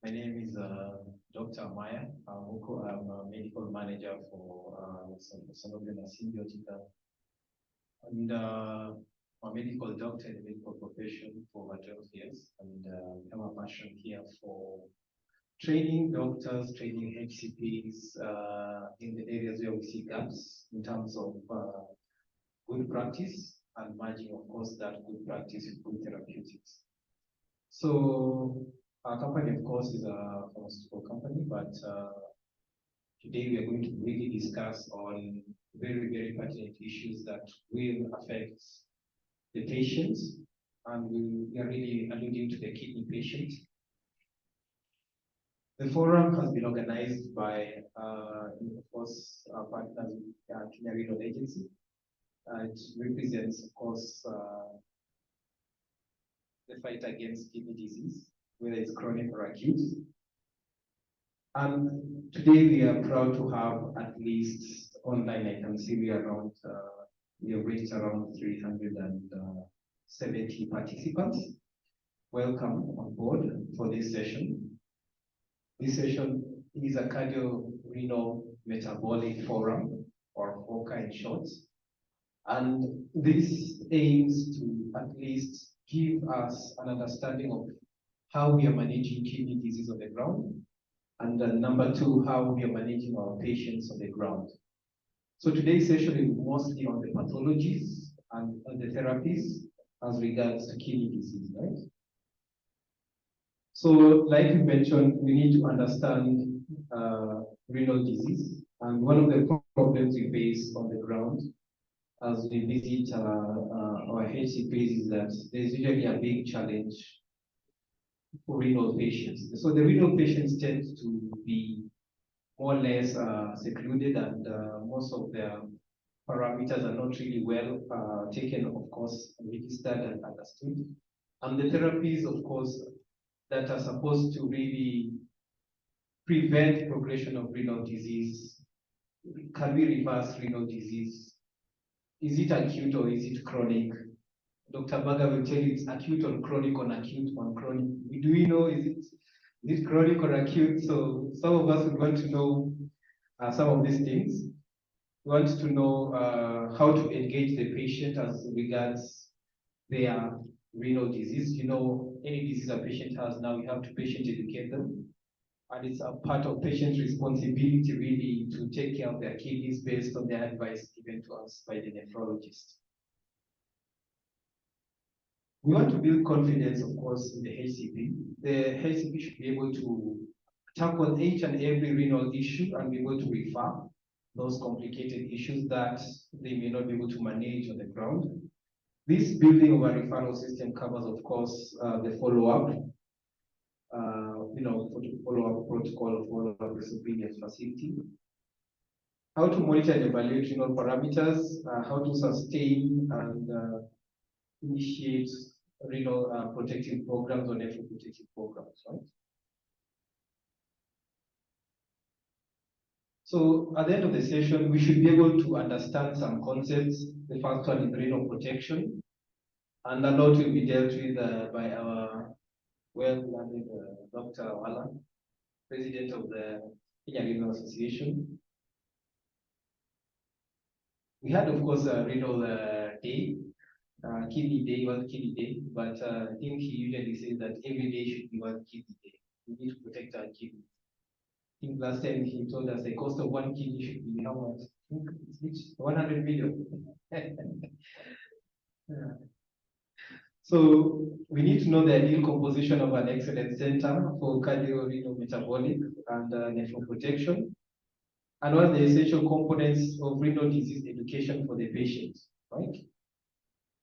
My name is Dr. Maya Amuko. I'm a medical manager for Sanofi Symbiotica. And I'm a medical doctor in the medical profession for over 12 years. And I have a passion here for training doctors, training HCPs in the areas where we see gaps in terms of good practice and merging, of course, that good practice with good therapeutics. So our company, of course, is a pharmaceutical company, but today we are going to really discuss on very, very pertinent issues that will affect the patients, and we are really alluding to the kidney patient. The forum has been organized by, of course, our partners, Kenya Renal Agency. It represents, of course, the fight against kidney disease, whether it's chronic or acute. And today we are proud to have at least online, I can see we have reached around 370 participants. Welcome on board for this session. This session is a Cardiorenal Metabolic Forum, or COCA in short. And this aims to at least give us an understanding of how we are managing kidney disease on the ground, and number two, how we are managing our patients on the ground. So today's session is mostly on the pathologies and the therapies as regards to kidney disease, right? So like you mentioned, we need to understand renal disease. And one of the problems we face on the ground as we visit our HCPs is that there's usually a big challenge for renal patients. So the renal patients tend to be more or less secluded, and most of their parameters are not really well taken, of course, registered and understood. And the therapies, of course, that are supposed to really prevent progression of renal disease, can we reverse renal disease? Is it acute or is it chronic? Dr. Baga will tell you it's acute on chronic, on acute on chronic. Do we know is it chronic or acute? So some of us would want to know some of these things. We want to know how to engage the patient as regards their renal disease. You know, any disease a patient has now, we have to patient educate them. And it's a part of patient responsibility really to take care of their kidneys based on the advice given to us by the nephrologist. We want to build confidence, of course, in the HCP. The HCP should be able to tackle each and every renal issue and be able to refer those complicated issues that they may not be able to manage on the ground. This building of a referral system covers, of course, the follow-up, follow-up protocol, follow-up disciplinary facility, how to monitor and evaluate renal parameters, how to sustain and initiate renal protective programs or nephroprotective programs, right? So at the end of the session, we should be able to understand some concepts. The first one is renal protection, and a lot will be dealt with by our well-learned Dr. Wala, President of the Kenya Renal Association. We had, of course, a renal day, kidney day, one kidney day, but I think he usually says that every day should be one kidney day. We need to protect our kidney. I think last time he told us the cost of one kidney should be how much? I think it's 100 million. Yeah. So we need to know the ideal composition of an excellent center for cardiorenal-metabolic and nephroprotection, and what are the essential components of renal disease education for the patient, right?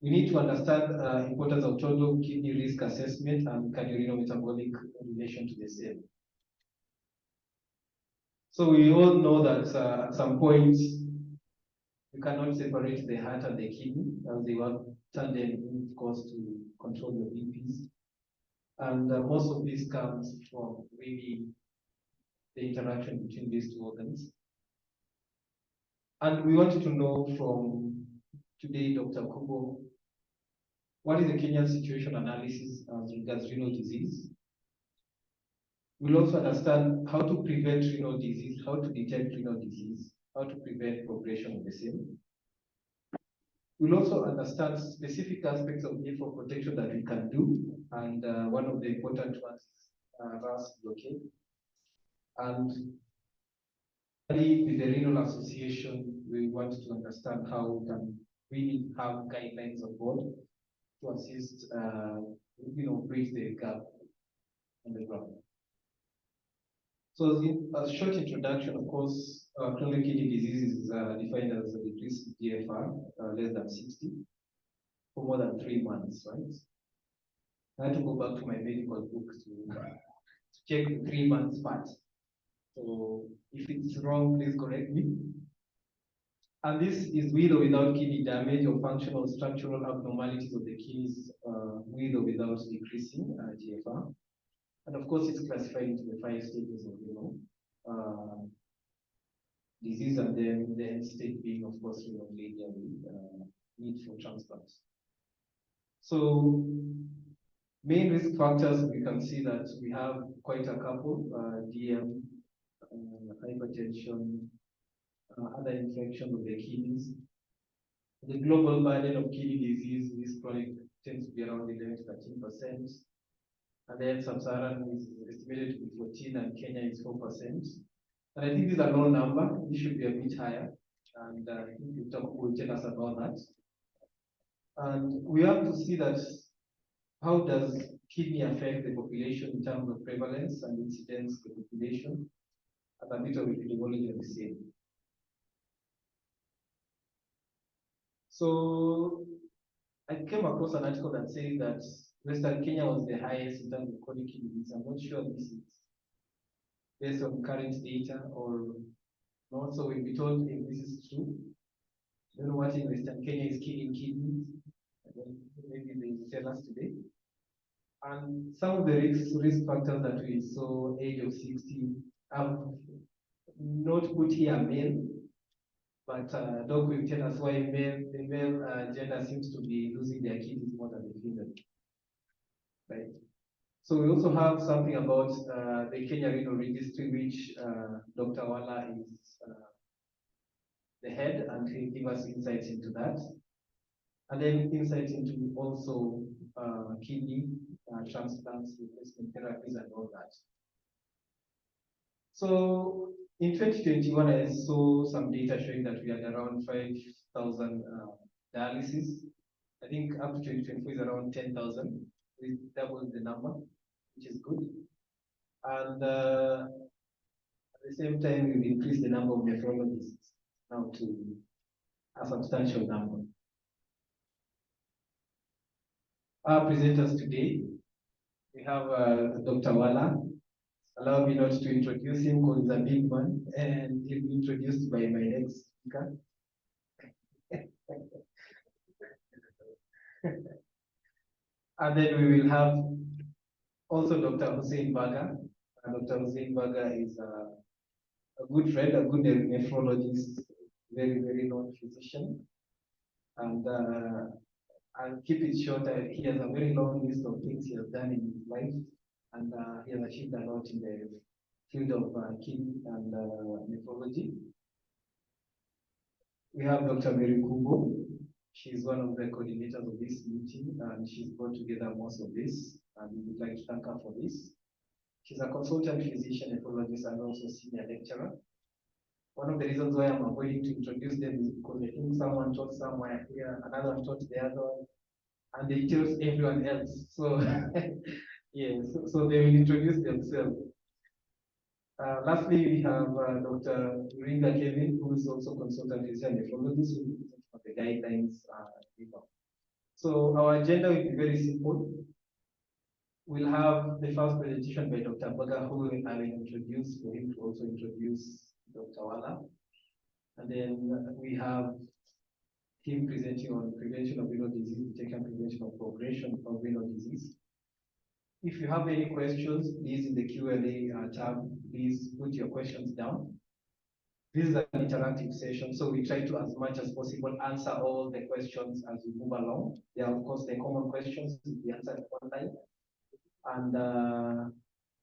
We need to understand the importance of total kidney risk assessment and cardiorenal-metabolic in relation to the same. So we all know that at some point, you cannot separate the heart and the kidney, as they work tandem, of course, to control your BPs. And most of this comes from really the interaction between these two organs. And we wanted to know from today, Dr. Kubo, what is the Kenyan situation analysis as regards renal disease? We'll also understand how to prevent renal disease, how to detect renal disease, how to prevent progression of the same. We'll also understand specific aspects of nephroprotection that we can do, and one of the important ones is RAS blockade. And with the Renal Association, we want to understand how we can really have guidelines on board to assist, bridge the gap on the ground. So as a short introduction, of course, chronic kidney disease is defined as a decreased GFR less than 60 for more than 3 months, right? I had to go back to my medical book to check the 3 months part. So if it's wrong, please correct me. And this is with or without kidney damage or functional structural abnormalities of the kidneys, with or without decreasing GFR. And of course, it's classified into the 5 stages of disease, and then the end state being, of course, renal failure with need for transplant. So, main risk factors, we can see that we have quite a couple: DM, hypertension, other infection of the kidneys. The global burden of kidney disease, this chronic, tends to be around 11 to 13%. And then Sub-Saharan is estimated to be 14, and Kenya is 4%. And I think this is a low number. This should be a bit higher. And I think we'll tell us about that. And we have to see that how does kidney affect the population in terms of prevalence and incidence of the population, and a bit of epidemiology of the same. So I came across an article that says that Western Kenya was the highest in terms of chronic kidney disease. I'm not sure this is based on current data or not, so we'll be told if this is true. I don't know what in Western Kenya is killing kidneys. Maybe they will tell us today. And some of the risk factors that we saw, age of 60, have not put here male, but Doc will tell us why the male gender seems to be losing their kidneys more than the female, right? So we also have something about the Kenya Renal Registry, which Dr. Wala is the head, and he'll give us insights into that. And then insights into also kidney transplants, replacement therapies, and all that. So in 2021, I saw some data showing that we had around 5,000 dialysis. I think up to 2024 is around 10,000. We doubled the number, which is good. And at the same time, we've increased the number of nephrologists now to a substantial number. Our presenters today, we have Dr. Wala. Allow me not to introduce him because he's a big man, and he'll be introduced by my next speaker. And then we will have also Dr. Hussein Baga. Dr. Hussein Baga is a good friend, a good nephrologist, very, very known physician. And I'll keep it short. He has a very long list of things he has done in his life, and he has achieved a lot in the field of kidney and nephrology. We have Dr. Mary Kubo. She's one of the coordinators of this meeting, and she's brought together most of this, and we would like to thank her for this. She's a consultant physician, nephrologist, and also senior lecturer. One of the reasons why I'm avoiding to introduce them is because I think someone taught somewhere here, another one taught the other one, and they tell everyone else. So, yeah, so they will introduce themselves. Lastly, we have Dr. Ringa Kevin, who is also consultant physician nephrologist, who will present the guidelines. So our agenda will be very simple. We'll have the first presentation by Dr. Baga, who I will introduce, for him to also introduce Dr. Wala. And then we have him presenting on prevention of renal disease, taking prevention of progression of renal disease. If you have any questions, please in the Q&A tab, please put your questions down. This is an interactive session, so we try to, as much as possible, answer all the questions as we move along. There are, of course, the common questions to be answered online. And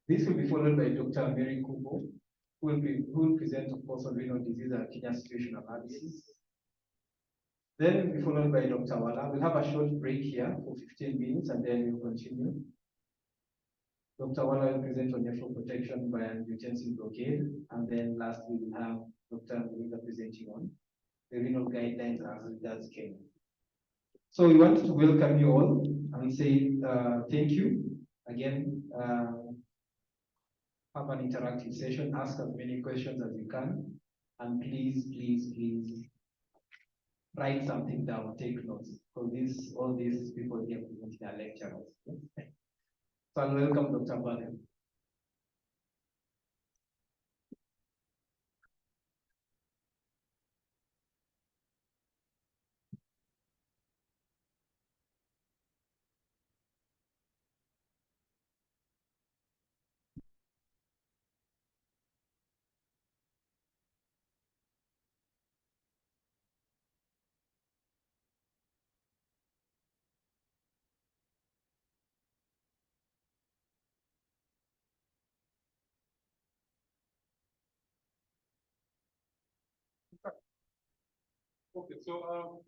This will be followed by Dr. Mary Kubo, who will present, of course, on renal disease and kidney situation analysis. Then we'll be followed by Dr. Wala. We'll have a short break here for 15 minutes and then we'll continue. Dr. Wala will present on nephroprotection by angiotensin blockade. And then lastly, we'll have Dr. Meriga presenting on the renal guidelines as regards KNH. So we want to welcome you all and say thank you. Again, have an interactive session, ask as many questions as you can. And please, please, please write something down, take notes, because all these people here presenting are lecturers. So I'll welcome Dr. Bale. Okay, so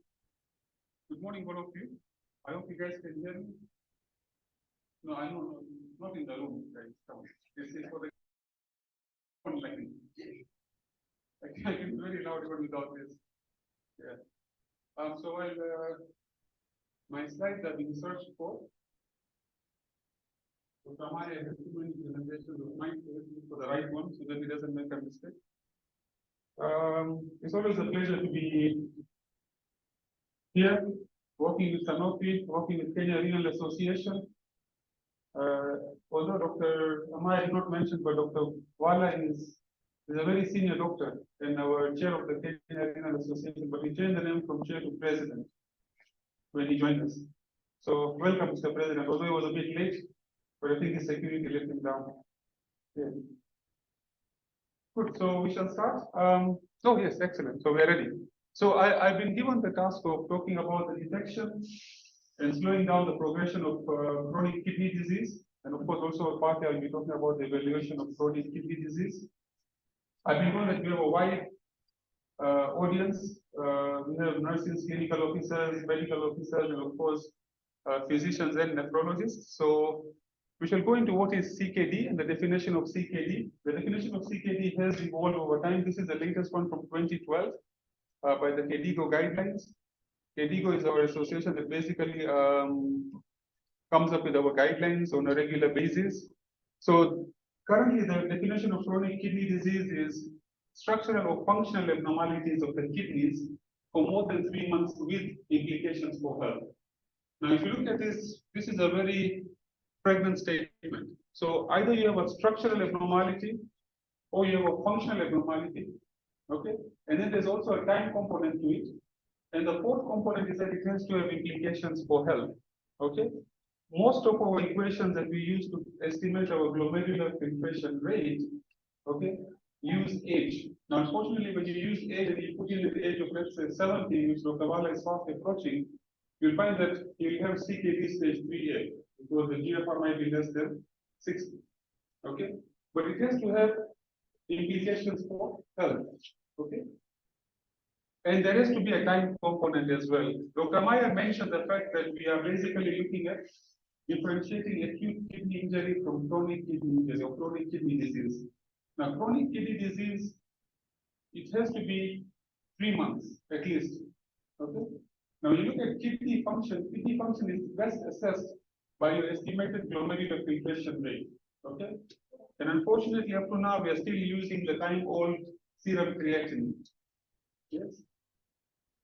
good morning, all of you. I hope you guys can hear me. No, I know, not in the room, guys. This is for the online. It's very loud even without this. Yeah. So while my slides have been searched for, so Tamara has too many presentations of mine for the right one so that he doesn't make a mistake. It's always a pleasure to be here, working with Sanofi, working with Kenya Renal Association. Although Dr. Amaya did not mention, but Dr. Wala is a very senior doctor and our chair of the Kenya Renal Association, but he changed the name from chair to president when he joined us. So welcome, Mr. President. Although he was a bit late, but I think his security let him down. Yeah. Good, so we shall start. Oh yes, excellent. So we are ready. So I've been given the task of talking about the detection and slowing down the progression of chronic kidney disease. And of course, also partly I'll be talking about the evaluation of chronic kidney disease. I've been told that we have a wide audience. We have nurses, clinical officers, medical officers, and of course, physicians and nephrologists. So we shall go into what is CKD and the definition of CKD. The definition of CKD has evolved over time. This is the latest one from 2012 by the KDIGO guidelines. KDIGO is our association that basically comes up with our guidelines on a regular basis. So currently the definition of chronic kidney disease is structural or functional abnormalities of the kidneys for more than 3 months with implications for health. Now, if you look at this, this is a very pregnant statement. So either you have a structural abnormality or you have a functional abnormality, okay? And then there's also a time component to it. And the fourth component is that it has to have implications for health, okay? Most of our equations that we use to estimate our glomerular filtration rate, okay, use age. Now, unfortunately, when you use age and you put in the age of, let's say, 70, which Dr. Wala is fast approaching, you'll find that you'll have CKD stage 3A, because the GFR might be less than 60, okay? But it has to have implications for health, okay? And there has to be a time component as well. Dr. Meyer mentioned the fact that we are basically looking at differentiating acute kidney injury from chronic kidney injury or chronic kidney disease. Now, chronic kidney disease, it has to be 3 months at least, okay? Now, you look at kidney function is best assessed by your estimated glomerular filtration rate, okay? And unfortunately, up to now, we are still using the time-old serum creatinine, yes,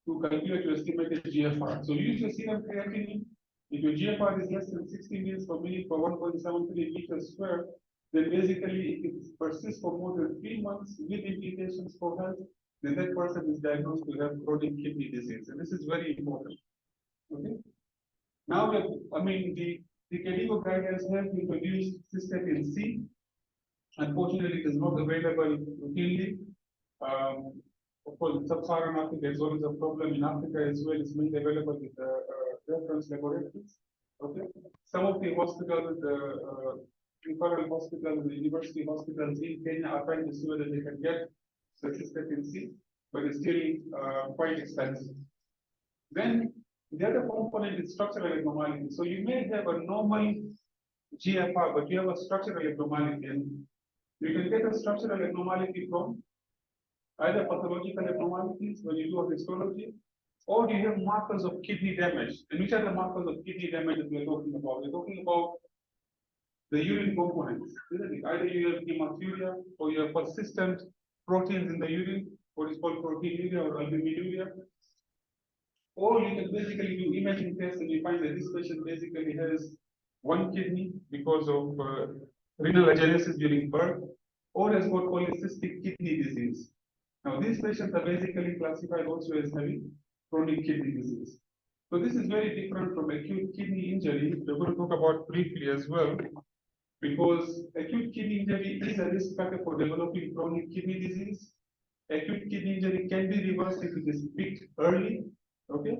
to calculate your estimated GFR. So use your serum creatinine. If your GFR is less than 60 ml per minute for 1.73 meters square, then basically if it persists for more than 3 months with implications for health, then that person is diagnosed to have chronic kidney disease. And this is very important. Okay. Now, the KDIGO guidelines have introduced cystatin C. Unfortunately, it is not available routinely. Of course, in sub-Saharan Africa, it's always a problem. In Africa as well, it's mainly available with reference laboratories. Okay. Some of the hospitals referral hospitals, the university hospitals in Kenya are trying to see whether they can get the cystatin, but it's still quite expensive. Then the other component is structural abnormality. So you may have a normal GFR, but you have a structural abnormality. And you can get a structural abnormality from either pathological abnormalities when you do a histology, or you have markers of kidney damage. And which are the markers of kidney damage that we're talking about? We're talking about the urine components, isn't it? Either you have hematuria or you have persistent proteins in the urine, what is called proteinuria or albuminuria. Or you can basically do imaging tests and you find that this patient basically has one kidney because of renal agenesis during birth, or has got polycystic kidney disease. Now, these patients are basically classified also as having chronic kidney disease. So this is very different from acute kidney injury. We're going to talk about briefly as well, because acute kidney injury is a risk factor for developing chronic kidney disease. Acute kidney injury can be reversed if it is picked early, okay?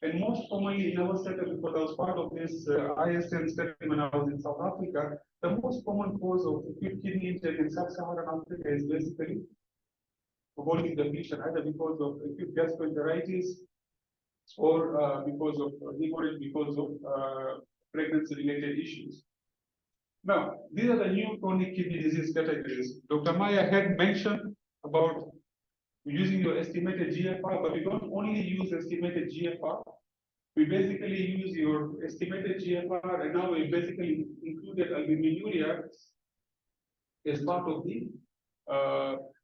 And most commonly in our setup, because I was part of this ISN study when I was in South Africa, the most common cause of acute kidney injury in sub-Saharan Africa is basically volume depletion, either because of acute gastroenteritis or because of hemorrhage, because of pregnancy-related issues. Now, these are the new chronic kidney disease categories. Dr. Maya had mentioned about using your estimated GFR, but we don't only use estimated GFR. We basically use your estimated GFR, and now we basically included albuminuria as part of the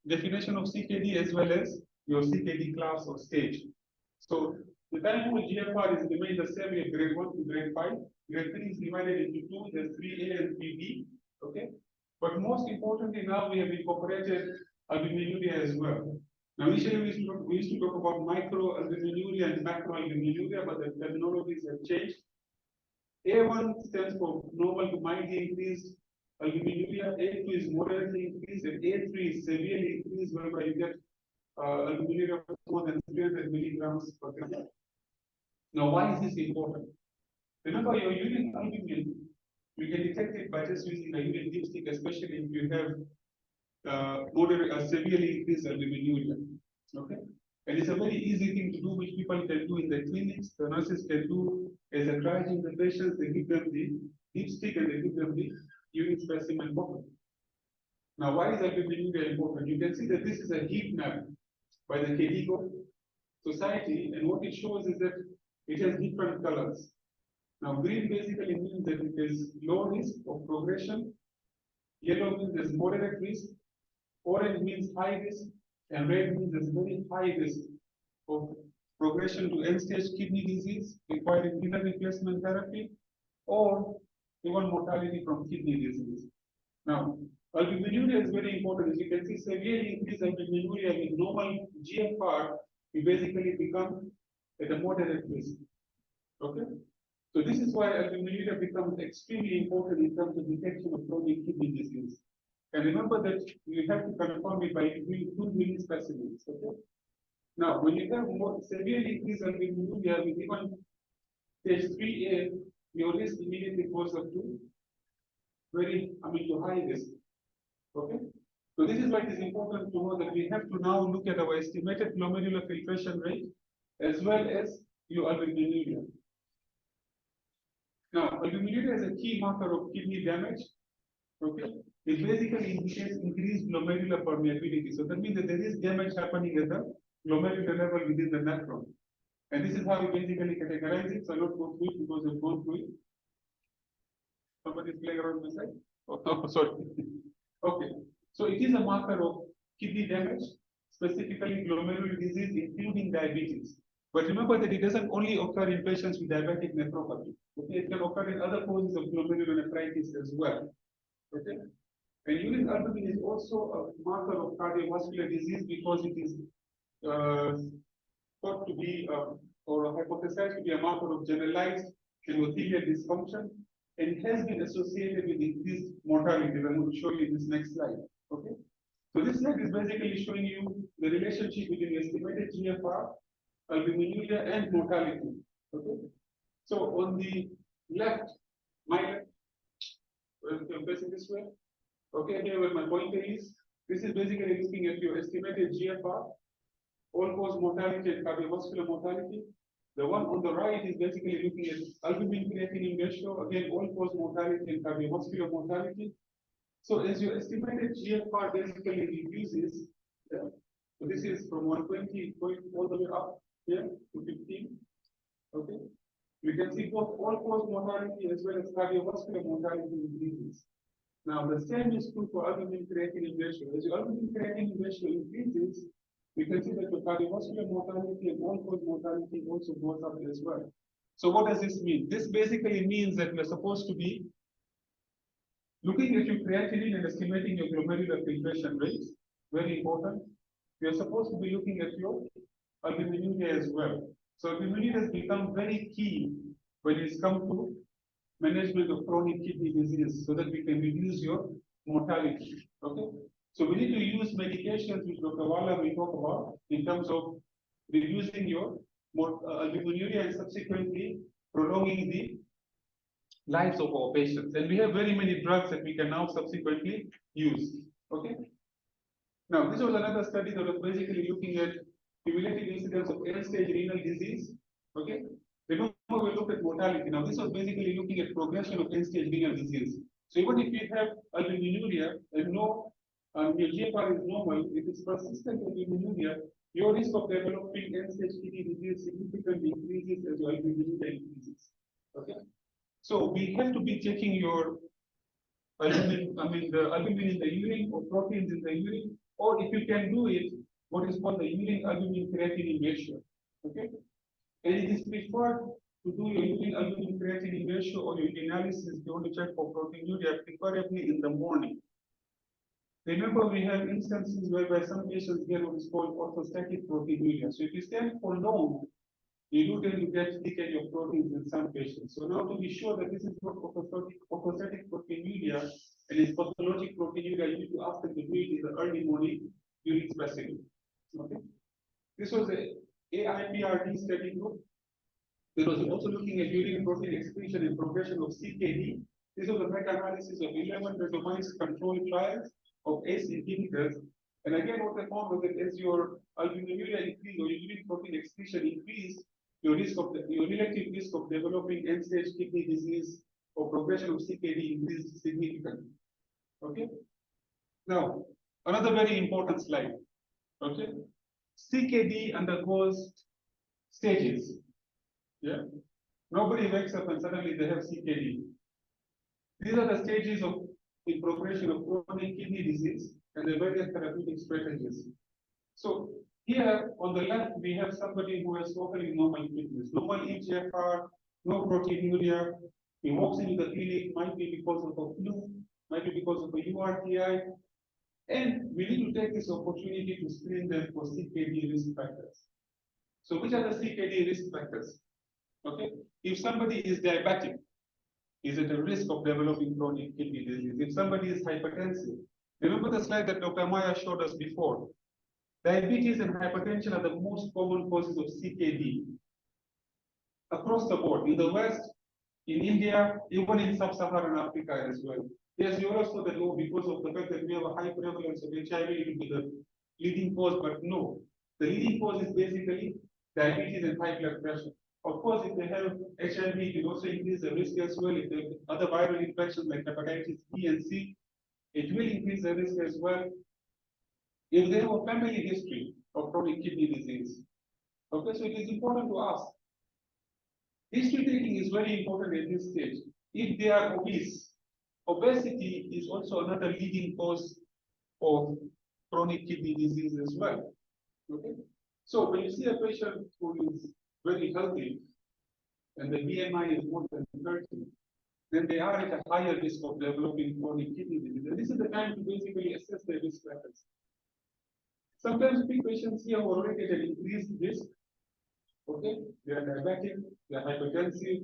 definition of CKD as well as your CKD class or stage. So the time of GFR is remain the same in grade 1 to grade 5. Grade 3 is divided into 2, there's 3A and 3B, okay? But most importantly, now we have incorporated albuminuria as well. Now, initially we used to talk about microalbuminuria and macroalbuminuria, but the terminologies have changed. A1 stands for normal to mildly increased albuminuria, A2 is moderately increased, and A3 is severely increased, whereby you get albuminuria more than 300 milligrams per gram. Now, why is this important? Remember, your urine albumin, you can detect it by just using a urine dipstick, especially if you have severely increased albuminuria. Okay? And it's a very easy thing to do, which people can do in the clinics. The nurses can do as a triaging the patients, they give them the dipstick and they give them the urine specimen bottle. Now, why is albuminuria important? You can see that this is a heat map by the KDIGO Society, and what it shows is that it has different colors. Now, green basically means that it is low risk of progression. Yellow means there's moderate risk. Orange means high risk. And red means there's very high risk of progression to end-stage kidney disease requiring renal replacement therapy or even mortality from kidney disease. Now, albuminuria is very important. As you can see, severely increased albuminuria with normal GFR, you basically become at a moderate risk. Okay? So this is why albuminuria becomes extremely important in terms of detection of chronic kidney disease. And remember that you have to confirm it by doing 2 urine specimens. Okay? Now, when you have more severely increased albuminuria with even stage 3A, your risk immediately goes up to to high risk. Okay? So this is why it is important to know that we have to now look at our estimated glomerular filtration rate as well as your albuminuria. Now, albuminuria is a key marker of kidney damage. Okay? It basically indicates increased glomerular permeability. So that means that there is damage happening at the glomerular level within the nephron. And this is how we basically categorize it. So I don't go through it because we've gone through it. Somebody's playing around with that? Oh, sorry. Okay. So it is a marker of kidney damage, specifically glomerular disease, including diabetes. But remember that it doesn't only occur in patients with diabetic nephropathy. Okay? It can occur in other causes of glomerulonephritis as well. Okay? And urine albumin is also a marker of cardiovascular disease because it is thought to be or hypothesized to be a marker of generalized endothelial dysfunction, and it has been associated with increased mortality. I'm going to show you this next slide. Okay, so this slide is basically showing you the relationship between estimated GFR, albuminuria, and mortality. Okay, so on the left, my left, I'm facing this way. Okay, here where my pointer is. This is basically looking at your estimated GFR, all-cause mortality and cardiovascular mortality. The one on the right is basically looking at albumin creatinine ratio, again, all-cause mortality and cardiovascular mortality. So as your estimated GFR basically reduces, yeah, so this is from 120 going all the way up here to 15. Okay, you can see both all-cause mortality as well as cardiovascular mortality increases. Now, the same is true for albumin creatinine ratio. As your albumin creatinine ratio increases, we can see that the cardiovascular mortality and all-cause mortality also goes up as well. So what does this mean? This basically means that we're supposed to be looking at your creatinine and estimating your glomerular filtration rates. Very important. We are supposed to be looking at your albuminuria as well. So albuminuria has become very key when it's come to management of chronic kidney disease so that we can reduce your mortality. Okay. So we need to use medications which Dr. Wala will talk about in terms of reducing your albuminuria and subsequently prolonging the lives of our patients. And we have very many drugs that we can now subsequently use. Okay. Now, this was another study that was basically looking at cumulative incidence of end-stage renal disease. Okay. Remember, we looked at mortality. Now, this was basically looking at progression of end-stage renal disease. So even if you have albuminuria and no, your GFR is normal, if it's persistent albuminuria, your risk of developing end-stage kidney disease significantly increases as your albuminuria increases. Okay. So we have to be checking your albumin, the albumin in the urine or proteins in the urine, or if you can do it, what is called the urine albumin creatinine ratio. Okay. And it is preferred to do your urine albumin creatinine ratio or your urinalysis if you want to check for proteinuria, preferably in the morning. Remember, we have instances whereby some patients get what is called orthostatic proteinuria. So if you stand for long, you do tend to get thickened your proteins in some patients. So now to be sure that this is not orthostatic proteinuria and it's pathologic proteinuria, you need to ask them to do it in the early morning urine specimen. Okay. This was a AIPRD study group. It was also looking at urine protein excretion and progression of CKD. This was a meta-analysis of 11 randomized controlled trials of ACE inhibitors. And again, what they found was that as your albuminuria increased or your urine protein excretion increased, your relative risk of developing end-stage kidney disease or progression of CKD increased significantly. Okay. Now, another very important slide. Okay. CKD undergoes stages. Yeah. Nobody wakes up and suddenly they have CKD. These are the stages of the progression of chronic kidney disease and the various therapeutic strategies. So here on the left, we have somebody who has totally normal kidneys, normal eGFR, no proteinuria. He walks into the clinic, might be because of a flu, might be because of a URTI. And we need to take this opportunity to screen them for CKD risk factors. So which are the CKD risk factors? Okay, if somebody is diabetic, is at a risk of developing chronic kidney disease. If somebody is hypertensive, remember the slide that Dr. Maya showed us before. Diabetes and hypertension are the most common causes of CKD across the board, in the West, in India, even in sub-Saharan Africa as well. Yes, you also the low because of the fact that we have a high prevalence of HIV, it will be the leading cause, but no. The leading cause is basically diabetes and high blood pressure. Of course, if they have HIV, it will also increase the risk as well. If they have other viral infections like hepatitis B and C, it will increase the risk as well. If they have a family history of chronic kidney disease, okay, so it is important to ask. History taking is very important at this stage. If they are obese, obesity is also another leading cause of chronic kidney disease as well. Okay, so when you see a patient who is very healthy and the BMI is more than 30, then they are at a higher risk of developing chronic kidney disease. And this is the time to basically assess their risk factors. Sometimes patients here who are already at an increased risk. Okay, they are diabetic, they are hypertensive,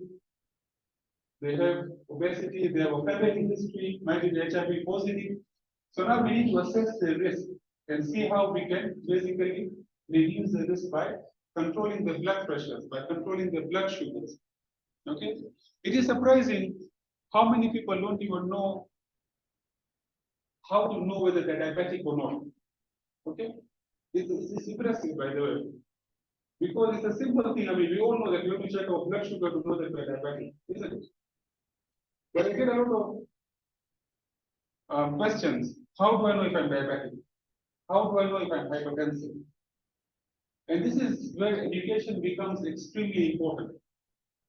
they have obesity, they have a family history, might be HIV positive. So now we need to assess the risk and see how we can basically reduce the risk by controlling the blood pressures, by controlling the blood sugars. Okay, it is surprising how many people don't even know how to know whether they're diabetic or not. Okay, it's interesting, by the way, because it's a simple thing. I mean, we all know that we have to check our blood sugar to know that we're diabetic, isn't it? But I get a lot of questions. How do I know if I'm diabetic? How do I know if I'm hypertensive? And this is where education becomes extremely important.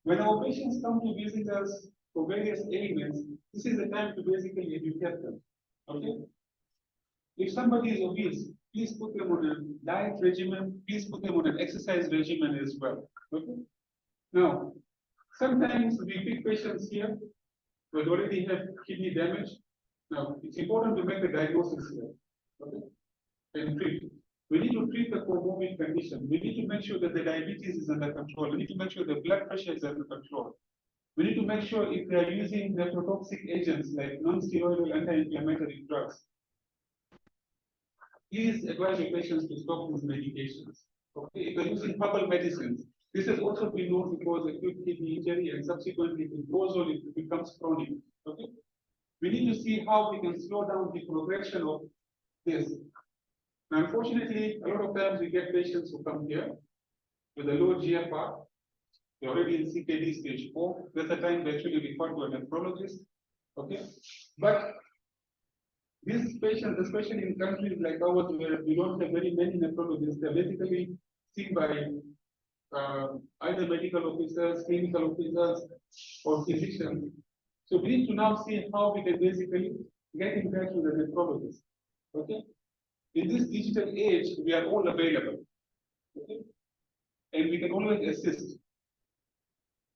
When our patients come to visit us for various ailments, this is the time to basically educate them. Okay? If somebody is obese, please put them on a diet regimen, please put them on an exercise regimen as well. Okay? Now, sometimes we pick patients here who already have kidney damage. Now, it's important to make the diagnosis here. Okay? And treat. We need to treat the comorbid condition. We need to make sure that the diabetes is under control. We need to make sure the blood pressure is under control. We need to make sure if they are using nephrotoxic agents like non-steroidal anti-inflammatory drugs, please advise your patients to stop these medications. Okay, if they're using herbal medicines, this has also been known to cause acute kidney injury, and subsequently, if it goes on, it becomes chronic. Okay, we need to see how we can slow down the progression of this. Now, unfortunately, a lot of times we get patients who come here with a low GFR. They're already in CKD stage 4. That's the time they actually refer to a nephrologist. Okay, but these patients, especially in countries like ours where we don't have very many nephrologists, they're basically seen by either medical officers, clinical officers, or physicians. So we need to now see how we can basically get in touch with the nephrologist. Okay, in this digital age, we are all available. Okay, and we can always assist.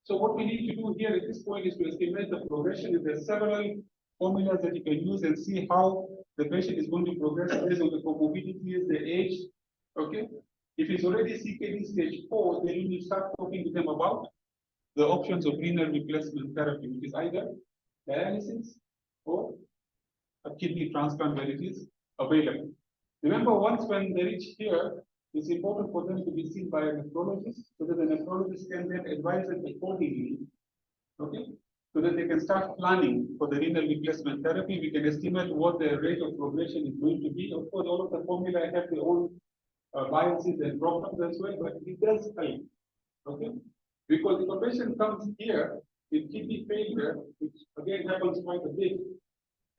So what we need to do here at this point is to estimate the progression. If there's several formulas that you can use and see how the patient is going to progress based on the comorbidities, the age. Okay. If it's already CKD stage 4, then you need to start talking to them about the options of renal replacement therapy, which is either dialysis or a kidney transplant where it is available. Remember, once when they reach here, it's important for them to be seen by a nephrologist so that the nephrologist can then advise them accordingly. Okay. So that they can start planning for the renal replacement therapy. We can estimate what the rate of progression is going to be. Of course, all of the formula have their own biases and problems as well, but it does help. Okay, because if a patient comes here with kidney failure, which again happens quite a bit,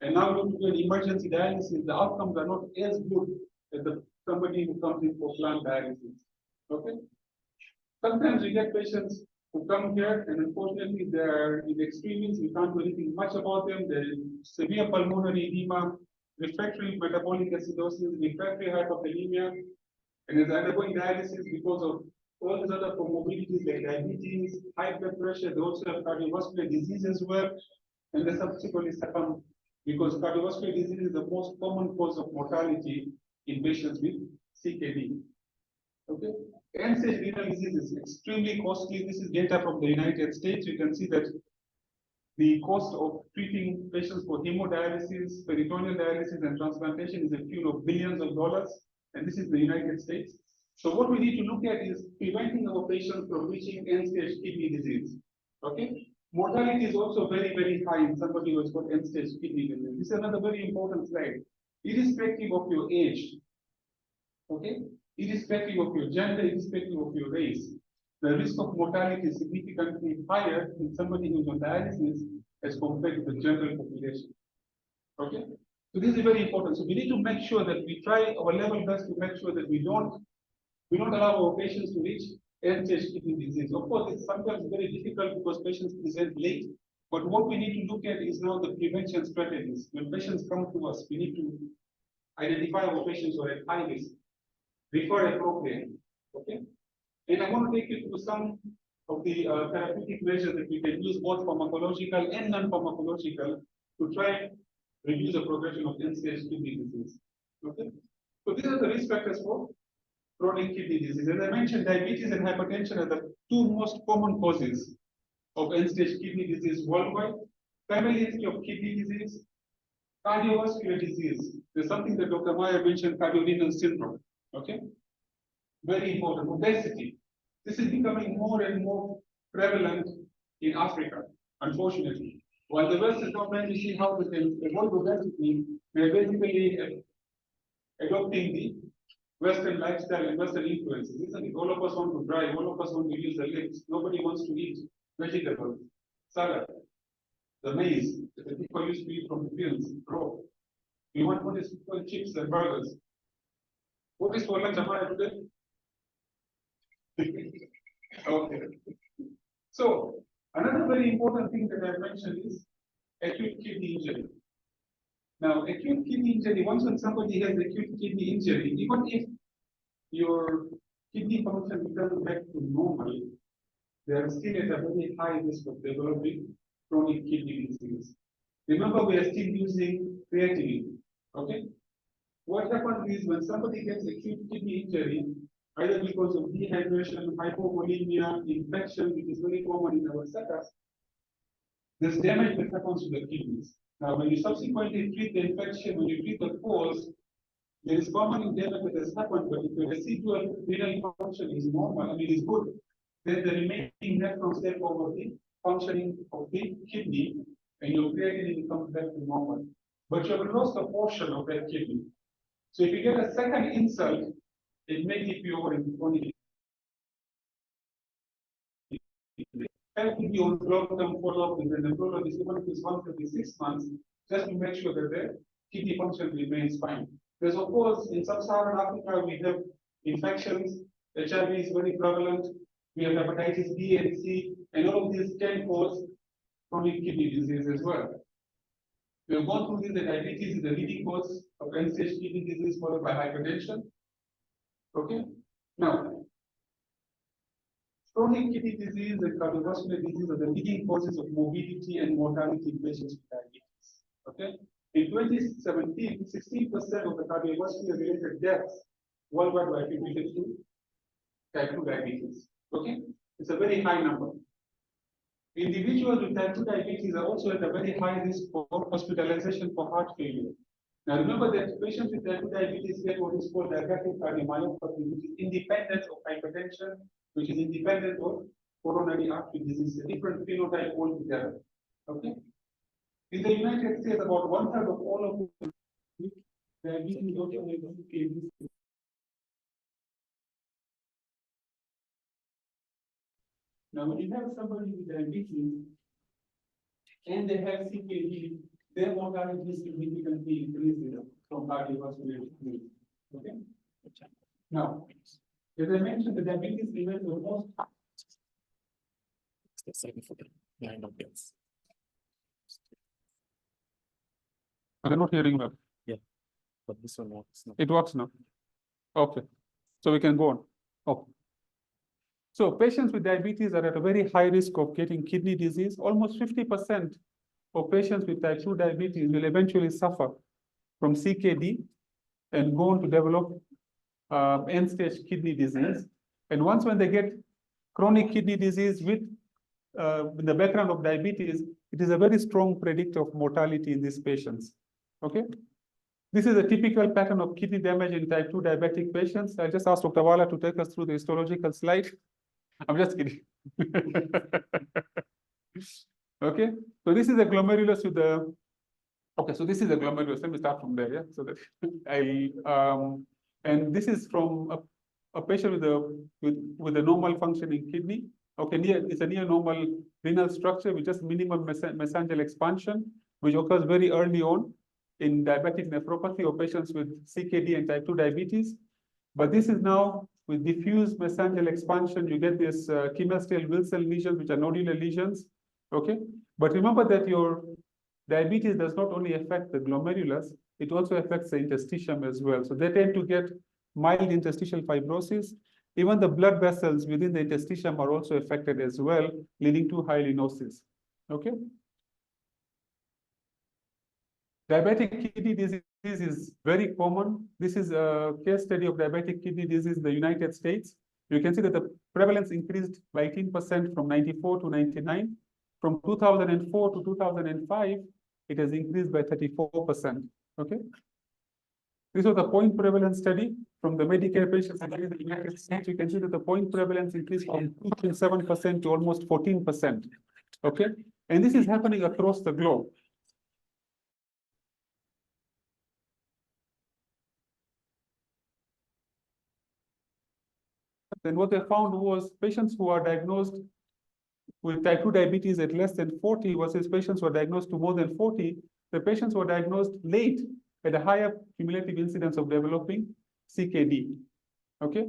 and now you do an emergency dialysis, the outcomes are not as good as somebody who comes in for planned dialysis. Okay, sometimes we get patients who come here and unfortunately they're in extremes, we can't do anything much about them. There is severe pulmonary edema, refractory metabolic acidosis, refractory hyperkalemia, and is undergoing dialysis because of all these other comorbidities like diabetes, high blood pressure. They also have cardiovascular disease as well, and they subsequently succumb because cardiovascular disease is the most common cause of mortality in patients with CKD. Okay, end-stage renal disease is extremely costly. This is data from the United States. You can see that the cost of treating patients for hemodialysis, peritoneal dialysis, and transplantation is a tune of billions of dollars, and this is the United States. So what we need to look at is preventing our patients from reaching end-stage kidney disease. Okay, mortality is also very, very high in somebody who has got end-stage kidney disease. This is another very important slide. Irrespective of your age, okay, irrespective of your gender, irrespective of your race, the risk of mortality is significantly higher in somebody who's on dialysis as compared to the general population. Okay, so this is very important. So we need to make sure that we try our level best to make sure that we don't allow our patients to reach end-stage kidney disease. Of course, it's sometimes very difficult because patients present late. But what we need to look at is now the prevention strategies. When patients come to us, we need to identify our patients who are at high risk, refer appropriately. Okay, and I want to take you through some of the therapeutic measures that we can use, both pharmacological and non-pharmacological, to try and reduce the progression of end-stage kidney disease. Okay, so these are the risk factors for chronic kidney disease. As I mentioned, diabetes and hypertension are the two most common causes of end-stage kidney disease worldwide. Family history of kidney disease, cardiovascular disease. There's something that Dr. Meyer mentioned, cardiorenal syndrome. Okay, very important. Obesity. This is becoming more and more prevalent in Africa, unfortunately. While the West is now trying to see how they can avoid obesity, they're basically adopting the Western lifestyle and Western influences, isn't it? All of us want to drive, all of us want to use the lifts. Nobody wants to eat vegetables, salad, the maize that the people used to eat from the fields, raw. We want what is called chips and burgers. What is for lunch, Amaya, today? Okay. So, another very important thing that I mentioned is acute kidney injury. Now, acute kidney injury, once when somebody has acute kidney injury, even if your kidney function returns back to normal, they are still at a very high risk of developing chronic kidney disease. Remember, we are still using creatinine. Okay? What happens is when somebody gets acute kidney injury, either because of dehydration, hypovolemia, infection, which is very common in our setups, there's damage that happens to the kidneys. Now, when you subsequently treat the infection, when you treat the cause, there is permanent damage that has happened, but if the residual renal function is normal, I mean, is good, then the remaining nephrons take over the functioning of the kidney, and your creatinine comes back to normal. But you have lost a portion of that kidney. So if you get a second insult, it may keep you over in chronic. Help to be on long-term follow-up with the nephrologist, even if it's once every 6 months, just to make sure that the kidney function remains fine. Because of course, in sub-Saharan Africa, we have infections, HIV is very prevalent, we have hepatitis B and C, and all of these can cause chronic kidney disease as well. We have gone through this, that diabetes is the leading cause of end-stage kidney disease, followed by hypertension. Okay? Now, chronic kidney disease and cardiovascular disease are the leading causes of morbidity and mortality in patients with diabetes. Okay? In 2017, 16% of the cardiovascular related deaths worldwide were attributed to type 2 diabetes. Okay? It's a very high number. Individuals with type 2 diabetes are also at a very high risk for hospitalization for heart failure. Now remember that patients with type 2 diabetes get what is called diabetic cardiomyopathy, which is independent of hypertension, which is independent of coronary artery disease, a different phenotype altogether. Okay? In the United States, about 1/3 of all of them with diabetes also have CKD. Now, when you have somebody with diabetes and they have CKD, their mortality is significantly increased from cardiovascular disease. Okay? Now, as I mentioned, the diabetes remains the most. The second for the line of bills. I'm not hearing well. But this one works now. It works now. Okay. So we can go on. Okay. So patients with diabetes are at a very high risk of getting kidney disease. Almost 50% of patients with type 2 diabetes will eventually suffer from CKD and go on to develop end-stage kidney disease. And once when they get chronic kidney disease with the background of diabetes, it is a very strong predictor of mortality in these patients. Okay? This is a typical pattern of kidney damage in type 2 diabetic patients. I just asked Dr. Wala to take us through the histological slide. I'm just kidding. Okay, so this is a glomerulus with the. Okay, so this is a glomerulus. Let me start from there. Yeah, so that and this is from a patient with a normal functioning kidney. Okay, it's a near normal renal structure with just minimum mesangial expansion, which occurs very early on in diabetic nephropathy or patients with CKD and type 2 diabetes. But this is now with diffuse mesangial expansion, you get this Kimmel-Wilson lesions, which are nodular lesions. Okay, but remember that your diabetes does not only affect the glomerulus, it also affects the interstitium as well. So they tend to get mild interstitial fibrosis. Even the blood vessels within the interstitium are also affected as well, leading to hyalinosis. Okay. Diabetic kidney disease is very common. This is a case study of diabetic kidney disease in the United States. You can see that the prevalence increased by 18% from 94 to 99. From 2004 to 2005, it has increased by 34%. Okay. This was the point prevalence study from the Medicare patients in the United States. You can see that the point prevalence increased from 2.7% to almost 14%. Okay. And this is happening across the globe. Then what they found was patients who are diagnosed with type 2 diabetes at less than 40 versus patients who are diagnosed to more than 40, the patients who are diagnosed late had a higher cumulative incidence of developing CKD. Okay?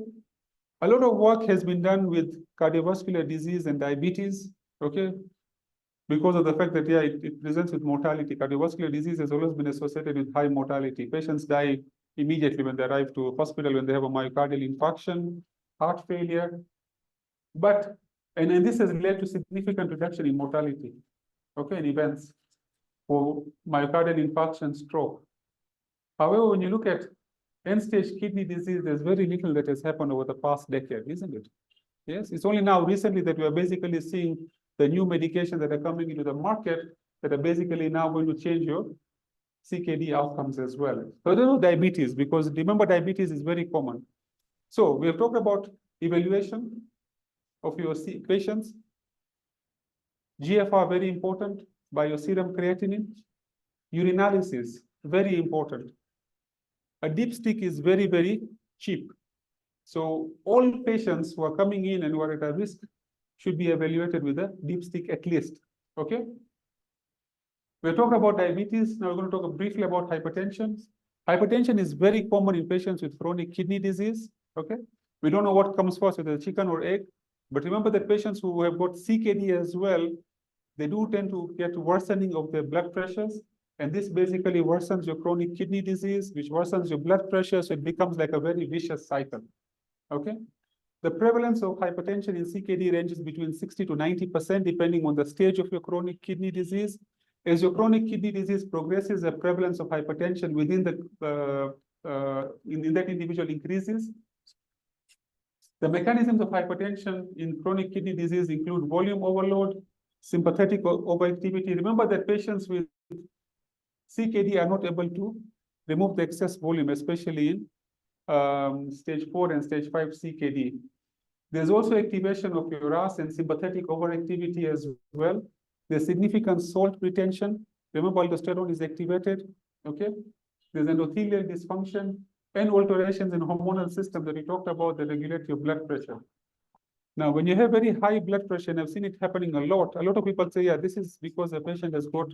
A lot of work has been done with cardiovascular disease and diabetes, okay? Because of the fact that, yeah, it presents with mortality. Cardiovascular disease has always been associated with high mortality. Patients die immediately when they arrive to a hospital, when they have a myocardial infarction, heart failure. But, and this has led to significant reduction in mortality, okay, in events for myocardial infarction, stroke. However, when you look at end-stage kidney disease, there's very little that has happened over the past decade, isn't it? Yes, it's only now recently that we are basically seeing the new medications that are coming into the market that are basically now going to change your CKD outcomes as well. So there are diabetes, because remember, diabetes is very common. So we have talked about evaluation of your patients. GFR, very important, by your serum creatinine. Urinalysis, very important. A dipstick is very, very cheap. So all patients who are coming in and who are at a risk should be evaluated with a dipstick at least, okay? We're talking about diabetes. Now we're going to talk briefly about hypertension. Hypertension is very common in patients with chronic kidney disease, okay? We don't know what comes first, whether chicken or egg, but remember that patients who have got CKD as well, they do tend to get worsening of their blood pressures, and this basically worsens your chronic kidney disease, which worsens your blood pressure, so it becomes like a very vicious cycle, okay? The prevalence of hypertension in CKD ranges between 60 to 90%, depending on the stage of your chronic kidney disease. As your chronic kidney disease progresses, the prevalence of hypertension within the in that individual increases. The mechanisms of hypertension in chronic kidney disease include volume overload, sympathetic overactivity. Remember that patients with CKD are not able to remove the excess volume, especially in stage 4 and stage 5 CKD. There's also activation of your RAS and sympathetic overactivity as well. There's significant salt retention. Remember, aldosterone is activated, okay? There's endothelial dysfunction and alterations in hormonal system that we talked about that regulate your blood pressure. Now, when you have very high blood pressure, and I've seen it happening a lot of people say, yeah, this is because the patient has got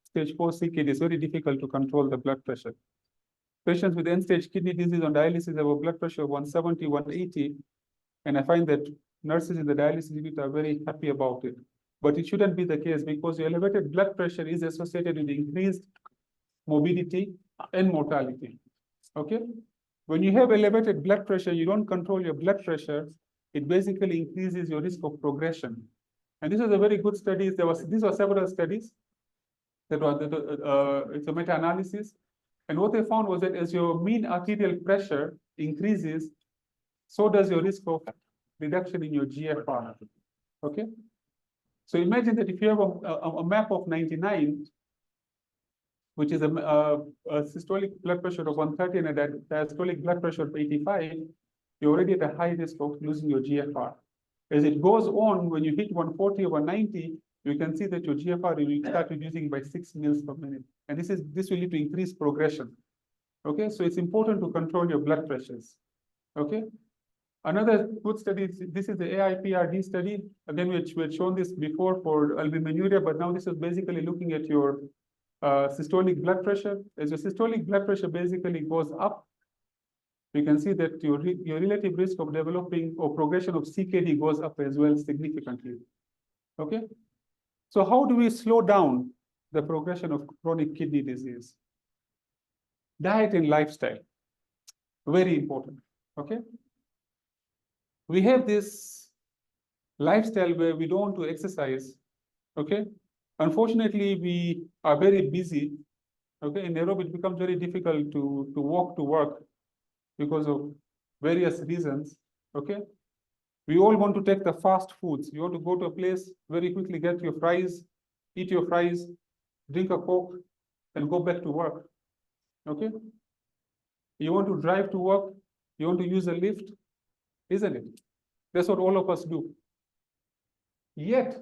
stage 4 CKD. It's very difficult to control the blood pressure. Patients with end-stage kidney disease on dialysis have a blood pressure of 170, 180, and I find that nurses in the dialysis unit are very happy about it. But it shouldn't be the case, because your elevated blood pressure is associated with increased morbidity and mortality, okay? When you have elevated blood pressure, you don't control your blood pressure, it basically increases your risk of progression. And this was a very good study. These were several studies that were, it's a meta-analysis. And what they found was that as your mean arterial pressure increases, so does your risk of reduction in your GFR, okay? So imagine that if you have a map of 99, which is a systolic blood pressure of 130 and a diastolic blood pressure of 85, you're already at a high risk of losing your GFR. As it goes on, when you hit 140 or 190, you can see that your GFR will start reducing by 6 mils per minute. And this will lead to increased progression. Okay, so it's important to control your blood pressures. Okay. Another good study, this is the AIPRD study. Again, we had shown this before for albuminuria, but now this is basically looking at your systolic blood pressure. As your systolic blood pressure basically goes up, you can see that your relative risk of developing or progression of CKD goes up as well significantly. Okay, so how do we slow down the progression of chronic kidney disease? Diet and lifestyle, very important. Okay, we have this lifestyle where we don't want to exercise. Okay, unfortunately, we are very busy. Okay, in Nairobi, it becomes very difficult to walk to work because of various reasons. Okay, we all want to take the fast foods. You want to go to a place, very quickly get your fries, eat your fries, drink a Coke, and go back to work. Okay, you want to drive to work, you want to use a lift, isn't it? That's what all of us do. Yet,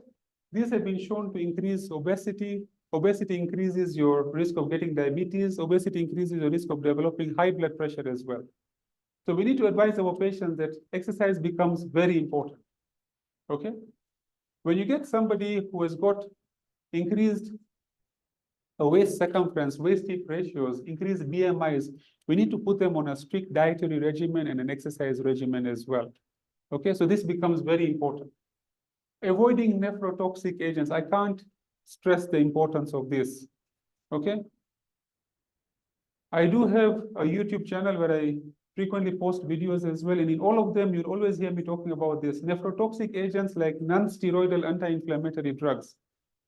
These have been shown to increase obesity. Obesity increases your risk of getting diabetes. Obesity increases your risk of developing high blood pressure as well. So we need to advise our patients that exercise becomes very important, okay? When you get somebody who has got increased waist circumference, waist hip ratios, increased BMIs, we need to put them on a strict dietary regimen and an exercise regimen as well, okay? So this becomes very important. Avoiding nephrotoxic agents, I can't stress the importance of this, okay? I do have a YouTube channel where I frequently post videos as well, and in all of them, you'll always hear me talking about this. Nephrotoxic agents like non-steroidal anti-inflammatory drugs,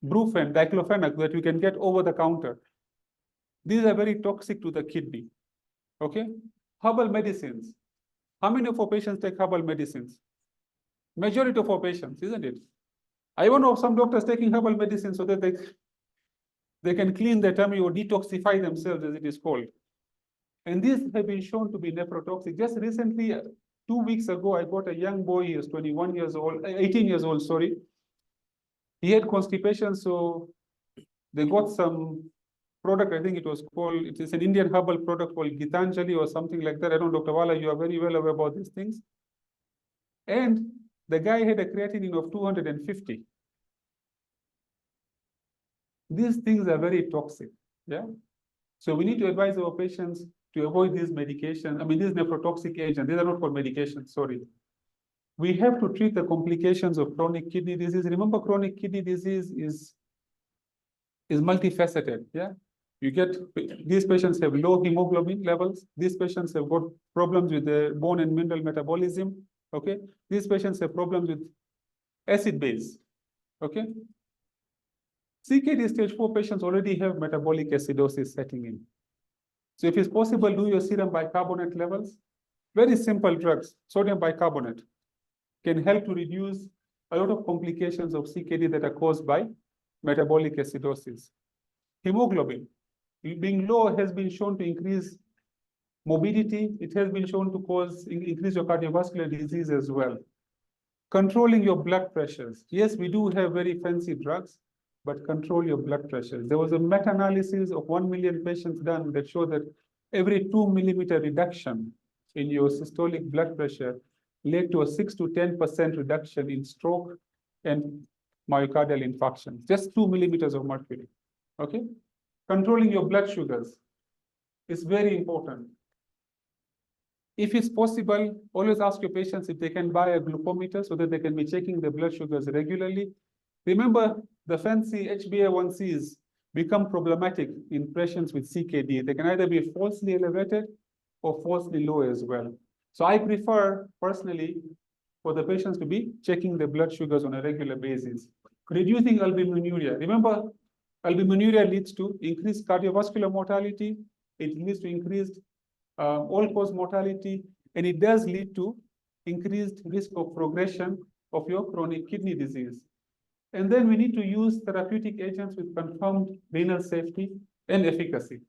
Brufen, diclofenac, that you can get over the counter. These are very toxic to the kidney, okay? Herbal medicines. How many of our patients take herbal medicines? Majority of our patients, isn't it? I know some doctors taking herbal medicine so that they can clean their tummy or detoxify themselves, as it is called. And these have been shown to be nephrotoxic. Just recently, 2 weeks ago, I got a young boy, he was 21 years old, 18 years old, sorry. He had constipation, so they got some product, I think it was called, it is an Indian herbal product called Gitanjali or something like that. I don't know, Dr. Wala, you are very well aware about these things. And the guy had a creatinine of 250. These things are very toxic, yeah? So we need to advise our patients to avoid these medications. I mean, these nephrotoxic agents, these are not called medications, sorry. We have to treat the complications of chronic kidney disease. Remember, chronic kidney disease is multifaceted, yeah? You get, these patients have low hemoglobin levels. These patients have got problems with the bone and mineral metabolism, okay? These patients have problems with acid base, okay? CKD stage 4 patients already have metabolic acidosis setting in. So if it's possible, do your serum bicarbonate levels. Very simple drugs, sodium bicarbonate, can help to reduce a lot of complications of CKD that are caused by metabolic acidosis. Hemoglobin, being low has been shown to increase morbidity. It has been shown to increase your cardiovascular disease as well. Controlling your blood pressures. Yes, we do have very fancy drugs, but control your blood pressure. There was a meta-analysis of 1 million patients done that showed that every 2 millimeter reduction in your systolic blood pressure led to a 6 to 10% reduction in stroke and myocardial infarction. Just 2 millimeters of mercury, okay? Controlling your blood sugars is very important. If it's possible, always ask your patients if they can buy a glucometer so that they can be checking their blood sugars regularly. Remember, the fancy HbA1cs become problematic in patients with CKD. They can either be falsely elevated or falsely low as well. So I prefer, personally, for the patients to be checking their blood sugars on a regular basis. Reducing albuminuria. Remember, albuminuria leads to increased cardiovascular mortality. It leads to increased all-cause mortality, and it does lead to increased risk of progression of your chronic kidney disease. And then we need to use therapeutic agents with confirmed renal safety and efficacy,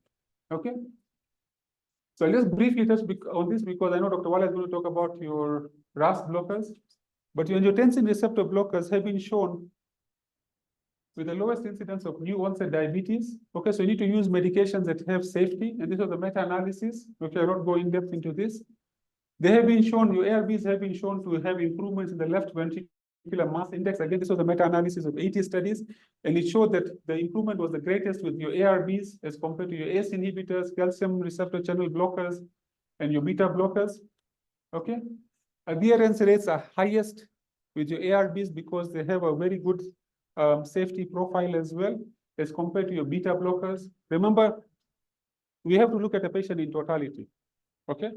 okay? So I'll just briefly touch on this because I know Dr. Wala is going to talk about your RAS blockers, but your angiotensin receptor blockers have been shown with the lowest incidence of new onset diabetes. Okay, so you need to use medications that have safety, and this was a meta-analysis. Okay, I won't go in depth into this. They have been shown, your ARBs have been shown to have improvements in the left ventricular mass index. Again, this was a meta-analysis of 80 studies, and it showed that the improvement was the greatest with your ARBs as compared to your ACE inhibitors, calcium receptor channel blockers, and your beta blockers. Okay, adherence rates are highest with your ARBs because they have a very good safety profile as well as compared to your beta blockers. Remember, we have to look at a patient in totality. Okay,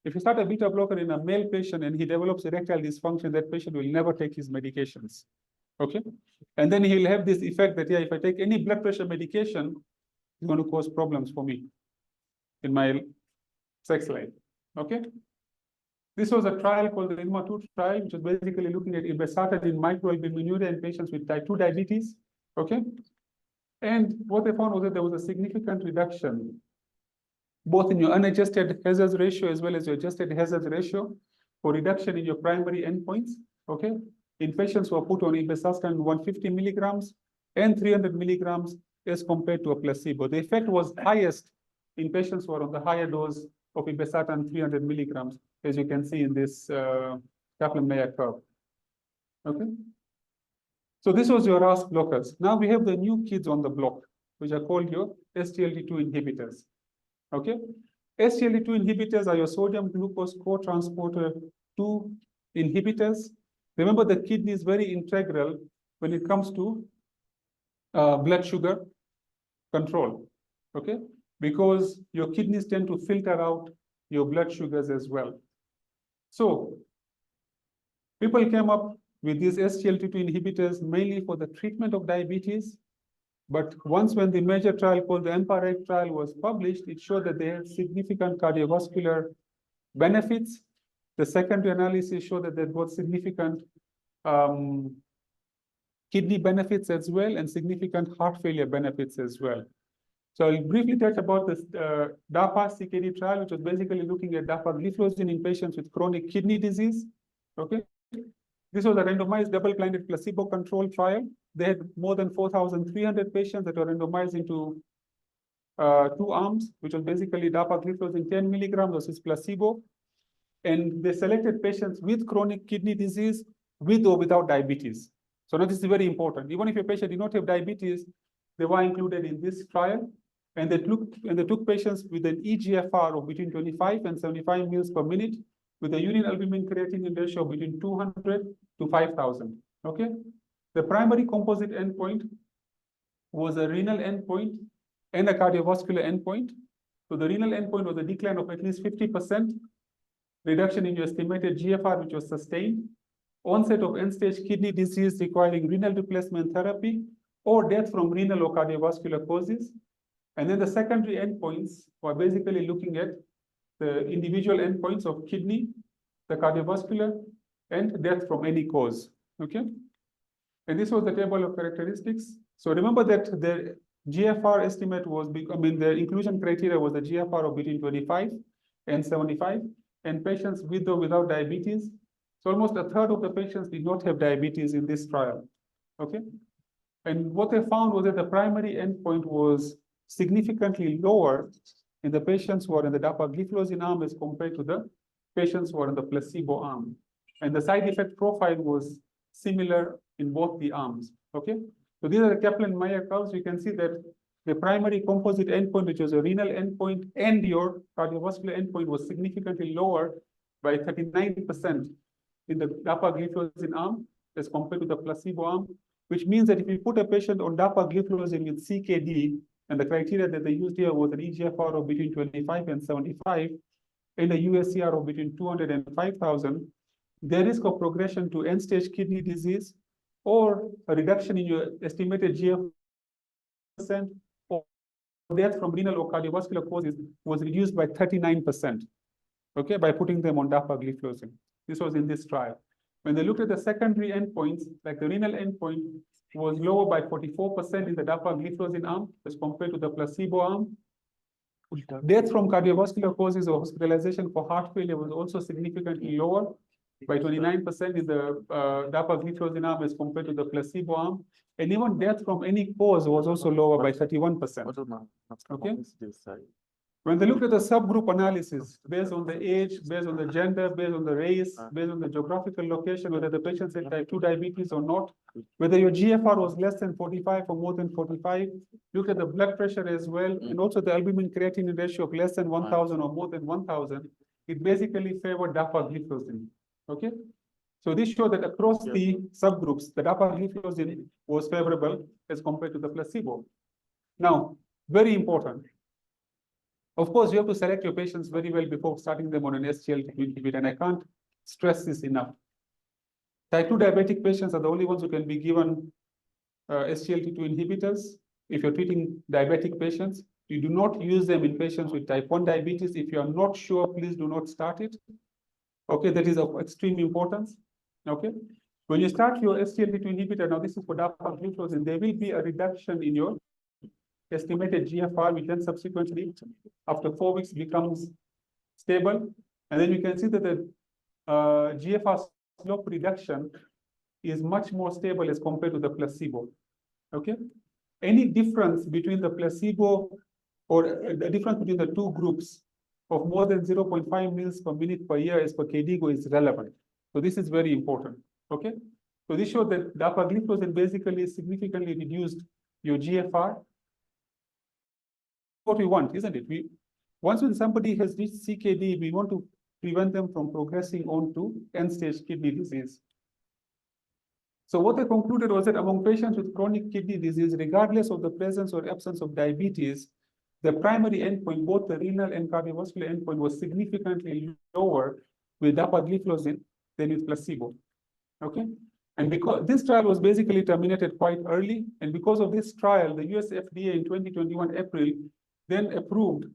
if you start a beta blocker in a male patient and he develops erectile dysfunction, that patient will never take his medications. Okay, and then he'll have this effect that, yeah, if I take any blood pressure medication, it's going to cause problems for me in my sex life. Okay, this was a trial called the INMA-2 trial, which was basically looking at irbesartan in microalbuminuria in patients with type 2 diabetes. Okay, and what they found was that there was a significant reduction both in your unadjusted hazard ratio as well as your adjusted hazard ratio for reduction in your primary endpoints. Okay, in patients who are put on irbesartan 150 milligrams and 300 milligrams as compared to a placebo. The effect was highest in patients who are on the higher dose of irbesartan 300 milligrams, as you can see in this Kaplan-Meier curve. Okay. So this was your RAS blockers. Now we have the new kids on the block, which are called your SGLT2 inhibitors. Okay. SGLT2 inhibitors are your sodium glucose co-transporter 2 inhibitors. Remember, the kidney is very integral when it comes to blood sugar control. Okay. Because your kidneys tend to filter out your blood sugars as well. So people came up with these SGLT2 inhibitors mainly for the treatment of diabetes. But once when the major trial called the EMPA-REG trial was published, it showed that they had significant cardiovascular benefits. The secondary analysis showed that they got significant kidney benefits as well and significant heart failure benefits as well. So I'll briefly touch about this DAPA-CKD trial, which was basically looking at dapagliflozin in patients with chronic kidney disease. Okay. This was a randomized double-blinded placebo-controlled trial. They had more than 4,300 patients that were randomized into 2 arms, which was basically dapagliflozin 10 milligrams versus placebo. And they selected patients with chronic kidney disease with or without diabetes. So now this is very important. Even if your patient did not have diabetes, they were included in this trial. And they took patients with an eGFR of between 25 and 75 mils per minute, with a urine albumin creatinine ratio of between 200 to 5,000. Okay. The primary composite endpoint was a renal endpoint and a cardiovascular endpoint. So the renal endpoint was a decline of at least 50%, reduction in your estimated GFR, which was sustained, onset of end-stage kidney disease requiring renal replacement therapy, or death from renal or cardiovascular causes. And then the secondary endpoints were basically looking at the individual endpoints of kidney, the cardiovascular, and death from any cause. Okay. And this was the table of characteristics. So remember that the GFR estimate was, the inclusion criteria was the GFR of between 25 and 75, and patients with or without diabetes. So almost a third of the patients did not have diabetes in this trial. Okay. And what they found was that the primary endpoint was significantly lower in the patients who are in the dapagliflozin arm as compared to the patients who are in the placebo arm. And the side effect profile was similar in both the arms. Okay. So these are the Kaplan-Meier curves. You can see that the primary composite endpoint, which was a renal endpoint, and your cardiovascular endpoint was significantly lower by 39% in the dapagliflozin arm as compared to the placebo arm, which means that if you put a patient on dapagliflozin with CKD, and the criteria that they used here was an eGFR of between 25 and 75, and a USCR of between 200 and 5,000, the risk of progression to end-stage kidney disease or a reduction in your estimated GFR or death from renal or cardiovascular causes was reduced by 39%, okay, by putting them on dapagliflozin. This was in this trial. When they looked at the secondary endpoints, like the renal endpoint was lower by 44% in the dapagliflozin arm as compared to the placebo arm. Death from cardiovascular causes or hospitalization for heart failure was also significantly lower by 29% in the dapagliflozin arm as compared to the placebo arm. And even death from any cause was also lower by 31%. Okay. When they looked at the subgroup analysis based on the age, based on the gender, based on the race, based on the geographical location, whether the patient had type 2 diabetes or not, whether your GFR was less than 45 or more than 45, look at the blood pressure as well, and also the albumin creatinine ratio of less than 1,000 or more than 1,000, it basically favored dapagliflozin. Okay. So this showed that across the subgroups, the dapagliflozin was favorable as compared to the placebo. Now, very important. Of course, you have to select your patients very well before starting them on an SGLT2 inhibitor, and I can't stress this enough. Type 2 diabetic patients are the only ones who can be given SGLT2 inhibitors. If you're treating diabetic patients, you do not use them in patients with type 1 diabetes. If you are not sure, please do not start it. Okay, that is of extreme importance. Okay, when you start your SGLT2 inhibitor, now this is for dapagliflozin, there will be a reduction in your estimated GFR, which then subsequently, after 4 weeks, becomes stable. And then you can see that the GFR slope reduction is much more stable as compared to the placebo. Okay, any difference between the placebo or the difference between the two groups of more than 0.5 mils per minute per year as per KDIGO is relevant. So this is very important. Okay, so this showed that dapagliflozin basically significantly reduced your GFR. What we want, isn't it? Once when somebody has reached CKD, we want to prevent them from progressing on to end-stage kidney disease. So what they concluded was that among patients with chronic kidney disease, regardless of the presence or absence of diabetes, the primary endpoint, both the renal and cardiovascular endpoint, was significantly lower with dapagliflozin than with placebo. Okay, and because this trial was basically terminated quite early, and because of this trial, the US FDA in 2021 April then approved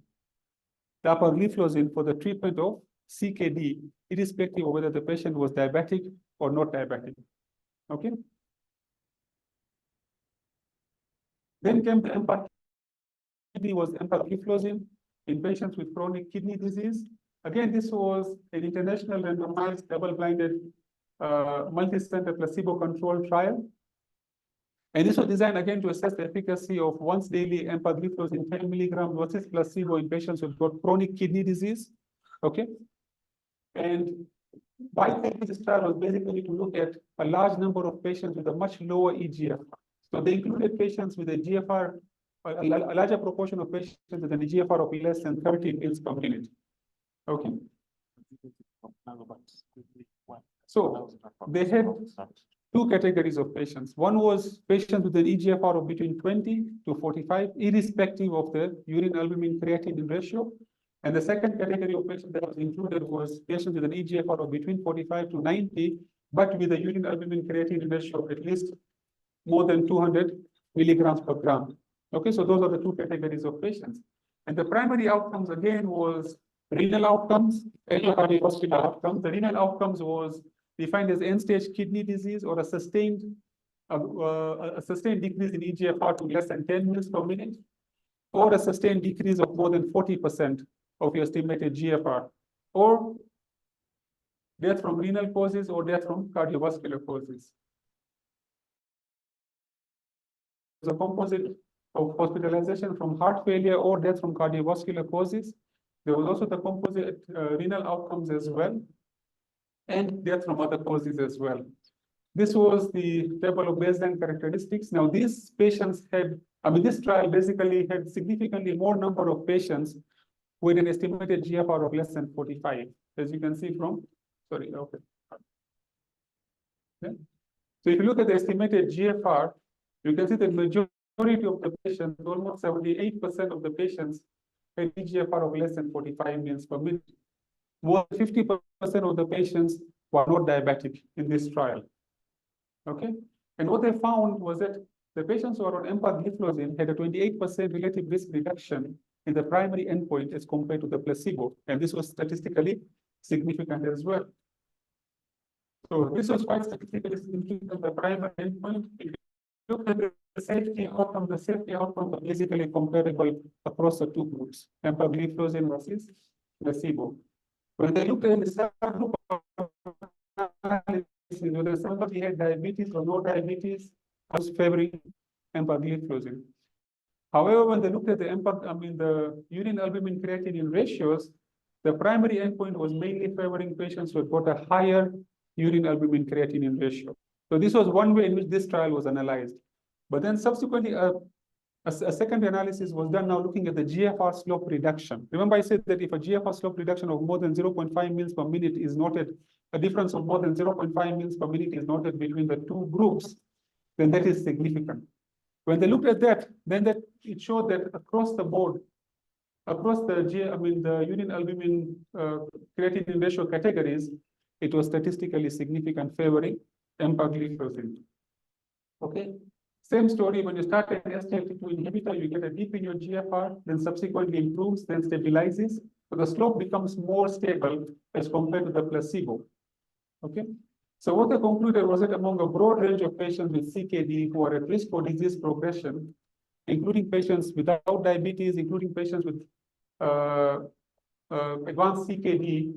dapagliflozin for the treatment of CKD, irrespective of whether the patient was diabetic or not diabetic. Okay. Then came the empagliflozin in patients with chronic kidney disease. Again, this was an international randomized, double-blinded, multi-center placebo-controlled trial. And this was designed again to assess the efficacy of once daily empagliflozin 10 milligrams versus placebo in patients with chronic kidney disease. Okay. And by this trial was basically to look at a large number of patients with a much lower eGFR. So they included patients with a GFR, a larger proportion of patients with an eGFR of less than 30 mils per minute. Okay. So they had two categories of patients. One was patients with an eGFR of between 20 to 45, irrespective of the urine albumin creatinine ratio. And the second category of patients that was included was patients with an eGFR of between 45 to 90, but with a urine albumin creatinine ratio of at least more than 200 milligrams per gram. Okay, so those are the two categories of patients. And the primary outcomes again was renal outcomes and cardiovascular outcomes. The renal outcomes was defined as end-stage kidney disease or a sustained decrease in eGFR to less than 10 mils per minute, or a sustained decrease of more than 40% of your estimated GFR, or death from renal causes or death from cardiovascular causes. The composite of hospitalization from heart failure or death from cardiovascular causes. There was also the composite renal outcomes as well, and death from other causes as well. This was the table of baseline characteristics. Now, these patients had, this trial basically had significantly more number of patients with an estimated GFR of less than 45, as you can see from, sorry, okay. Yeah. So if you look at the estimated GFR, you can see the majority of the patients, almost 78% of the patients, had eGFR of less than 45 mils per minute. More than 50% of the patients were not diabetic in this trial. Okay, and what they found was that the patients who are on empagliflozin had a 28% relative risk reduction in the primary endpoint as compared to the placebo, and this was statistically significant as well. So this was quite statistically significant in the primary endpoint. If you look at the safety outcomes are basically comparable across the two groups, empagliflozin versus placebo. When they looked at the subgroup analysis, whether somebody had diabetes or no diabetes, was favoring empagliflozin. However, when they looked at the urine albumin creatinine ratios, the primary endpoint was mainly favoring patients who had got a higher urine albumin creatinine ratio. So this was one way in which this trial was analyzed. But then subsequently, a second analysis was done now looking at the GFR slope reduction. Remember I said that if a GFR slope reduction of more than 0.5 mils per minute is noted, a difference of more than 0.5 mils per minute is noted between the two groups, then that is significant. When they looked at that, then it showed that across the board, across the urine albumin creatinine ratio categories, it was statistically significant favoring empagliflozin. Okay. Same story, when you start an SGLT2 inhibitor, you get a dip in your GFR, then subsequently improves, then stabilizes. So the slope becomes more stable as compared to the placebo. Okay. So what they concluded was that among a broad range of patients with CKD who are at risk for disease progression, including patients without diabetes, including patients with advanced CKD,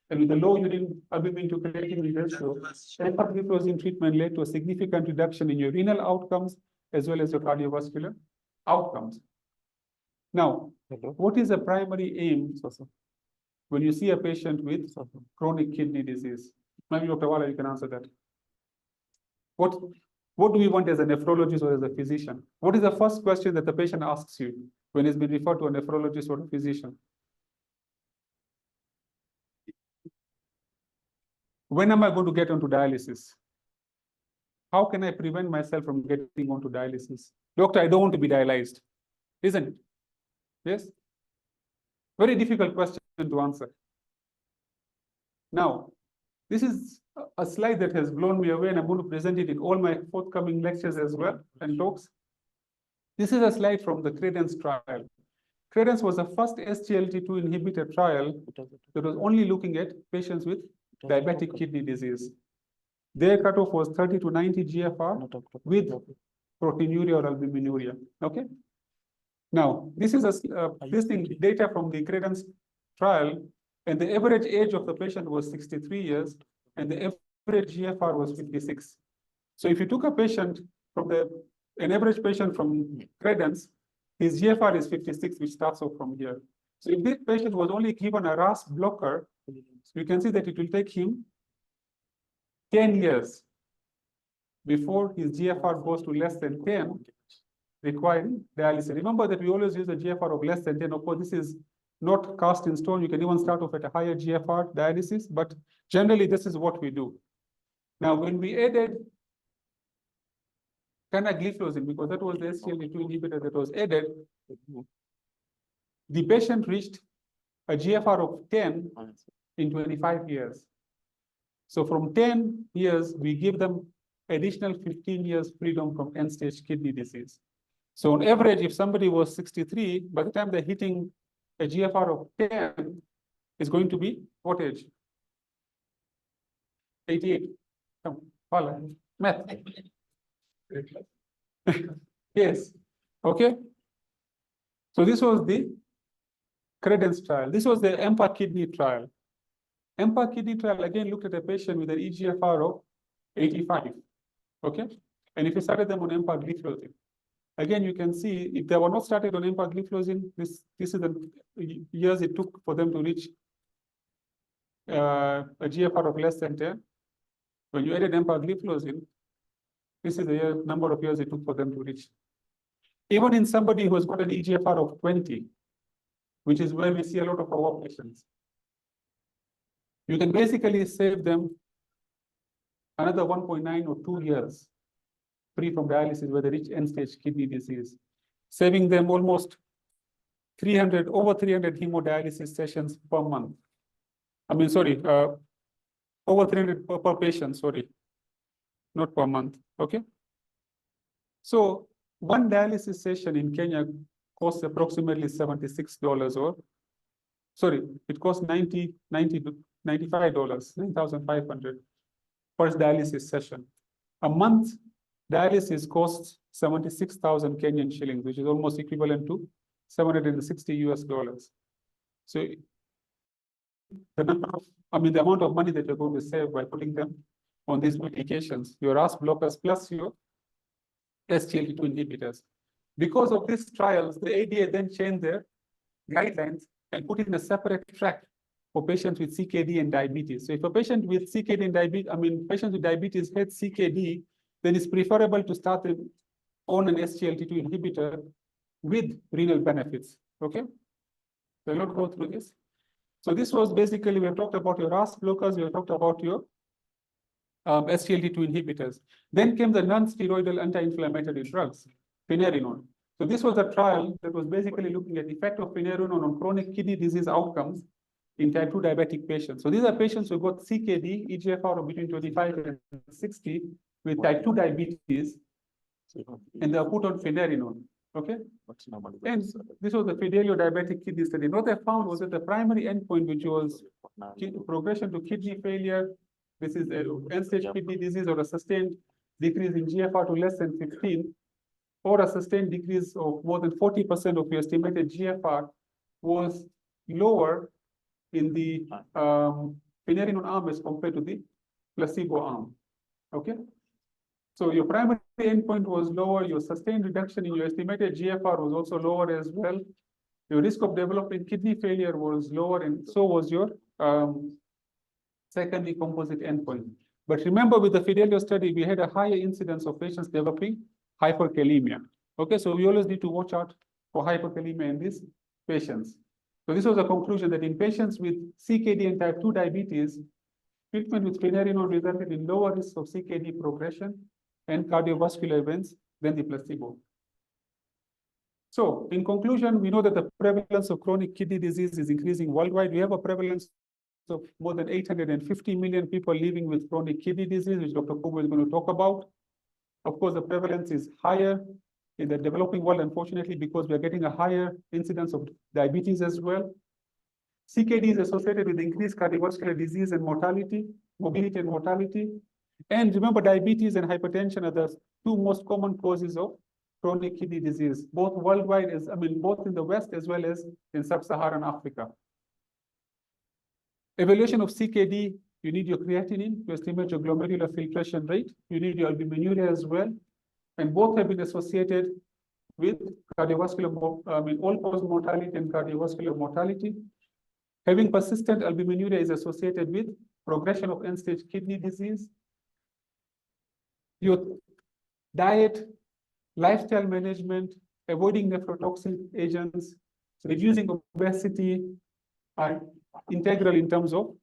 And with the low urine albumin to creatinine ratio, empagliflozin treatment led to a significant reduction in your renal outcomes as well as your cardiovascular outcomes. Now, what is the primary aim when you see a patient with chronic kidney disease? Maybe Dr. Wala, you can answer that. What do we want as a nephrologist or as a physician? What is the first question that the patient asks you when he's been referred to a nephrologist or a physician? When am I going to get onto dialysis? How can I prevent myself from getting onto dialysis? Doctor, I don't want to be dialyzed, isn't it? Yes? Very difficult question to answer. Now, this is a slide that has blown me away, and I'm going to present it in all my forthcoming lectures as well and talks. This is a slide from the KNH trial. KNH was the first SGLT2 inhibitor trial that was only looking at patients with diabetic kidney disease. Their cutoff was 30 to 90 GFR with proteinuria or albuminuria. Okay. Now, this is data from the KNH trial, and the average age of the patient was 63 years, and the average GFR was 56. So if you took a patient from an average patient from KNH, his GFR is 56, which starts off from here. So if this patient was only given a RAS blocker, you can see that it will take him 10 years before his GFR goes to less than 10, requiring dialysis. Remember that we always use a GFR of less than 10. Of course, this is not cast in stone. You can even start off at a higher GFR dialysis, but generally this is what we do. Now, when we added canagliflozin, because that was the SGLT2 inhibitor that was added, the patient reached a GFR of 10 in 25 years. So from 10 years, we give them additional 15 years freedom from end-stage kidney disease. So on average, if somebody was 63, by the time they're hitting a GFR of 10, it's going to be what age? 88. Come on, math. Yes. Okay. So this was the KNH trial. This was the EMPA kidney trial. EMPA kidney trial again looked at a patient with an eGFR of 85. Okay. And if you started them on empagliflozin, again, you can see if they were not started on empagliflozin, this is the years it took for them to reach a GFR of less than 10. When you added empagliflozin, this is the number of years it took for them to reach. Even in somebody who has got an eGFR of 20, which is where we see a lot of our patients, you can basically save them another 1.9 or 2 years free from dialysis where they reach end-stage kidney disease, saving them almost over 300 hemodialysis sessions per month. I mean, sorry, over 300 per patient, sorry, not per month, okay? So one dialysis session in Kenya costs approximately $76 or, sorry, it costs $95, $9,500 per dialysis session. A month dialysis costs 76,000 Kenyan shillings, which is almost equivalent to 760 US dollars. So the amount of money that you're going to save by putting them on these medications, your RAS blockers plus your SGLT2 inhibitors. Because of these trials, the ADA then changed their guidelines and put in a separate track for patients with CKD and diabetes. So if a patient with CKD and diabetes, patients with diabetes had CKD, then it's preferable to start them on an SGLT2 inhibitor with renal benefits, okay? So I'll not go through this. So this was basically, we have talked about your RAS blockers, we have talked about your SGLT2 inhibitors. Then came the non-steroidal anti-inflammatory drugs, finerenone. So this was a trial that was basically looking at the effect of finerenone on chronic kidney disease outcomes in type 2 diabetic patients. So these are patients who got CKD, eGFR of between 25 and 60 with type 2 diabetes, and they are put on finerenone. Okay. And this was the Fidelio diabetic kidney study. What they found was that the primary endpoint, which was progression to kidney failure, this is end-stage kidney disease or a sustained decrease in GFR to less than 15, or a sustained decrease of more than 40% of your estimated GFR, was lower in the finerenone arm as compared to the placebo arm. Okay. So your primary endpoint was lower, your sustained reduction in your estimated GFR was also lower as well. Your risk of developing kidney failure was lower, and so was your secondary composite endpoint. But remember, with the Fidelio study, we had a higher incidence of patients developing hyperkalemia. Okay, so we always need to watch out for hyperkalemia in these patients. So this was a conclusion that in patients with CKD and type 2 diabetes, treatment with finerenone resulted in lower risk of CKD progression and cardiovascular events than the placebo. So in conclusion, we know that the prevalence of chronic kidney disease is increasing worldwide. We have a prevalence of more than 850 million people living with chronic kidney disease, which Dr. Kubo is going to talk about. Of course, the prevalence is higher in the developing world, unfortunately, because we are getting a higher incidence of diabetes as well. CKD is associated with increased cardiovascular disease and mortality, morbidity and mortality. And remember, diabetes and hypertension are the two most common causes of chronic kidney disease, both worldwide, both in the West as well as in sub-Saharan Africa. Evaluation of CKD, you need your creatinine to estimate your glomerular filtration rate. You need your albuminuria as well. And both have been associated with cardiovascular, all-cause mortality and cardiovascular mortality. Having persistent albuminuria is associated with progression of end-stage kidney disease. Your diet, lifestyle management, avoiding nephrotoxic agents, reducing obesity are integral in terms of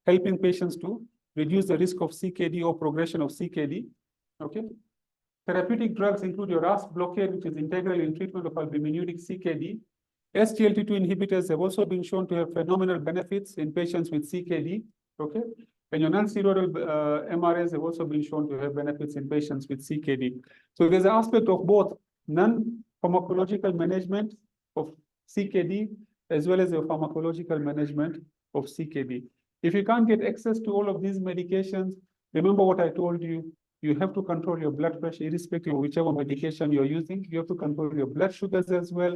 helping patients to reduce the risk of CKD or progression of CKD. Okay. Therapeutic drugs include your RAS blockade, which is integral in treatment of albuminuric CKD. SGLT2 inhibitors have also been shown to have phenomenal benefits in patients with CKD. Okay. And your non-steroidal MRAs have also been shown to have benefits in patients with CKD. So there's an aspect of both non-pharmacological management of CKD as well as the pharmacological management of CKD. If you can't get access to all of these medications, remember what I told you, you have to control your blood pressure irrespective of whichever medication you're using. You have to control your blood sugars as well.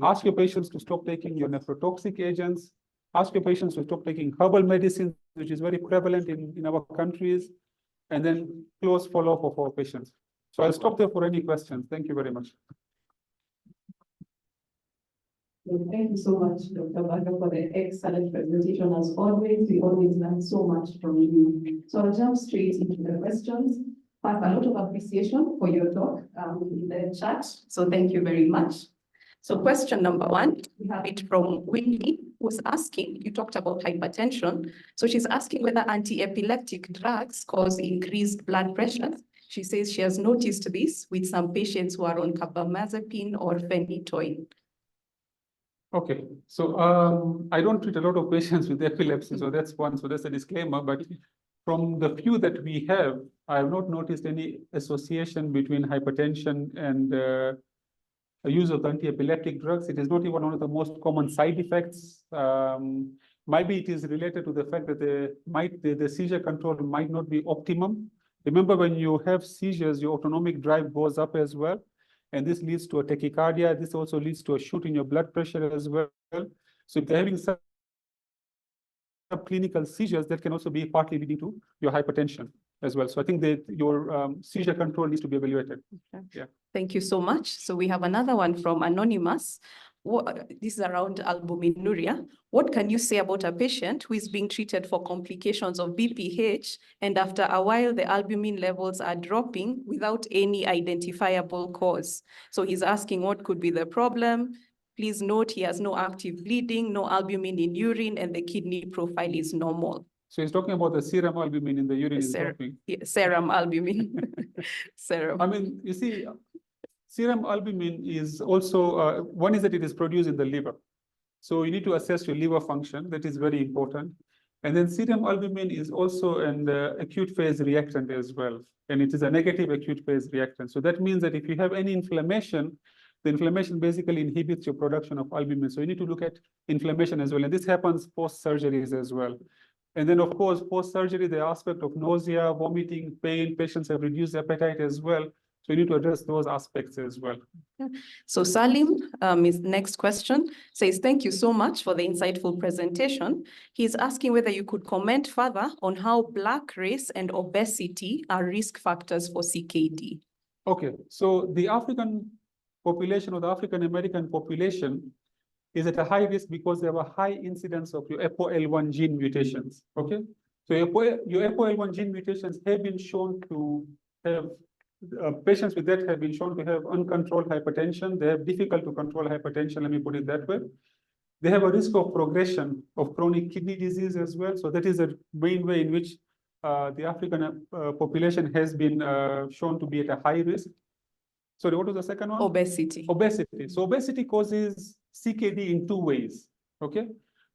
Ask your patients to stop taking your nephrotoxic agents. Ask your patients to stop taking herbal medicines, which is very prevalent in our countries, and then close follow-up of our patients. So I'll stop there for any questions. Thank you very much. Thank you so much, Dr. Baga, for the excellent presentation. As always, we always learn so much from you. So I'll jump straight into the questions. I have a lot of appreciation for your talk in the chat. So thank you very much. So question number one, we have it from Winnie, who's asking, you talked about hypertension. So she's asking whether anti-epileptic drugs cause increased blood pressure. She says she has noticed this with some patients who are on carbamazepine or phenytoin. Okay, so I don't treat a lot of patients with epilepsy, so that's one, so that's a disclaimer. But from the few that we have, I have not noticed any association between hypertension and use of anti-epileptic drugs. It is not even one of the most common side effects. Maybe it is related to the fact that the seizure control might not be optimum. Remember, when you have seizures, your autonomic drive goes up as well. And this leads to a tachycardia. This also leads to a shoot in your blood pressure as well. So if they're having subclinical seizures, that can also be partly leading to your hypertension as well. So I think that your seizure control needs to be evaluated. Okay. Yeah. Thank you so much. So we have another one from Anonymous. This is around albuminuria. What can you say about a patient who is being treated for complications of BPH, and after a while the albumin levels are dropping without any identifiable cause? So he's asking what could be the problem. Please note he has no active bleeding, no albumin in urine, and the kidney profile is normal. So he's talking about the serum albumin in the urine is dropping. Yeah, serum albumin. Serum. I mean, you see, serum albumin is also, one is that it is produced in the liver. So you need to assess your liver function. That is very important. And then serum albumin is also an acute phase reactant as well. And it is a negative acute phase reactant. So that means that if you have any inflammation, the inflammation basically inhibits your production of albumin. So you need to look at inflammation as well. And this happens post-surgeries as well. And then, of course, post-surgery, the aspect of nausea, vomiting, pain, patients have reduced appetite as well. So you need to address those aspects as well. So Salim, his next question says, thank you so much for the insightful presentation. He's asking whether you could comment further on how Black race and obesity are risk factors for CKD. Okay, so the African population or the African American population is at a high risk because they have a high incidence of your ApoL1 gene mutations. Okay, so your ApoL1 gene mutations have been shown to have patients with that have been shown to have uncontrolled hypertension. They have difficult to control hypertension, let me put it that way. They have a risk of progression of chronic kidney disease as well. So that is a main way in which the African population has been shown to be at a high risk. So what was the second one? Obesity. Obesity. So obesity causes CKD in two ways, okay?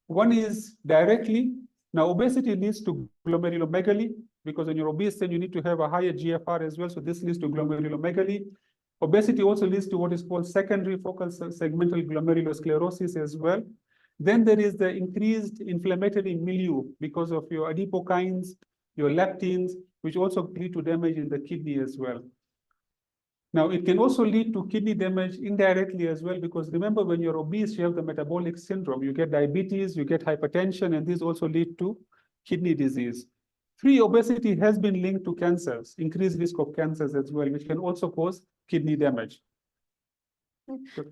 One is directly. Now obesity leads to glomerulomegaly, because when you're obese, then you need to have a higher GFR as well. So this leads to glomerulomegaly. Obesity also leads to what is called secondary focal segmental glomerulosclerosis as well. Then there is the increased inflammatory milieu because of your adipokines, your leptins, which also lead to damage in the kidney as well. Now, it can also lead to kidney damage indirectly as well, because remember, when you're obese, you have the metabolic syndrome. You get diabetes, you get hypertension, and these also lead to kidney disease. Obesity has been linked to cancers, increased risk of cancers as well, which can also cause kidney damage.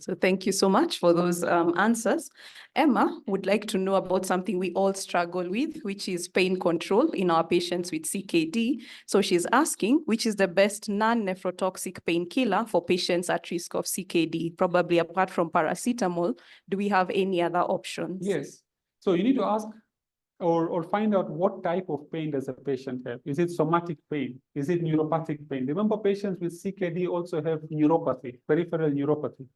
So thank you so much for those answers. Emma would like to know about something we all struggle with, which is pain control in our patients with CKD. So she's asking, which is the best non-nephrotoxic painkiller for patients at risk of CKD? Probably apart from paracetamol, do we have any other options? Yes. So you need to ask or find out what type of pain does a patient have. Is it somatic pain? Is it neuropathic pain? Remember, patients with CKD also have neuropathy, peripheral neuropathy,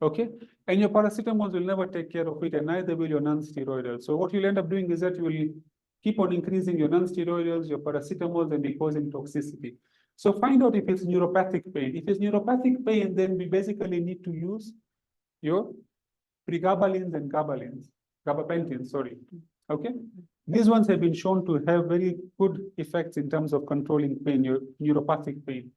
okay? And your paracetamols will never take care of it, and neither will your non-steroidals. So what you'll end up doing is that you will keep on increasing your non-steroidals, your paracetamols, and be causing toxicity. So find out if it's neuropathic pain. If it's neuropathic pain, then we basically need to use your pregabalins and gabapentins, sorry, okay? These ones have been shown to have very good effects in terms of controlling pain, your neuropathic pain.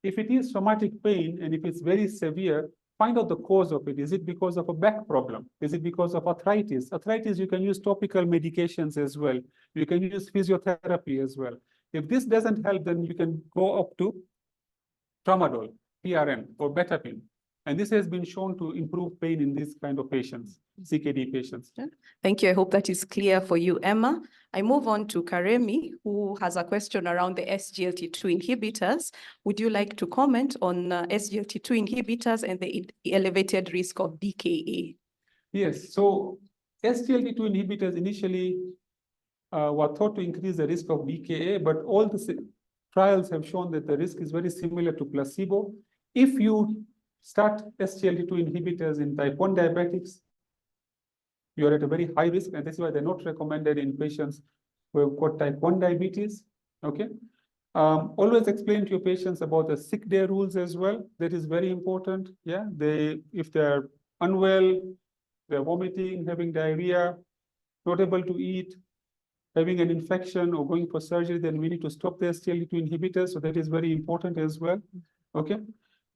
If it is somatic pain, and if it's very severe, find out the cause of it. Is it because of a back problem? Is it because of arthritis? Arthritis, you can use topical medications as well. You can use physiotherapy as well. If this doesn't help, then you can go up to tramadol, PRN, or betapin. And this has been shown to improve pain in these kind of patients, CKD patients. Thank you. I hope that is clear for you, Emma. I move on to Karemi, who has a question around the SGLT2 inhibitors. Would you like to comment on SGLT2 inhibitors and the elevated risk of DKA? Yes, so SGLT2 inhibitors initially were thought to increase the risk of DKA, but all the trials have shown that the risk is very similar to placebo. If you start SGLT2 inhibitors in type 1 diabetics, you're at a very high risk, and this is why they're not recommended in patients who have got type 1 diabetes, okay? Always explain to your patients about the sick day rules as well. That is very important, yeah? If they're unwell, they're vomiting, having diarrhea, not able to eat, having an infection or going for surgery, then we need to stop the SGLT2 inhibitors, so that is very important as well, okay?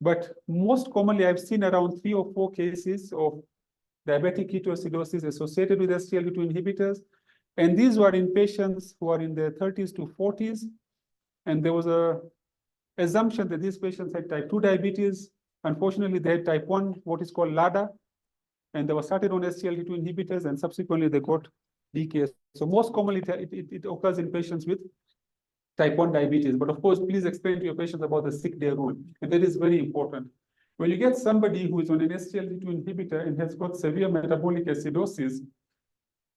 But most commonly, I've seen around 3 or 4 cases of diabetic ketoacidosis associated with SGLT2 inhibitors. And these were in patients who are in their 30s to 40s. And there was an assumption that these patients had type 2 diabetes. Unfortunately, they had type 1, what is called LADA. And they were started on SGLT2 inhibitors, and subsequently they got DKA. So most commonly, it occurs in patients with type 1 diabetes. But of course, please explain to your patients about the sick day rule. And that is very important. When you get somebody who is on an SGLT2 inhibitor and has got severe metabolic acidosis,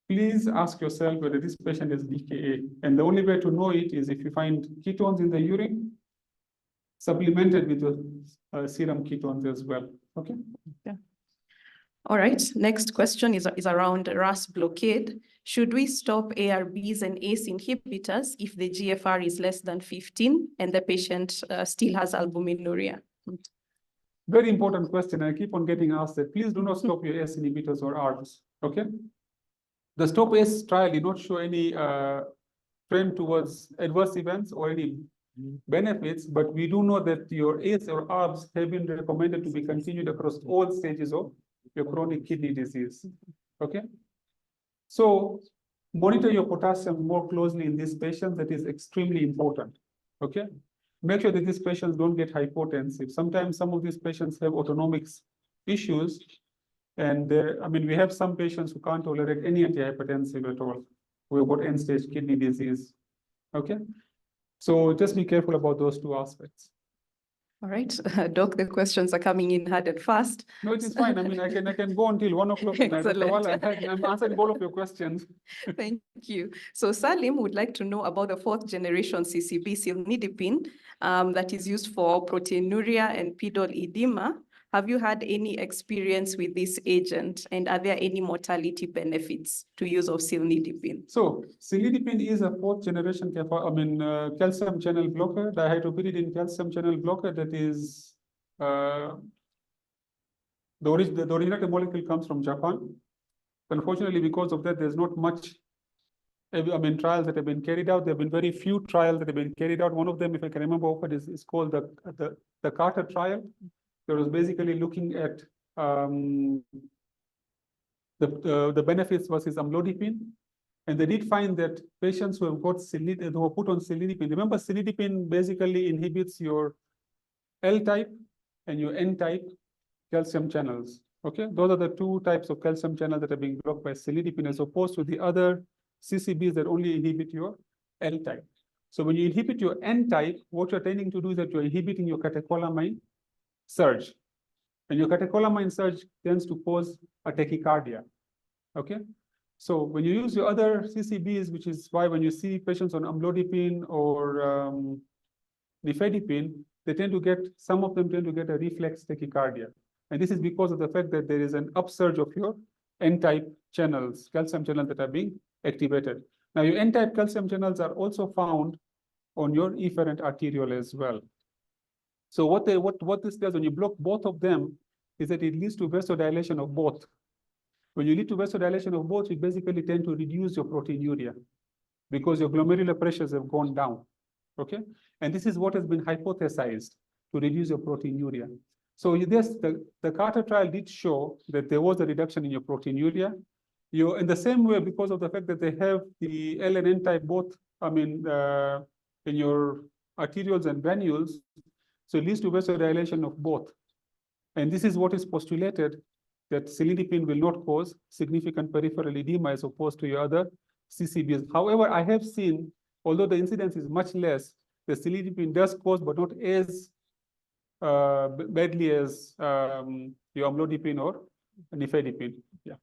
please ask yourself whether this patient has DKA. And the only way to know it is if you find ketones in the urine, supplemented with the serum ketones as well. Okay? Yeah. All right. Next question is around RAS blockade. Should we stop ARBs and ACE inhibitors if the GFR is less than 15 and the patient still has albuminuria? Very important question. I keep on getting asked that. Please do not stop your ACE inhibitors or ARBs. Okay? The Stop ACE trial did not show any trend towards adverse events or any benefits, but we do know that your ACE or ARBs have been recommended to be continued across all stages of your chronic kidney disease. Okay. So monitor your potassium more closely in these patients. That is extremely important. Okay. Make sure that these patients don't get hypotensive. Sometimes some of these patients have autonomic issues. And I mean, we have some patients who can't tolerate any antihypertensive at all. We've got end-stage kidney disease. Okay. So just be careful about those two aspects. All right, Doc, the questions are coming in hard and fast. No, it is fine. I mean, I can go until 1 o'clock tonight. After a while, I'm answering all of your questions. Thank you. So Salim would like to know about the 4th generation CCB, cilnidipine, that is used for proteinuria and pedal edema. Have you had any experience with this agent, and are there any mortality benefits to use of cilnidipine? So cilnidipine is a 4th generation calcium channel blocker, dihydropyridine calcium channel blocker. That is the originator molecule comes from Japan. Unfortunately, because of that, there's not much trials that have been carried out. There have been very few trials that have been carried out. One of them, if I can remember, is called the Carter trial. It was basically looking at the benefits versus amlodipine, and they did find that patients who have got who were put on cilnidipine. Remember, cilnidipine basically inhibits your L-type and your N-type calcium channels. Okay, those are the 2 types of calcium channels that are being blocked by cilnidipine, as opposed to the other CCBs that only inhibit your L-type. So when you inhibit your N-type, what you're tending to do is that you're inhibiting your catecholamine surge. And your catecholamine surge tends to cause a tachycardia. Okay. So when you use your other CCBs, which is why when you see patients on amlodipine or nifedipine, some of them tend to get a reflex tachycardia. And this is because of the fact that there is an upsurge of your N-type channels, calcium channels that are being activated. Now, your N-type calcium channels are also found on your efferent arteriole as well. So what this does when you block both of them is that it leads to vasodilation of both. When you lead to vasodilation of both, you basically tend to reduce your proteinuria because your glomerular pressures have gone down. Okay, and this is what has been hypothesized to reduce your proteinuria. So the Carter trial did show that there was a reduction in your proteinuria. In the same way, because of the fact that they have the L and N type both, in your arterioles and granules, so it leads to vasodilation of both. And this is what is postulated, that cilnidipine will not cause significant peripheral edema as opposed to your other CCBs. However, I have seen, although the incidence is much less, the cilnidipine does cause, but not as badly as your amlodipine or nifedipine. Yeah.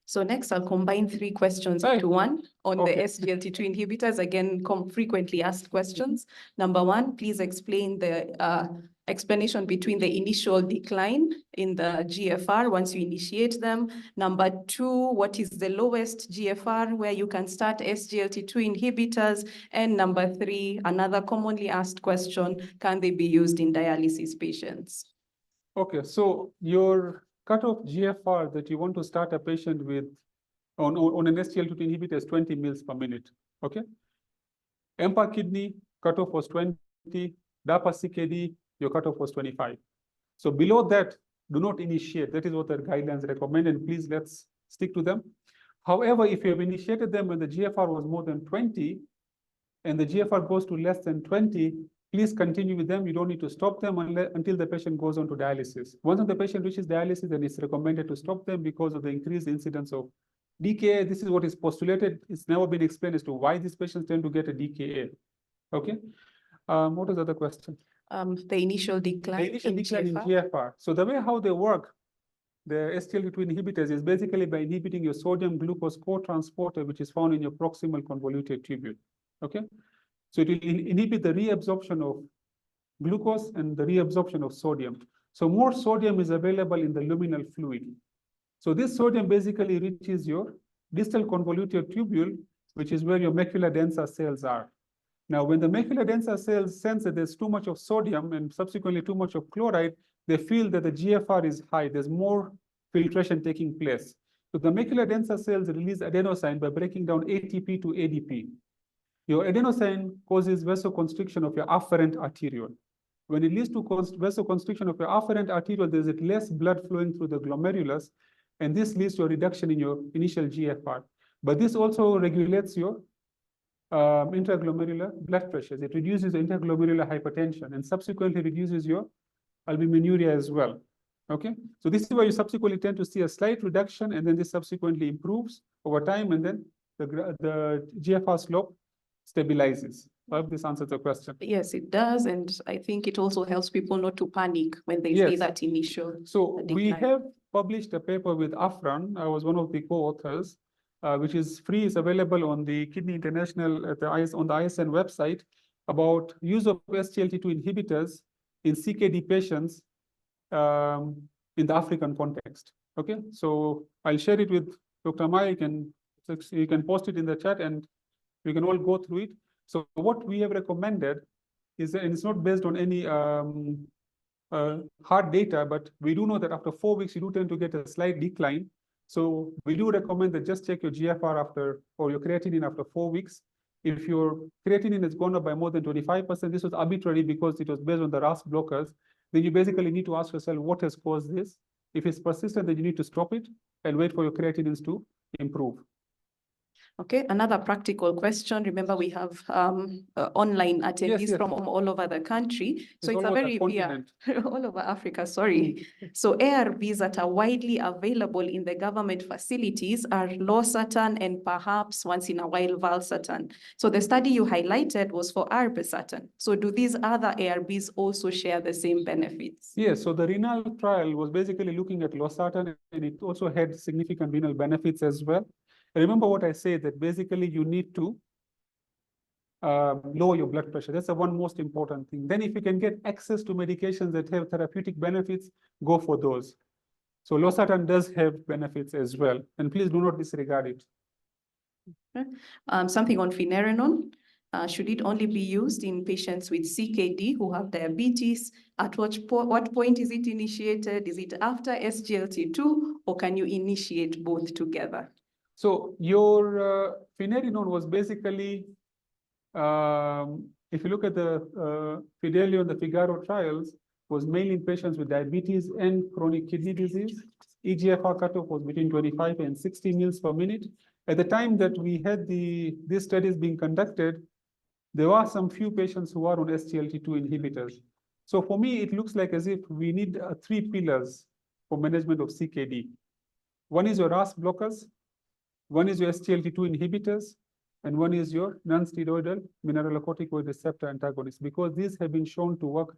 So next, I'll combine 3 questions into one on the SGLT2 inhibitors. Again, frequently asked questions. Number 1, please explain the explanation between the initial decline in the GFR once you initiate them. Number 2, what is the lowest GFR where you can start SGLT2 inhibitors? And number 3, another commonly asked question, can they be used in dialysis patients? Okay, so your cutoff GFR that you want to start a patient with on an SGLT2 inhibitor is 20 mils per minute. Okay. EMPA kidney cutoff was 20, DAPA CKD, your cutoff was 25. So below that, do not initiate. That is what the guidelines recommend, and please let's stick to them. However, if you have initiated them when the GFR was more than 20 and the GFR goes to less than 20, please continue with them. You don't need to stop them until the patient goes on to dialysis. Once the patient reaches dialysis, then it's recommended to stop them because of the increased incidence of DKA. This is what is postulated. It's never been explained as to why these patients tend to get a DKA. Okay. What is the other question? The initial decline. The initial decline in GFR. So the way how they work, the SGLT2 inhibitors, is basically by inhibiting your sodium glucose co-transporter, which is found in your proximal convoluted tubule. Okay. So it will inhibit the reabsorption of glucose and the reabsorption of sodium. So more sodium is available in the luminal fluid. So this sodium basically reaches your distal convoluted tubule, which is where your macula densa cells are. Now, when the macula densa cells sense that there's too much of sodium and subsequently too much of chloride, they feel that the GFR is high. There's more filtration taking place. So the macula densa cells release adenosine by breaking down ATP to ADP. Your adenosine causes vasoconstriction of your afferent arteriole. When it leads to vasoconstriction of your afferent arteriole, there's less blood flowing through the glomerulus, and this leads to a reduction in your initial GFR. But this also regulates your intraglomerular blood pressures. It reduces interglomerular hypertension and subsequently reduces your albuminuria as well. Okay, so this is why you subsequently tend to see a slight reduction, and then this subsequently improves over time, and then the GFR slope stabilizes. I hope this answers the question. Yes, it does. And I think it also helps people not to panic when they see Yes. that initial. So we decline. have published a paper with Afran. I was one of the co-authors, which is free. It's available on the Kidney International on the ISN website, about use of SGLT2 inhibitors in CKD patients in the African context. Okay, so I'll share it with Dr. Maya. You can post it in the chat, and we can all go through it. So what we have recommended is, and it's not based on any hard data, but we do know that after 4 weeks, you do tend to get a slight decline. So we do recommend that just check your GFR or your creatinine after 4 weeks. If your creatinine has gone up by more than 25%, this was arbitrary because it was based on the RAS blockers, then you basically need to ask yourself what has caused this. If it's persistent, then you need to stop it and wait for your creatinines to improve. Okay, another practical question. Remember, we have online attendees Yes. from all over the country. So it's all a over very, the continent. all over Africa, sorry. So ARVs that are widely available in the government facilities are losartan and perhaps once in a while valsartan. So the study you highlighted was for irbesartan. So do these other ARVs also share the same benefits? Yes, so the renal trial was basically looking at losartan, and it also had significant renal benefits as well. Remember what I said, that basically you need to lower your blood pressure. That's the one most important thing. Then if you can get access to medications that have therapeutic benefits, go for those. So losartan does have benefits as well, and please do not disregard it. Okay. Something on finerenone. Should it only be used in patients with CKD who have diabetes? At what point is it initiated? Is it after SGLT2, or can you initiate both together? So your finerenone was basically, if you look at the Fidelio and the Figaro trials, was mainly in patients with diabetes and chronic kidney disease. eGFR cutoff was between 25 and 60 mils per minute. At the time that we had these studies being conducted, there were some few patients who are on SGLT2 inhibitors. So for me, it looks like as if we need 3 pillars for management of CKD. One is your RAS blockers, one is your SGLT2 inhibitors, and one is your non-steroidal mineralocorticoid receptor antagonists, because these have been shown to work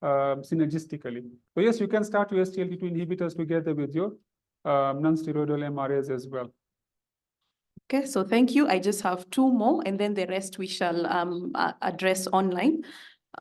synergistically. So yes, you can start your SGLT2 inhibitors together with your non-steroidal MRAs as well. Okay, so thank you. I just have 2 more, and then the rest we shall address online.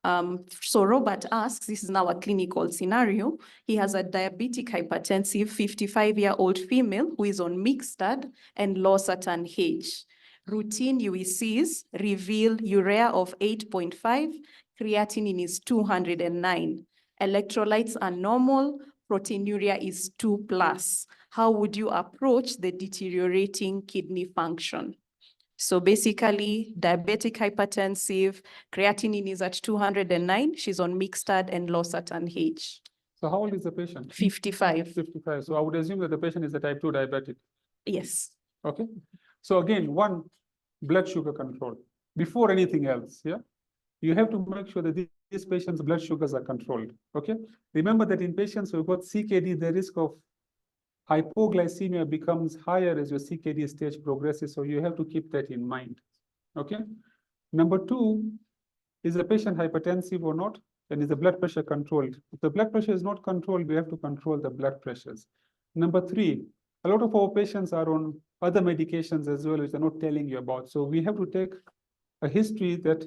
So Robert asks, this is now a clinical scenario. He has a diabetic hypertensive 55-year-old female who is on Mixtard and losartan H. Routine UECs reveal urea of 8.5, creatinine is 209. Electrolytes are normal, proteinuria is 2+. How would you approach the deteriorating kidney function? So basically, diabetic hypertensive, creatinine is at 209. She's on Mixtard and losartan H. So how old is the patient? 55. 55. So I would assume that the patient is a type 2 diabetic. Yes. Okay. So again, one, blood sugar control. Before anything else, yeah, you have to make sure that these patients' blood sugars are controlled. Okay. Remember that in patients who've got CKD, the risk of hypoglycemia becomes higher as your CKD stage progresses, so you have to keep that in mind. Okay. Number 2, is the patient hypertensive or not? And is the blood pressure controlled? If the blood pressure is not controlled, we have to control the blood pressures. Number 3, a lot of our patients are on other medications as well, which they're not telling you about. So we have to take a history that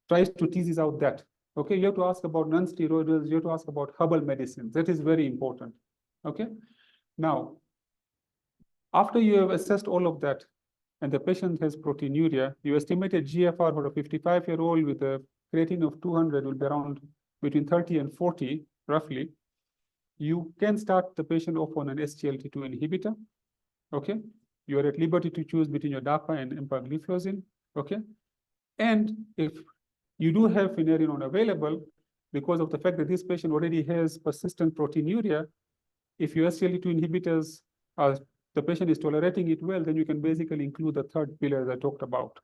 tries to tease out that. Okay, you have to ask about non-steroidals, you have to ask about herbal medicines. That is very important. Okay. Now, after you have assessed all of that, and the patient has proteinuria, you estimated GFR for a 55-year-old with a creatinine of 200 will be around between 30 and 40, roughly. You can start the patient off on an SGLT2 inhibitor. Okay. You are at liberty to choose between your DAPA and empagliflozin. Okay. And if you do have finerenone available, because of the fact that this patient already has persistent proteinuria, if your SGLT2 inhibitors the patient is tolerating it well, then you can basically include the third pillar that I talked about,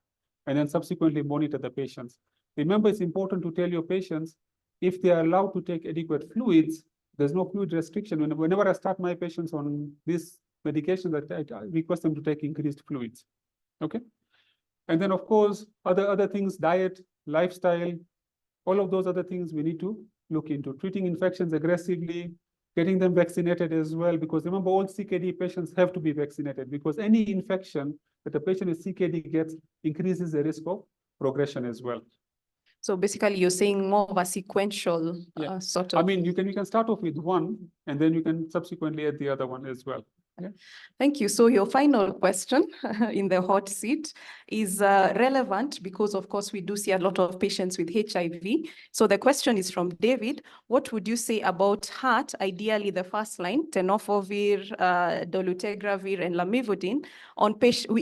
and then subsequently monitor the patients. Remember, it's important to tell your patients, if they are allowed to take adequate fluids, there's no fluid restriction. Whenever I start my patients on this medication, that I request them to take increased fluids, okay? And then, of course, other things, diet, lifestyle, all of those other things we need to look into. Treating infections aggressively, getting them vaccinated as well, because remember, all CKD patients have to be vaccinated, because any infection that a patient with CKD gets increases the risk of progression as well. So basically, you're saying more of a sequential sort of. I mean, you can start off with one, and then you can subsequently add the other one as well. Yeah. Thank you. So your final question in the hot seat is relevant because, of course, we do see a lot of patients with HIV. So the question is from David. What would you say about heart, ideally the first line, tenofovir, dolutegravir, and lamivudine,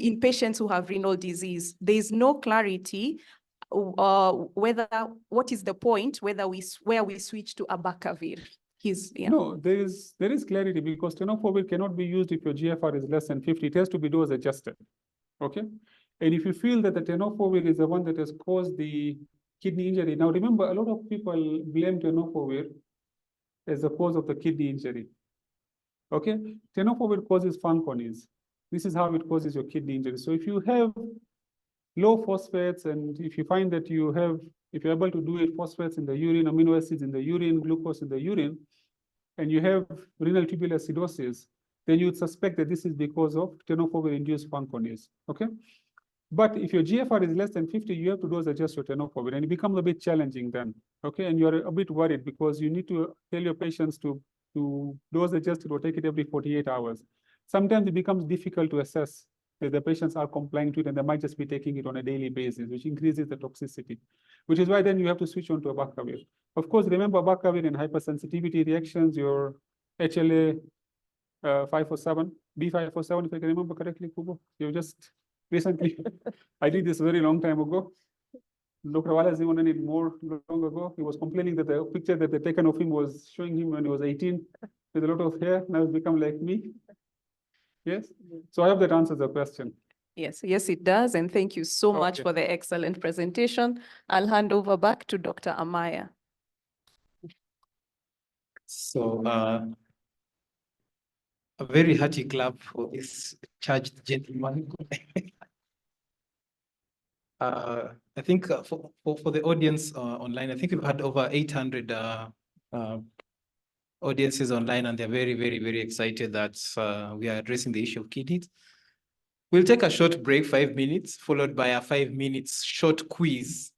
in patients who have renal disease? There is no clarity what is the point where we switch to abacavir. No, there is clarity, because tenofovir cannot be used if your GFR is less than 50. It has to be dose adjusted, okay? And if you feel that the tenofovir is the one that has caused the kidney injury, now remember, a lot of people blame tenofovir as the cause of the kidney injury, okay? Tenofovir causes Fanconi's. This is how it causes your kidney injury. So if you have low phosphates, and if you find that if you're able to do it, phosphates in the urine, amino acids in the urine, glucose in the urine, and you have renal tubular acidosis, then you would suspect that this is because of tenofovir-induced Fanconi's, okay? But if your GFR is less than 50, you have to dose adjust your tenofovir, and it becomes a bit challenging then, okay? And you're a bit worried because you need to tell your patients to dose adjust it or take it every 48 hours. Sometimes it becomes difficult to assess that the patients are complying to it, and they might just be taking it on a daily basis, which increases the toxicity, which is why then you have to switch on to abacavir. Of course, remember abacavir in hypersensitivity reactions, your HLA 547, B547, if I can remember correctly, Kubo. You just recently, I did this a very long time ago. Dr. Wallace even did more long ago. He was complaining that the picture that they taken of him was showing him when he was 18 with a lot of hair. Now he's become like me. Yes. So I hope that answers the question. Yes, it does. And thank you so much for the excellent presentation. I'll hand over back to Dr. Amaya. So a very hearty clap for this charged gentleman. I think for the audience online, I think we've had over 800 audiences online, and they're very, very, very excited that we are addressing the issue of kidneys. We'll take a short break, 5 minutes, followed by a 5 minutes short quiz.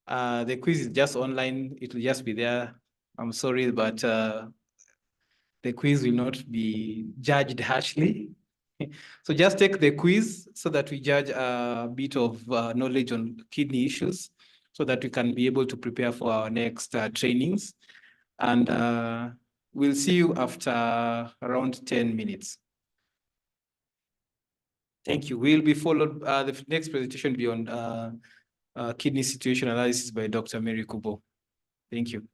The quiz is just online. It will just be there. I'm sorry, but the quiz will not be judged harshly. So just take the quiz so that we judge a bit of knowledge on kidney issues so that we can be able to prepare for our next trainings. And we'll see you after around 10 minutes. Thank you. We'll be followed, the next presentation will be on kidney situation analysis by Dr. Mary Kubo. Thank you.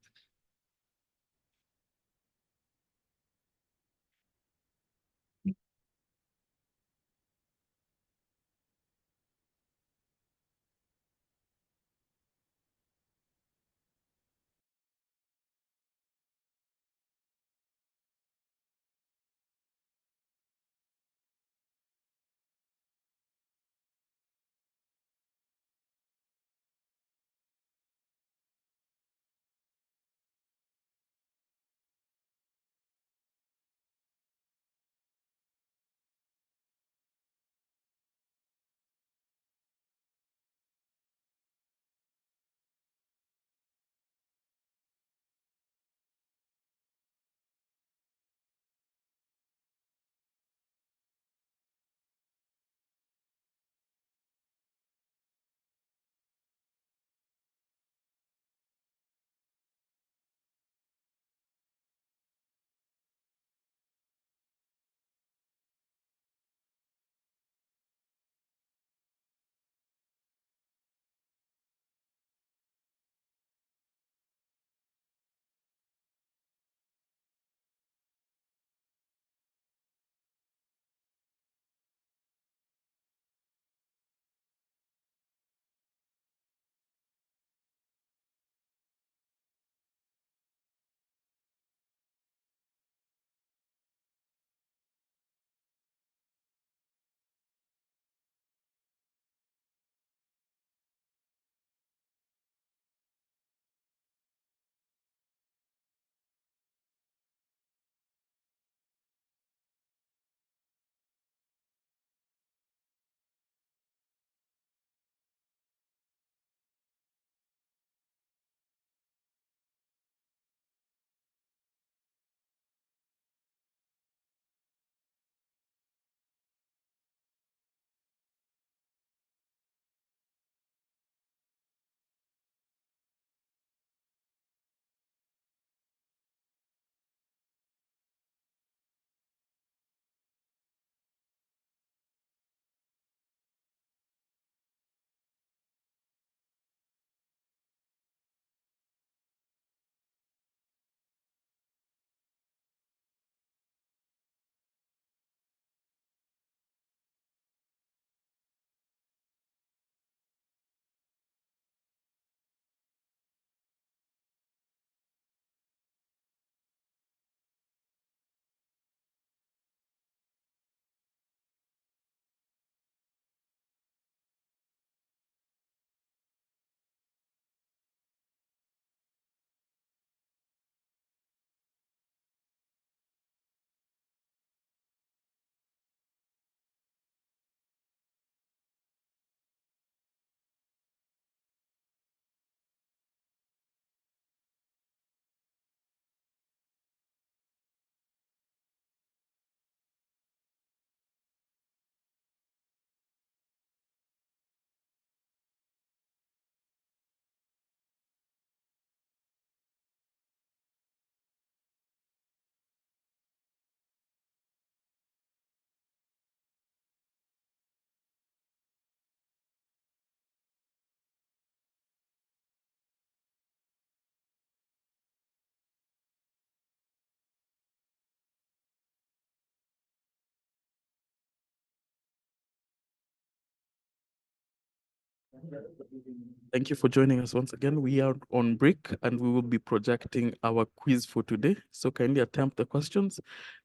Thank you for joining us once again. We are on break and we will be projecting our quiz for today. So kindly attempt the questions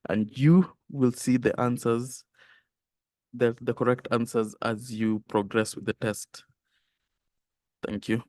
and you will see the answers, the correct answers as you progress with the test. Thank you.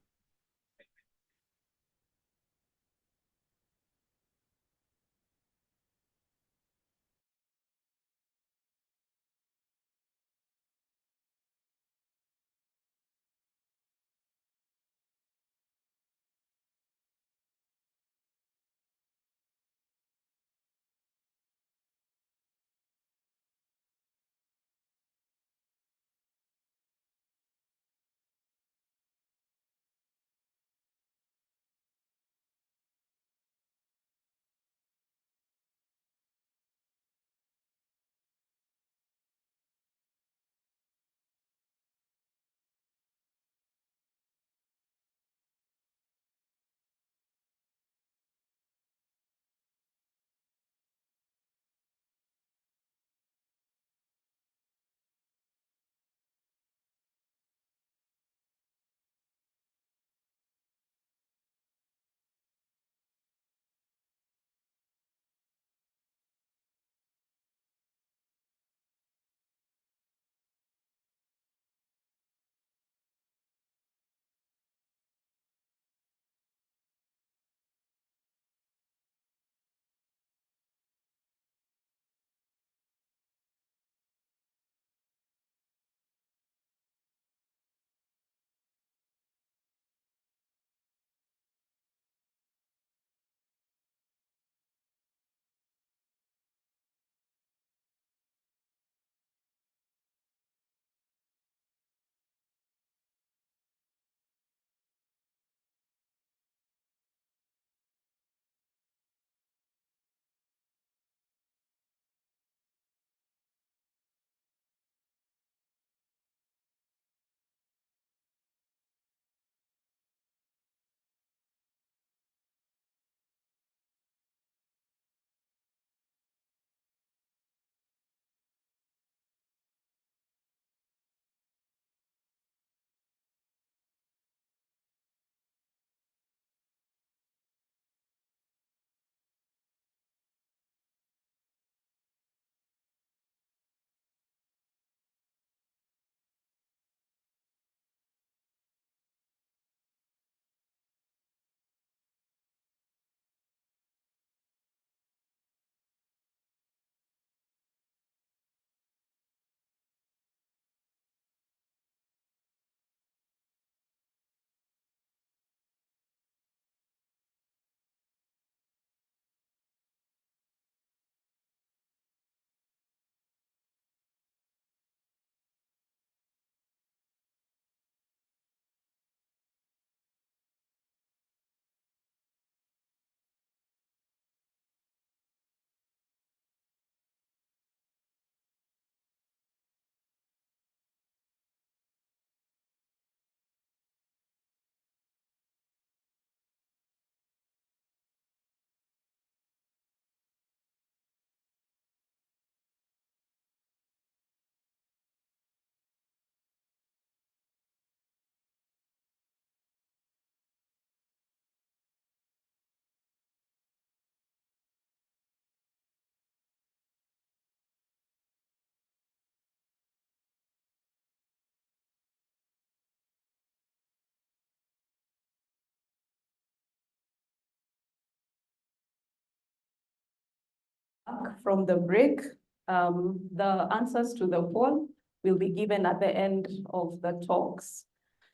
From the break, the answers to the poll will be given at the end of the talks.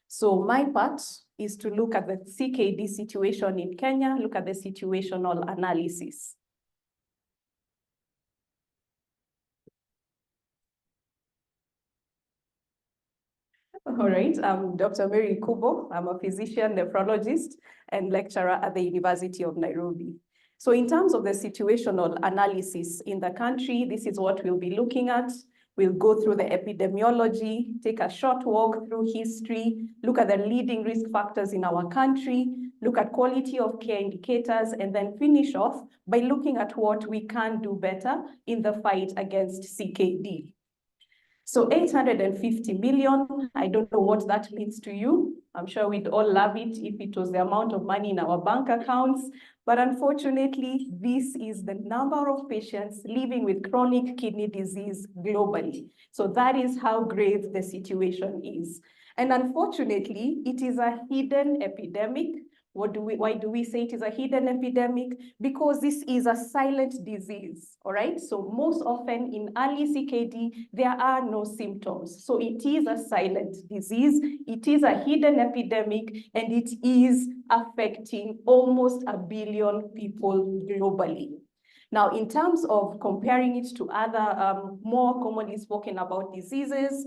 So my part is to look at the CKD situation in Kenya, look at the situational analysis. All right, I'm Dr. Mary Kubo. I'm a physician, nephrologist, and lecturer at the University of Nairobi. So in terms of the situational analysis in the country, this is what we'll be looking at. We'll go through the epidemiology, take a short walk through history, look at the leading risk factors in our country, look at quality of care indicators, and then finish off by looking at what we can do better in the fight against CKD. So 850 million, I don't know what that means to you. I'm sure we'd all love it if it was the amount of money in our bank accounts. But unfortunately, this is the number of patients living with chronic kidney disease globally. So that is how grave the situation is. And unfortunately, it is a hidden epidemic. Why do we say it is a hidden epidemic? Because this is a silent disease, all right? So most often in early CKD, there are no symptoms. So it is a silent disease, it is a hidden epidemic, and it is affecting almost 1 billion people globally. Now, in terms of comparing it to other more commonly spoken about diseases,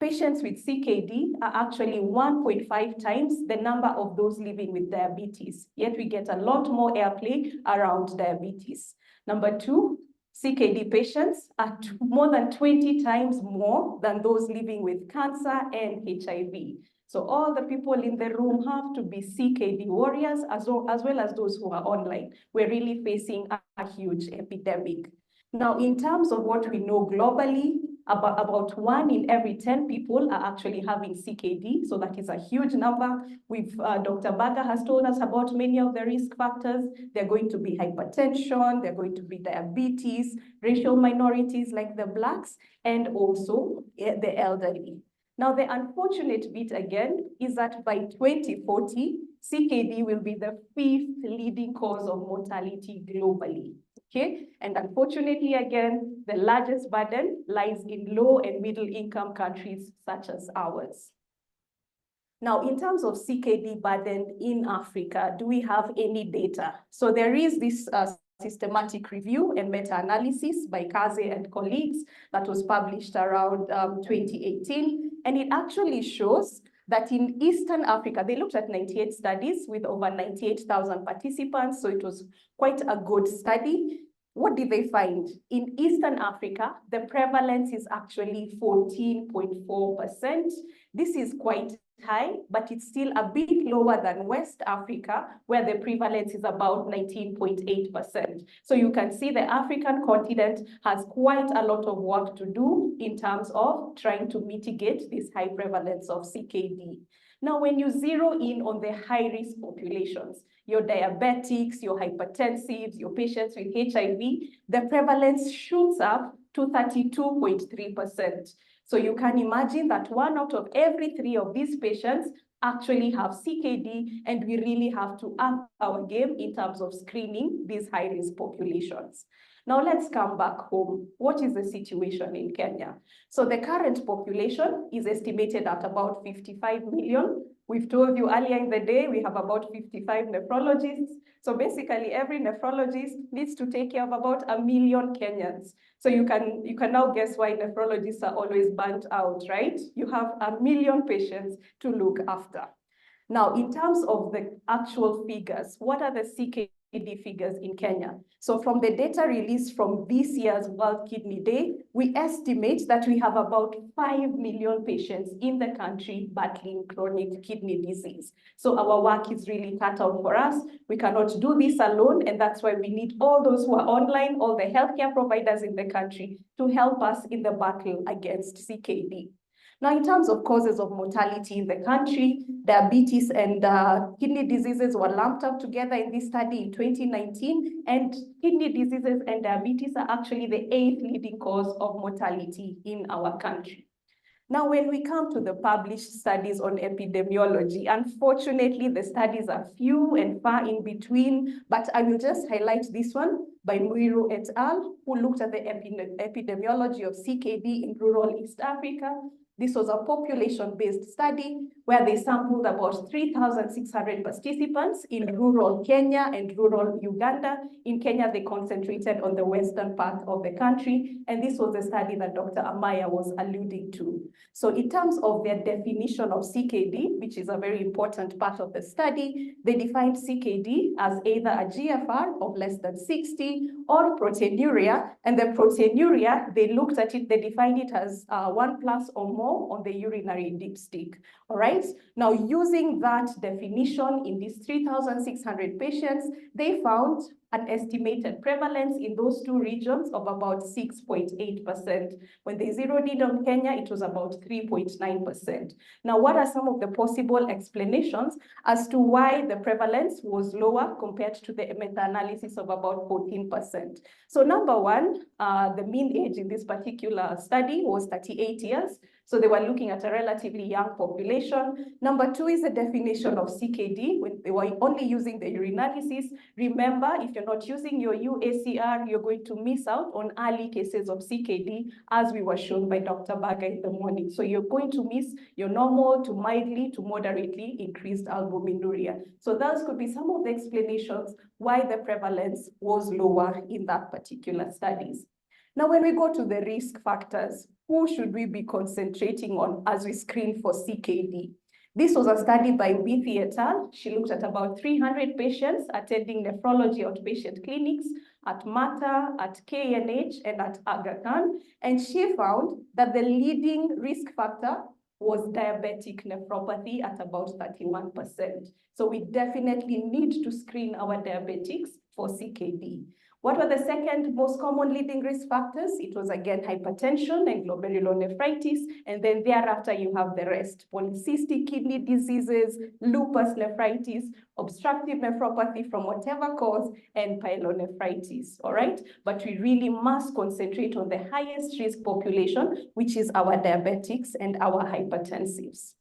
patients with CKD are actually 1.5 times the number of those living with diabetes, yet we get a lot more airplay around diabetes. Number two, CKD patients are more than 20 times more than those living with cancer and HIV. So all the people in the room have to be CKD warriors as well as those who are online. We're really facing a huge epidemic. Now, in terms of what we know globally, about 1 in every 10 people are actually having CKD, so that is a huge number. Dr. Baga has told us about many of the risk factors. They're going to be hypertension, they're going to be diabetes, racial minorities like the Blacks, and also the elderly. Now, the unfortunate bit again is that by 2040, CKD will be the 5th leading cause of mortality globally. Okay, and unfortunately, again, the largest burden lies in low and middle income countries such as ours. Now, in terms of CKD burden in Africa, do we have any data? So there is this systematic review and meta-analysis by Kaze and colleagues that was published around 2018, and it actually shows that in Eastern Africa, they looked at 98 studies with over 98,000 participants, so it was quite a good study. What did they find? In Eastern Africa, the prevalence is actually 14.4%. This is quite high, but it's still a bit lower than West Africa, where the prevalence is about 19.8%. So you can see the African continent has quite a lot of work to do in terms of trying to mitigate this high prevalence of CKD. Now, when you zero in on the high-risk populations, your diabetics, your hypertensives, your patients with HIV, the prevalence shoots up to 32.3%. So you can imagine that 1 out of every 3 of these patients actually have CKD, and we really have to up our game in terms of screening these high-risk populations. Now let's come back home. What is the situation in Kenya? So the current population is estimated at about 55 million. We've told you earlier in the day, we have about 55 nephrologists. So basically every nephrologist needs to take care of about 1 million Kenyans. So you can now guess why nephrologists are always burnt out, right? You have 1 million patients to look after. Now, in terms of the actual figures, what are the CKD figures in Kenya? So from the data released from this year's World Kidney Day, we estimate that we have about 5 million patients in the country battling chronic kidney disease. So our work is really cut out for us. We cannot do this alone, and that's why we need all those who are online, all the healthcare providers in the country to help us in the battle against CKD. Now, in terms of causes of mortality in the country, diabetes and kidney diseases were lumped up together in this study in 2019, and kidney diseases and diabetes are actually the 8th leading cause of mortality in our country. Now, when we come to the published studies on epidemiology, unfortunately, the studies are few and far in between, but I will just highlight this one by Muiru et al., who looked at the epidemiology of CKD in rural East Africa. This was a population-based study where they sampled about 3,600 participants in rural Kenya and rural Uganda. In Kenya, they concentrated on the western part of the country, and this was the study that Dr. Amaya was alluding to. So in terms of their definition of CKD, which is a very important part of the study, they defined CKD as either a GFR of less than 60 or proteinuria, and the proteinuria, they looked at it, they defined it as 1+ or more on the urinary dipstick, all right? Now, using that definition in these 3,600 patients, they found an estimated prevalence in those two regions of about 6.8%. When they zeroed in on Kenya, it was about 3.9%. Now, what are some of the possible explanations as to why the prevalence was lower compared to the meta-analysis of about 14%? So number one, the mean age in this particular study was 38 years. So they were looking at a relatively young population. Number two is the definition of CKD. When they were only using the urinalysis, remember, if you're not using your UACR, you're going to miss out on early cases of CKD, as we were shown by Dr. Baga in the morning. So you're going to miss your normal to mildly to moderately increased albuminuria. So those could be some of the explanations why the prevalence was lower in that particular studies. Now, when we go to the risk factors, who should we be concentrating on as we screen for CKD? This was a study by Bithi et al. She looked at about 300 patients attending nephrology outpatient clinics at Mata, at KNH, and at Aga Khan. And she found that the leading risk factor was diabetic nephropathy at about 31%. So we definitely need to screen our diabetics for CKD. What were the second most common leading risk factors? It was again hypertension and glomerulonephritis, and then thereafter you have the rest: polycystic kidney diseases, lupus nephritis, obstructive nephropathy from whatever cause, and pyelonephritis, all right? But we really must concentrate on the highest risk population, which is our diabetics and our hypertensives.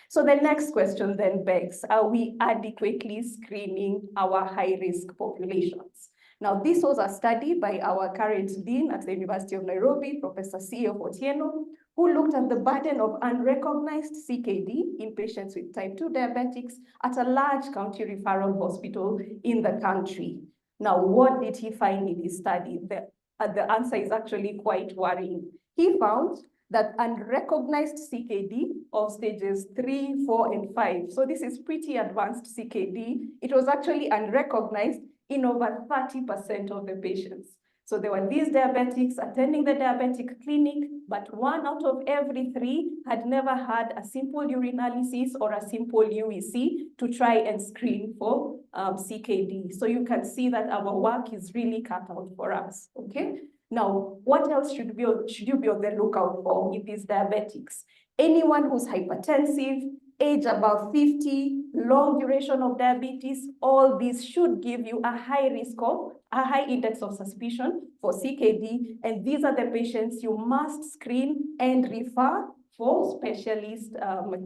So the next question then begs, are we adequately screening our high-risk populations? Now, this was a study by our current dean at the University of Nairobi, Professor C.F. Otieno, who looked at the burden of unrecognized CKD in patients with type 2 diabetics at a large county referral hospital in the country. Now, what did he find in his study? The answer is actually quite worrying. He found that unrecognized CKD of stages 3, 4, and 5, so this is pretty advanced CKD, it was actually unrecognized in over 30% of the patients. So there were these diabetics attending the diabetic clinic, but 1 out of every 3 had never had a simple urinalysis or a simple UEC to try and screen for CKD. So you can see that our work is really cut out for us, okay? Now, what else should you be on the lookout for with these diabetics? Anyone who's hypertensive, age above 50, long duration of diabetes, all these should give you a high risk of, a high index of suspicion for CKD. And these are the patients you must screen and refer for specialist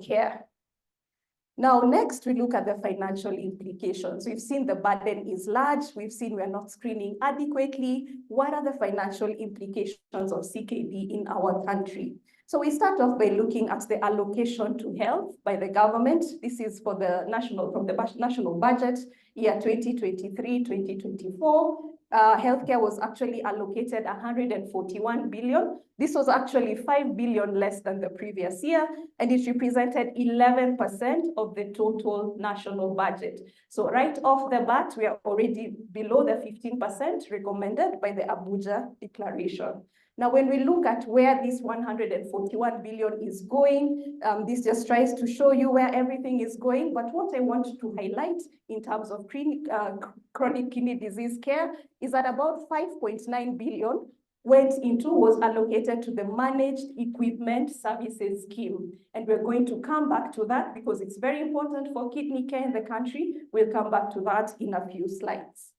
care. Now, next we look at the financial implications. We've seen the burden is large. We've seen we're not screening adequately. What are the financial implications of CKD in our country? So we start off by looking at the allocation to health by the government. This is for the national budget, year 2023-2024. Healthcare was actually allocated 141 billion. This was actually 5 billion less than the previous year, and it represented 11% of the total national budget. So right off the bat, we are already below the 15% recommended by the Abuja Declaration. Now, when we look at where this 141 billion is going, this just tries to show you where everything is going. But what I want to highlight in terms of chronic kidney disease care is that about 5.9 billion was allocated to the Managed Equipment Services Scheme. And we're going to come back to that because it's very important for kidney care in the country. We'll come back to that in a few slides.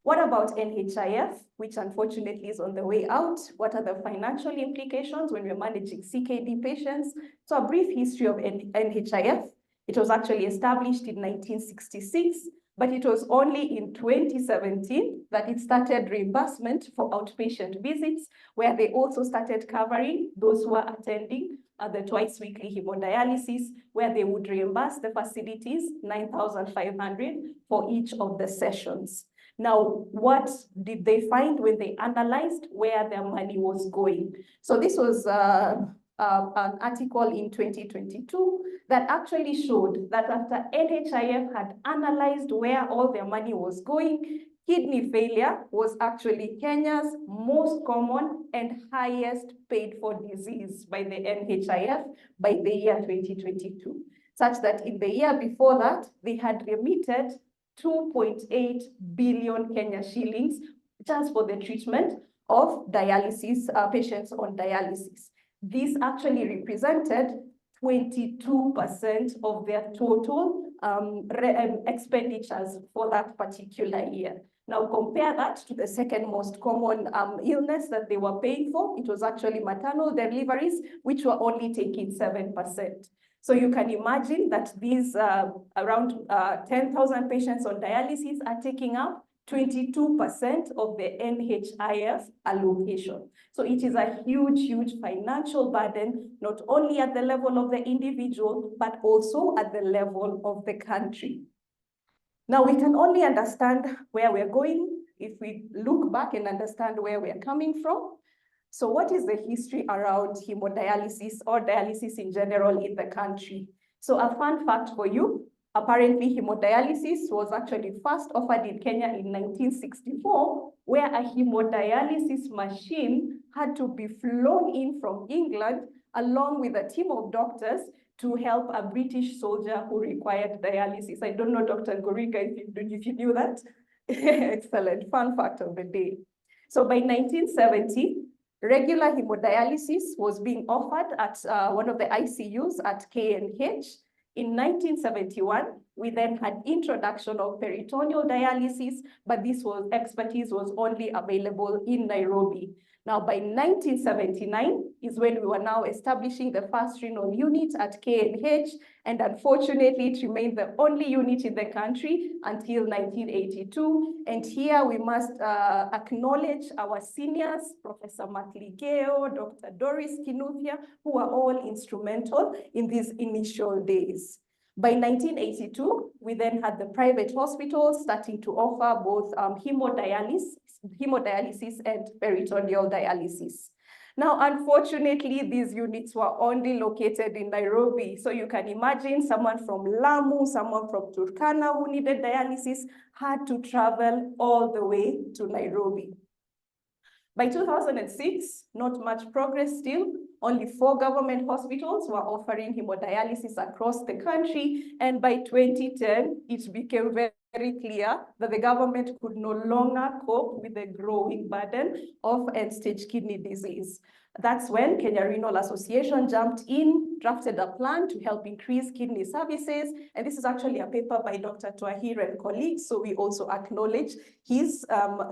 What about NHIF, which unfortunately is on the way out? What are the financial implications when we're managing CKD patients? So a brief history of NHIF. It was actually established in 1966, but it was only in 2017 that it started reimbursement for outpatient visits, where they also started covering those who are attending the twice-weekly hemodialysis, where they would reimburse the facilities 9,500 for each of the sessions. Now, what did they find when they analyzed where their money was going? So this was an article in 2022 that actually showed that after NHIF had analyzed where all their money was going, kidney failure was actually Kenya's most common and highest paid for disease by the NHIF by the year 2022, such that in the year before that, they had remitted 2.8 billion Kenya shillings just for the treatment of dialysis, patients on dialysis. This actually represented 22% of their total expenditures for that particular year. Now compare that to the second most common illness that they were paying for. It was actually maternal deliveries, which were only taking 7%. So you can imagine that these around 10,000 patients on dialysis are taking up 22% of the NHIF allocation. So it is a huge, huge financial burden, not only at the level of the individual, but also at the level of the country. Now we can only understand where we're going if we look back and understand where we're coming from. So what is the history around hemodialysis or dialysis in general in the country? So a fun fact for you, apparently hemodialysis was actually first offered in Kenya in 1964, where a hemodialysis machine had to be flown in from England along with a team of doctors to help a British soldier who required dialysis. I don't know, Dr. Goriga, if you knew that. Excellent, fun fact of the day. So by 1970, regular hemodialysis was being offered at one of the ICUs at KNH. In 1971, we then had introduction of peritoneal dialysis, but this expertise was only available in Nairobi. Now, by 1979 is when we were now establishing the first renal unit at KNH, and unfortunately, it remained the only unit in the country until 1982. And here we must acknowledge our seniors, Professor Matligeo, Dr. Doris Kinuthia, who were all instrumental in these initial days. By 1982, we then had the private hospitals starting to offer both hemodialysis and peritoneal dialysis. Now, unfortunately, these units were only located in Nairobi. So you can imagine someone from Lamu, someone from Turkana who needed dialysis had to travel all the way to Nairobi. By 2006, not much progress still. Only 4 government hospitals were offering hemodialysis across the country. And by 2010, it became very clear that the government could no longer cope with the growing burden of end-stage kidney disease. That's when Kenya Renal Association jumped in, drafted a plan to help increase kidney services. And this is actually a paper by Dr. Twahir and colleagues. So we also acknowledge his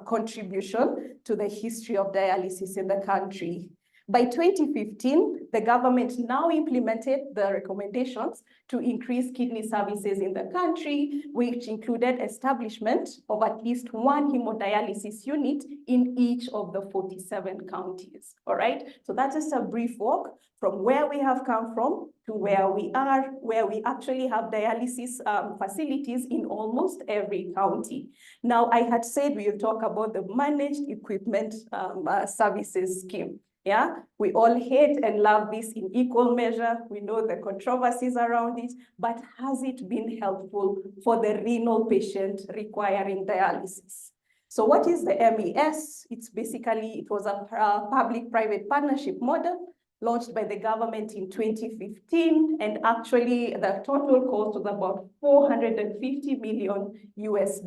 contribution to the history of dialysis in the country. By 2015, the government now implemented the recommendations to increase kidney services in the country, which included establishment of at least 1 hemodialysis unit in each of the 47 counties. All right, so that is a brief walk from where we have come from to where we are, where we actually have dialysis facilities in almost every county. Now, I had said we will talk about the managed equipment services scheme. Yeah, we all hate and love this in equal measure. We know the controversies around it, but has it been helpful for the renal patient requiring dialysis? So what is the MES? It was a public-private partnership model launched by the government in 2015. And actually the total cost was about $450 million US.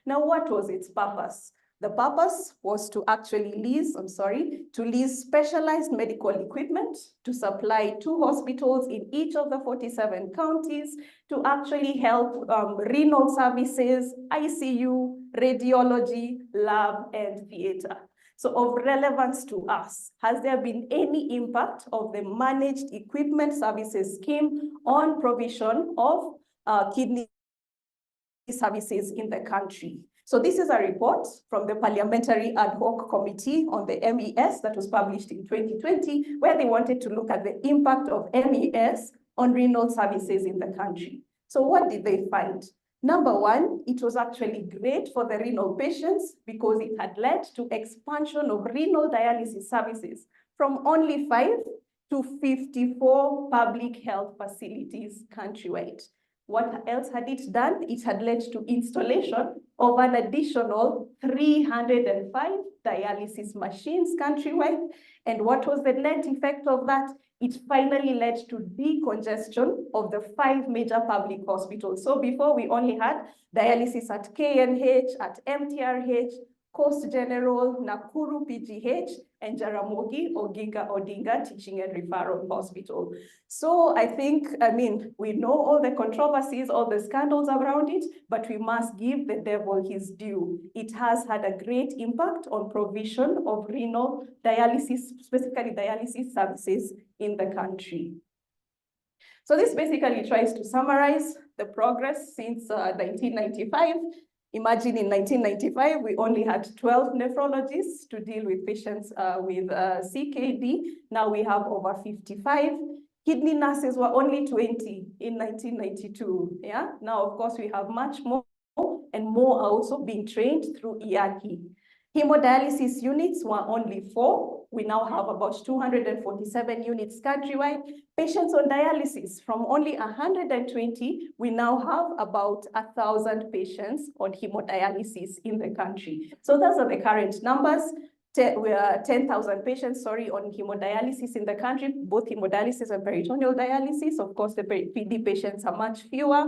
Now, what was its purpose? The purpose was to actually lease specialized medical equipment to supply 2 hospitals in each of the 47 counties to actually help renal services, ICU, radiology, lab, and theater. So of relevance to us, has there been any impact of the managed equipment services scheme on provision of kidney services in the country? So this is a report from the Parliamentary Ad Hoc Committee on the MES that was published in 2020, where they wanted to look at the impact of MES on renal services in the country. So what did they find? Number 1, it was actually great for the renal patients because it had led to expansion of renal dialysis services from only 5 to 54 public health facilities countrywide. What else had it done? It had led to installation of an additional 305 dialysis machines countrywide. And what was the net effect of that? It finally led to decongestion of the 5 major public hospitals. So before we only had dialysis at KNH, at MTRH, Coast General, Nakuru PGH, and Jaramogi Oginga Odinga Teaching and Referral Hospital. So I think, we know all the controversies, all the scandals around it, but we must give the devil his due. It has had a great impact on provision of renal dialysis, specifically dialysis services in the country. So this basically tries to summarize the progress since 1995. Imagine in 1995, we only had 12 nephrologists to deal with patients with CKD. Now we have over 55. Kidney nurses were only 20 in 1992. Yeah. Now, of course, we have much more, and more are also being trained through IACI. Hemodialysis units were only 4. We now have about 247 units countrywide. Patients on dialysis, from only 120, we now have about 1,000 patients on hemodialysis in the country. So those are the current numbers. We are 10,000 patients, on hemodialysis in the country, both hemodialysis and peritoneal dialysis. Of course, the PD patients are much fewer.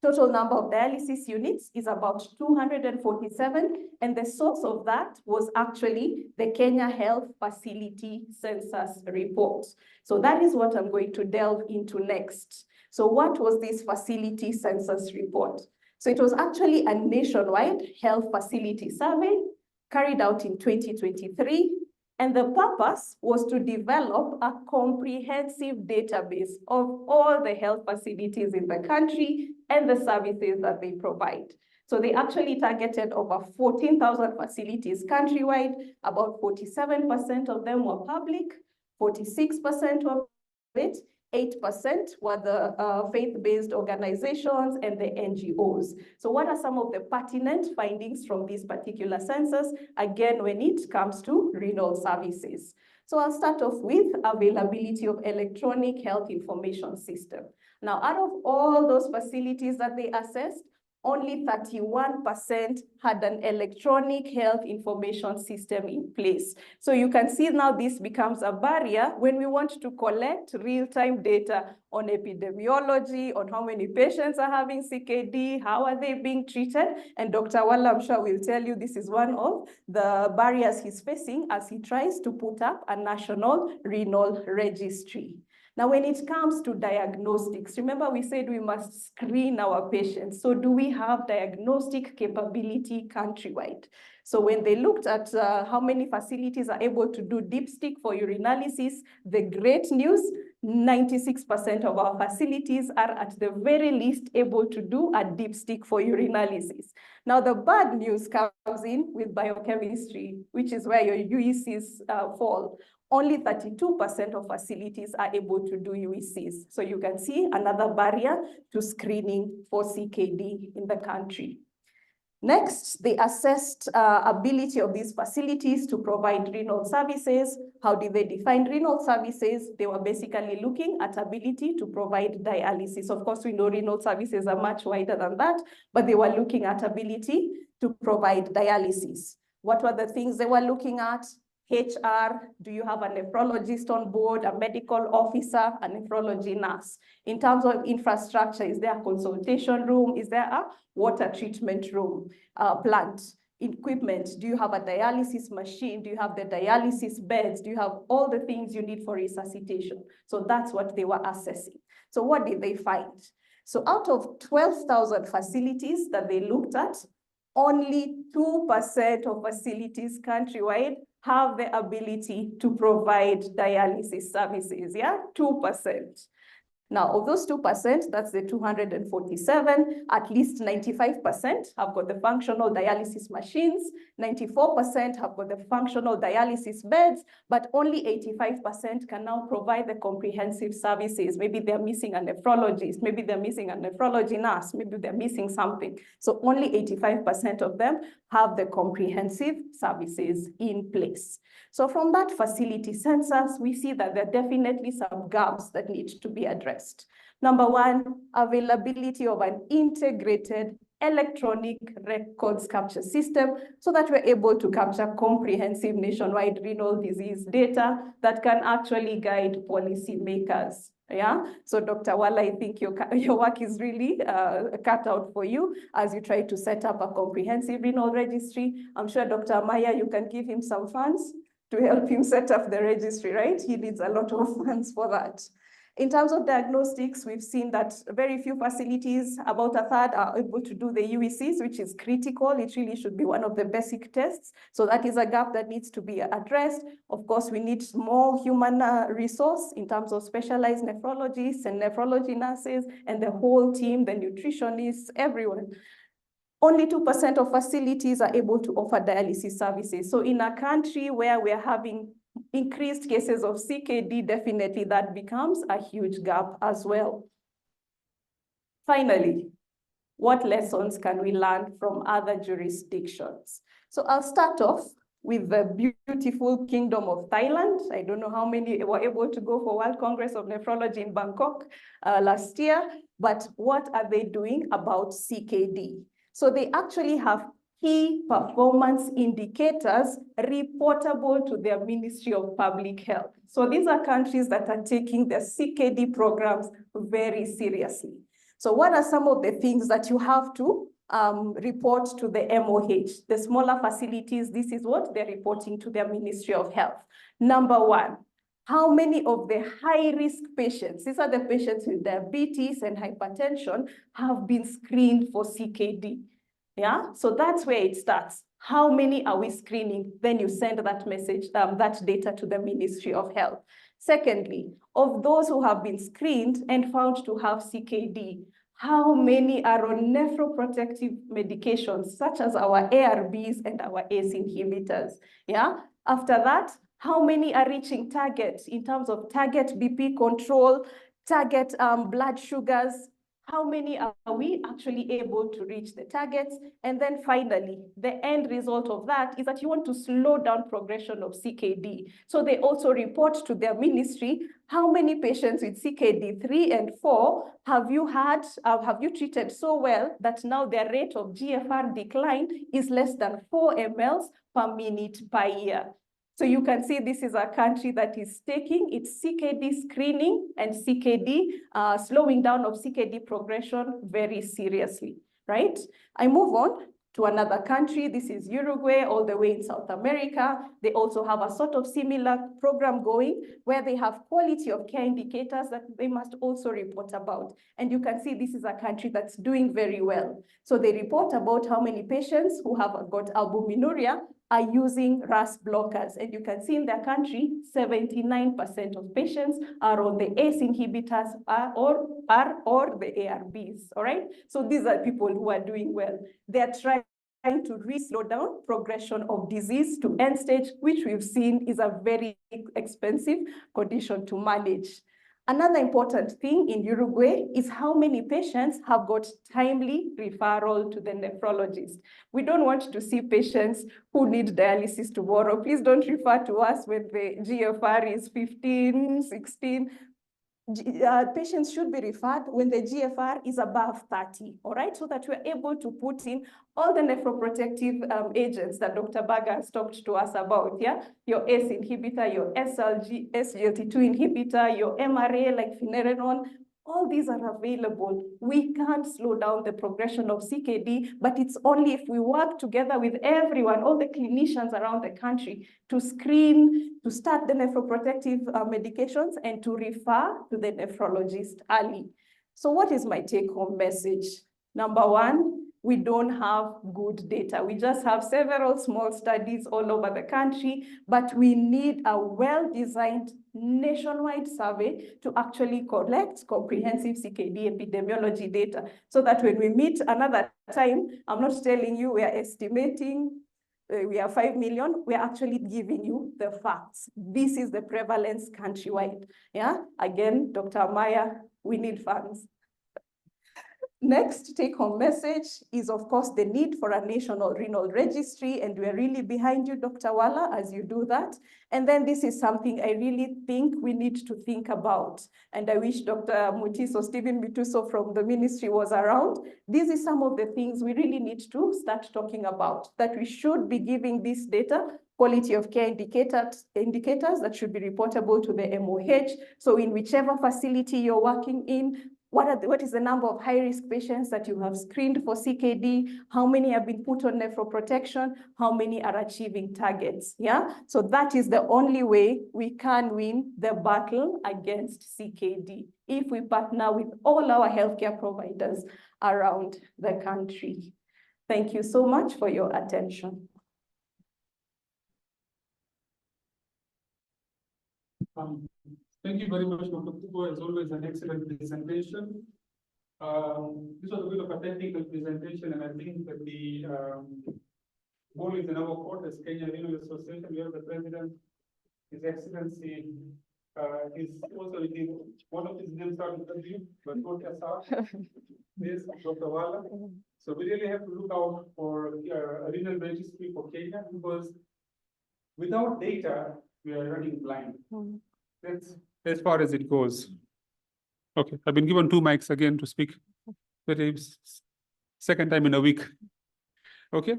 Total number of dialysis units is about 247, and the source of that was actually the Kenya Health Facility Census report. So that is what I'm going to delve into next. So what was this facility census report? So it was actually a nationwide health facility survey carried out in 2023. And the purpose was to develop a comprehensive database of all the health facilities in the country and the services that they provide. So they actually targeted over 14,000 facilities countrywide. About 47% of them were public, 46% of it, 8% were the faith-based organizations and the NGOs. So what are some of the pertinent findings from this particular census, again, when it comes to renal services? So I'll start off with availability of electronic health information system. Now, out of all those facilities that they assessed, only 31% had an electronic health information system in place. So you can see now this becomes a barrier when we want to collect real-time data on epidemiology, on how many patients are having CKD, how are they being treated. And Dr. Wala, I'm sure, will tell you this is one of the barriers he's facing as he tries to put up a national renal registry. Now, when it comes to diagnostics, remember we said we must screen our patients. So do we have diagnostic capability countrywide? So when they looked at how many facilities are able to do dipstick for urinalysis, the great news, 96% of our facilities are at the very least able to do a dipstick for urinalysis. Now, the bad news comes in with biochemistry, which is where your UECs fall. Only 32% of facilities are able to do UECs. So you can see another barrier to screening for CKD in the country. Next, they assessed ability of these facilities to provide renal services. How did they define renal services? They were basically looking at ability to provide dialysis. Of course, we know renal services are much wider than that, but they were looking at ability to provide dialysis. What were the things they were looking at? HR, do you have a nephrologist on board, a medical officer, a nephrology nurse? In terms of infrastructure, is there a consultation room? Is there a water treatment room, plant? Equipment, do you have a dialysis machine? Do you have the dialysis beds? Do you have all the things you need for resuscitation? So that's what they were assessing. So what did they find? So out of 12,000 facilities that they looked at, only 2% of facilities countrywide have the ability to provide dialysis services, 2%. Now, of those 2%, that's the 247, at least 95% have got the functional dialysis machines, 94% have got the functional dialysis beds, but only 85% can now provide the comprehensive services. Maybe they're missing a nephrologist, maybe they're missing a nephrology nurse, maybe they're missing something. So only 85% of them have the comprehensive services in place. So from that facility census, we see that there are definitely some gaps that need to be addressed. Number one, availability of an integrated electronic records capture system so that we're able to capture comprehensive nationwide renal disease data that can actually guide policymakers. Yeah, so Dr. Wala, I think your work is really cut out for you as you try to set up a comprehensive renal registry. I'm sure Dr. Maya, you can give him some funds to help him set up the registry, right? He needs a lot of funds for that. In terms of diagnostics, we've seen that very few facilities, about a third, are able to do the UECs, which is critical. It really should be one of the basic tests. So that is a gap that needs to be addressed. Of course, we need more human resource in terms of specialized nephrologists and nephrology nurses and the whole team, the nutritionists, everyone. Only 2% of facilities are able to offer dialysis services. So in a country where we're having increased cases of CKD, definitely that becomes a huge gap as well. Finally, what lessons can we learn from other jurisdictions? So I'll start off with the beautiful Kingdom of Thailand. I don't know how many were able to go for World Congress of Nephrology in Bangkok last year, but what are they doing about CKD? So they actually have key performance indicators reportable to their Ministry of Public Health. So these are countries that are taking their CKD programs very seriously. So what are some of the things that you have to report to the MOH? The smaller facilities, this is what they're reporting to their Ministry of Health. Number one, how many of the high-risk patients, these are the patients with diabetes and hypertension, have been screened for CKD? Yeah, so that's where it starts. How many are we screening? Then you send that message, that data to the Ministry of Health. Secondly, of those who have been screened and found to have CKD, how many are on nephroprotective medications, such as our ARBs and our ACE inhibitors? Yeah, after that, how many are reaching target in terms of target BP control, target blood sugars? How many are we actually able to reach the targets? And then finally, the end result of that is that you want to slow down progression of CKD. So they also report to their ministry, how many patients with CKD 3 and 4 have you treated so well that now their rate of GFR decline is less than 4 mL per minute per year. So you can see this is a country that is taking its CKD screening and CKD, slowing down of CKD progression very seriously, right? I move on to another country. This is Uruguay, all the way in South America. They also have a sort of similar program going where they have quality of care indicators that they must also report about. And you can see this is a country that's doing very well. So they report about how many patients who have got albuminuria are using RAS blockers. And you can see in their country, 79% of patients are on the ACE inhibitors or the ARBs, all right? So these are people who are doing well. They're trying to slow down progression of disease to end stage, which we've seen is a very expensive condition to manage. Another important thing in Uruguay is how many patients have got timely referral to the nephrologist. We don't want to see patients who need dialysis tomorrow. Please don't refer to us when the GFR is 15, 16. Patients should be referred when the GFR is above 30, all right? So that we're able to put in all the nephroprotective agents that Dr. Berger has talked to us about, yeah? Your ACE inhibitor, your SGLT2 inhibitor, your MRA like finerenone, all these are available. We can't slow down the progression of CKD, but it's only if we work together with everyone, all the clinicians around the country, to screen, to start the nephroprotective medications, and to refer to the nephrologist early. So what is my take-home message? Number one, we don't have good data. We just have several small studies all over the country, but we need a well-designed nationwide survey to actually collect comprehensive CKD epidemiology data so that when we meet another time, I'm not telling you we are estimating we are 5 million, we are actually giving you the facts. This is the prevalence countrywide. Yeah, again, Dr. Maya, we need funds. Next take-home message is, of course, the need for a national renal registry, and we're really behind you, Dr. Wala, as you do that. And then this is something I really think we need to think about. And I wish Dr. Mutiso, Stephen Mituso from the ministry was around. These are some of the things we really need to start talking about, that we should be giving this data, quality of care indicators that should be reportable to the MOH. So in whichever facility you're working in, what is the number of high-risk patients that you have screened for CKD? How many have been put on nephroprotection? How many are achieving targets? Yeah, so that is the only way we can win the battle against CKD, if we partner with all our healthcare providers around the country. Thank you so much for your attention. Thank you very much, Dr. Kubo. As always, an excellent presentation. This was a bit of a technical presentation, and I think that the ball is in our court as Kenya Renal Association. We have the president, His Excellency. He's also one of his names started with W, but not SR. This Dr. Wala. So we really have to look out for a renal registry for Kenya, because without data, we are running blind. That's as far as it goes. Okay, I've been given 2 mics again to speak. That is second time in a week. Okay,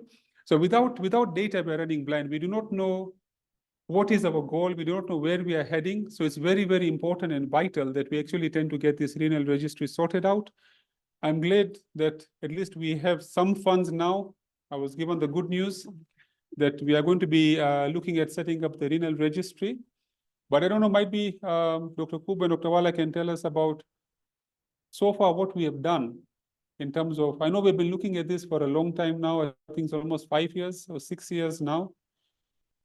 so without data, we are running blind. We do not know what is our goal. We do not know where we are heading. So it's very, very important and vital that we actually tend to get this renal registry sorted out. I'm glad that at least we have some funds now. I was given the good news that we are going to be looking at setting up the renal registry. But I don't know, might be Dr. Kubo and Dr. Wala can tell us about so far what we have done in terms of, I know we've been looking at this for a long time now. I think it's almost 5 years or 6 years now.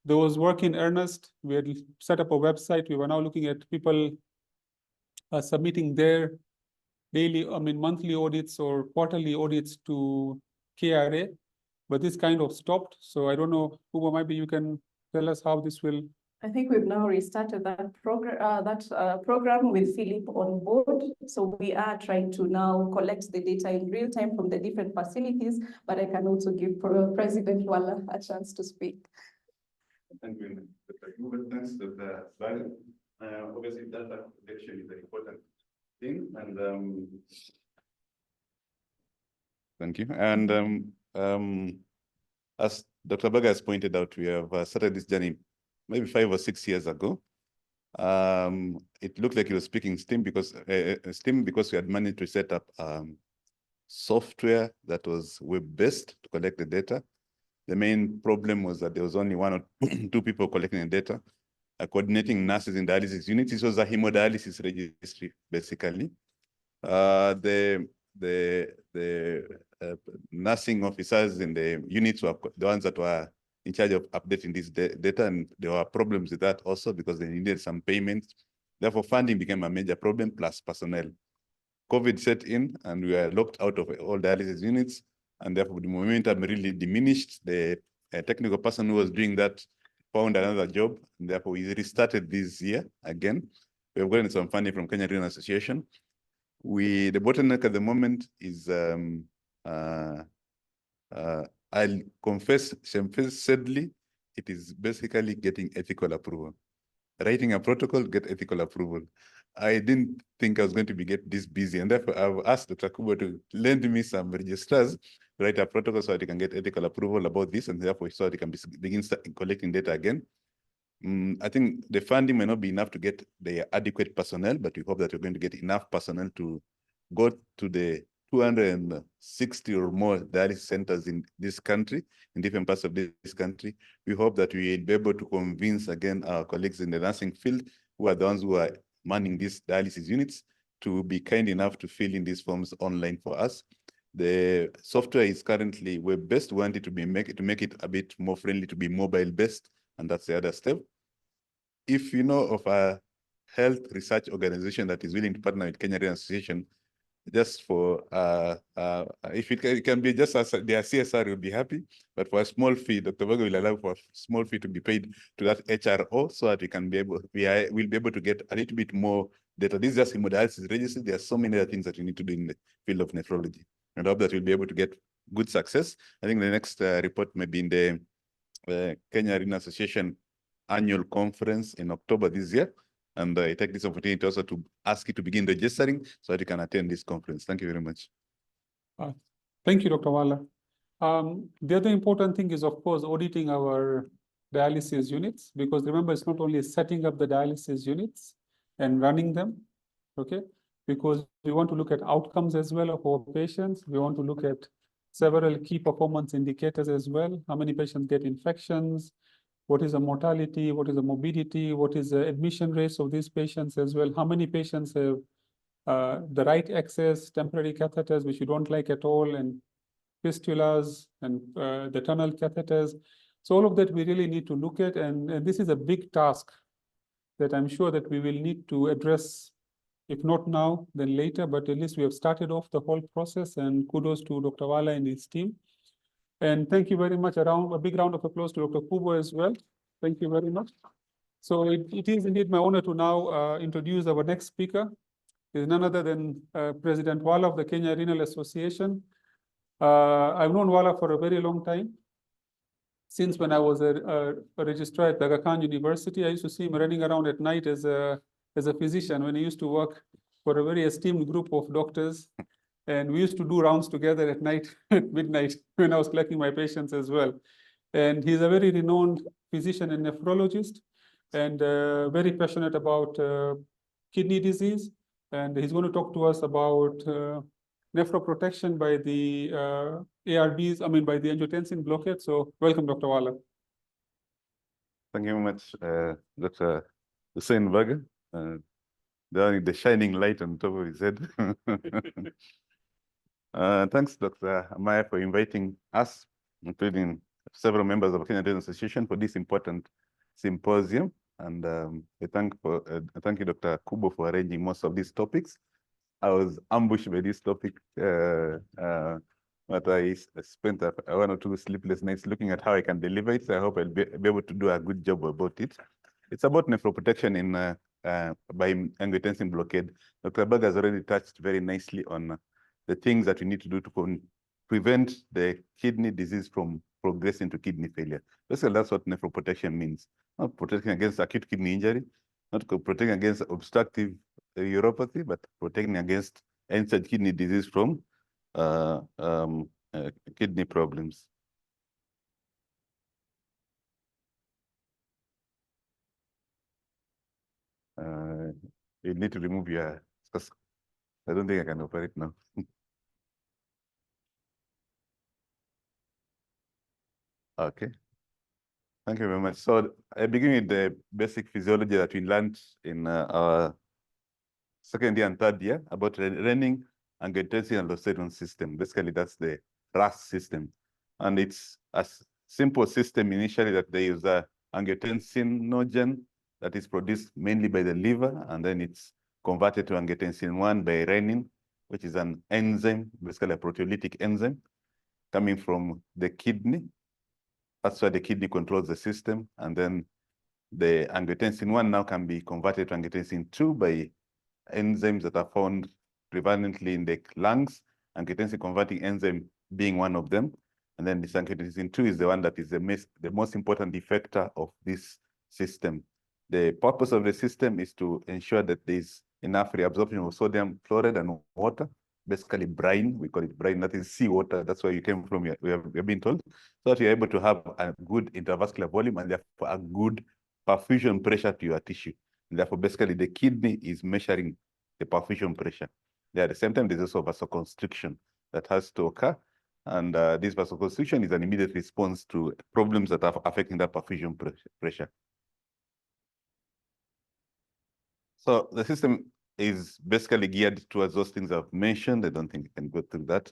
There was work in earnest. We had set up a website. We were now looking at people submitting their monthly audits or quarterly audits to KRA, but this kind of stopped. So I don't know, Kubo, maybe you can tell us how this will. I think we've now restarted that program with Philip on board. So we are trying to now collect the data in real time from the different facilities, but I can also give President Wala a chance to speak. Thank you, Dr. Kubo. Thanks, Dr. Baga. Obviously, data protection is an important thing, and thank you. And as Dr. Baga has pointed out, we have started this journey maybe 5 or 6 years ago. It looked like he was speaking Steam because we had managed to set up software that was web-based to collect the data. The main problem was that there was only 1 or 2 people collecting the data, coordinating nurses in dialysis units. This was a hemodialysis registry, basically. The nursing officers in the units were the ones that were in charge of updating this data, and there were problems with that also because they needed some payments. Therefore, funding became a major problem, plus personnel. COVID set in, and we were locked out of all dialysis units, and therefore the momentum really diminished. The technical person who was doing that found another job, and therefore we restarted this year again. We have gotten some funding from Kenya Renal Association. The bottleneck at the moment is I'll confess shamefacedly, it is basically getting ethical approval. Writing a protocol, get ethical approval. I didn't think I was going to get this busy, and therefore I've asked Dr. Kubo to lend me some registrars, write a protocol so that he can get ethical approval about this, and therefore so that he can begin collecting data again. I think the funding may not be enough to get the adequate personnel, but we hope that we're going to get enough personnel to go to the 260 or more dialysis centers in this country, in different parts of this country. We hope that we will be able to convince again our colleagues in the nursing field, who are the ones who are manning these dialysis units, to be kind enough to fill in these forms online for us. The software is currently web-based. We want it to make it a bit more friendly to be mobile-based, and that's the other step. If you know of a health research organization that is willing to partner with Kenya Renal Association, just for if it can be just as their CSR will be happy, but for a small fee, Dr. Vago will allow for a small fee to be paid to that HRO so that we can be able, we'll be able to get a little bit more data. This is just hemodialysis registry. There are so many other things that you need to do in the field of nephrology. And I hope that we'll be able to get good success. I think the next report may be in the Kenya Renal Association annual conference in October this year. And I take this opportunity also to ask you to begin registering so that you can attend this conference. Thank you very much. Thank you, Dr. Wala. The other important thing is, of course, auditing our dialysis units, because remember, it's not only setting up the dialysis units and running them, okay? Because we want to look at outcomes as well of our patients. We want to look at several key performance indicators as well. How many patients get infections? What is the mortality? What is the morbidity? What is the admission rates of these patients as well? How many patients have the right access, temporary catheters, which you don't like at all, and fistulas and the tunnel catheters. So all of that we really need to look at, and this is a big task that I'm sure that we will need to address, if not now, then later, but at least we have started off the whole process, and kudos to Dr. Wala and his team. And thank you very much. A big round of applause to Dr. Kubo as well. Thank you very much. So it is indeed my honor to now introduce our next speaker. Is none other than President Wala of the Kenya Renal Association. I've known Wala for a very long time. Since when I was a registrar at Aga Khan University, I used to see him running around at night as a physician when he used to work for a very esteemed group of doctors. And we used to do rounds together at night, at midnight, when I was collecting my patients as well. And he's a very renowned physician and nephrologist, and very passionate about kidney disease. And he's going to talk to us about nephroprotection by the ARBs, by the angiotensin blockade. So welcome, Dr. Wala. Thank you very much, Dr. Hussein Vaga. The shining light on top of his head. Thanks, Dr. Amaya, for inviting us, including several members of the Kenya Renal Association, for this important symposium. And I thank you, Dr. Kubo, for arranging most of these topics. I was ambushed by this topic, but I spent 1 or 2 sleepless nights looking at how I can deliver it. So I hope I'll be able to do a good job about it. It's about nephroprotection by angiotensin blockade. Dr. Berg has already touched very nicely on the things that we need to do to prevent the kidney disease from progressing to kidney failure. Basically, that's what nephroprotection means. Not protecting against acute kidney injury, not protecting against obstructive uropathy, but protecting against end-stage kidney disease from kidney problems. You need to remove your, I don't think I can operate now. Okay. Thank you very much. So I begin with the basic physiology that we learned in our second year and third year about Renin, angiotensin, and aldosterone system. Basically, that's the RAS system. And it's a simple system initially that they use angiotensinogen that is produced mainly by the liver, and then it's converted to angiotensin 1 by renin, which is an enzyme, basically a proteolytic enzyme, coming from the kidney. That's why the kidney controls the system. And then the angiotensin 1 now can be converted to angiotensin 2 by enzymes that are found prevalently in the lungs, angiotensin converting enzyme being one of them. And then this angiotensin 2 is the one that is the most important effector of this system. The purpose of the system is to ensure that there's enough reabsorption of sodium chloride and water, basically brine. We call it brine, that is seawater. That's where you came from, we have been told, so that you're able to have a good intravascular volume and therefore a good perfusion pressure to your tissue. And therefore, basically, the kidney is measuring the perfusion pressure. At the same time, there's also vasoconstriction that has to occur. And this vasoconstriction is an immediate response to problems that are affecting that perfusion pressure. So the system is basically geared towards those things I've mentioned. I don't think I can go through that.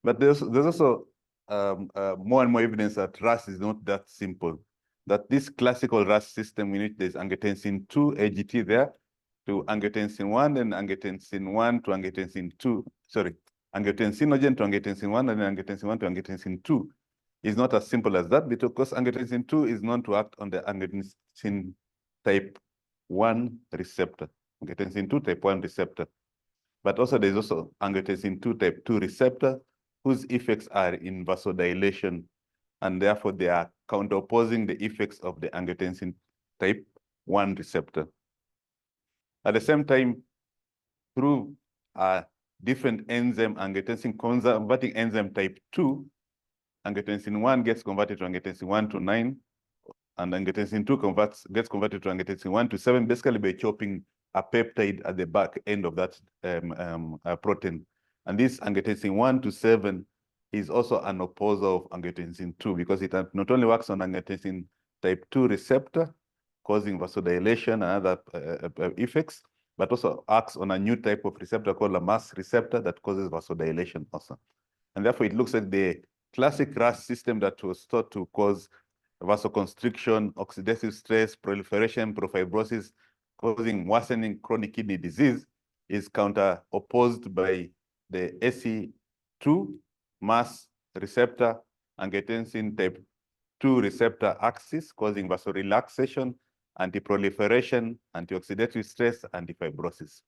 But there's also more and more evidence that RAS is not that simple. That this classical RAS system in which there's angiotensin 2 AGT there to angiotensin 1 and angiotensin 1 to angiotensin 2. Sorry, angiotensinogen to angiotensin 1 and angiotensin 1 to angiotensin 2 is not as simple as that, because angiotensin 2 is known to act on the angiotensin type 1 receptor, angiotensin 2 type 1 receptor. But also there's also angiotensin 2 type 2 receptor, whose effects are in vasodilation, and therefore they are counteropposing the effects of the angiotensin type 1 receptor. At the same time, through a different enzyme, angiotensin converting enzyme type 2, angiotensin 1 gets converted to angiotensin 1 to 9, and angiotensin 2 gets converted to angiotensin 1 to 7, basically by chopping a peptide at the back end of that protein. And this angiotensin 1 to 7 is also an opposer of angiotensin 2, because it not only works on angiotensin type 2 receptor, causing vasodilation and other effects, but also acts on a new type of receptor called a MAS receptor that causes vasodilation also. And therefore, it looks like the classic RAS system that was thought to cause vasoconstriction, oxidative stress, proliferation, profibrosis, causing worsening chronic kidney disease, is counter-opposed by the SE2 MAS receptor, angiotensin type 2 receptor axis, causing vasorelaxation, anti-proliferation, antioxidative stress, anti-fibrosis.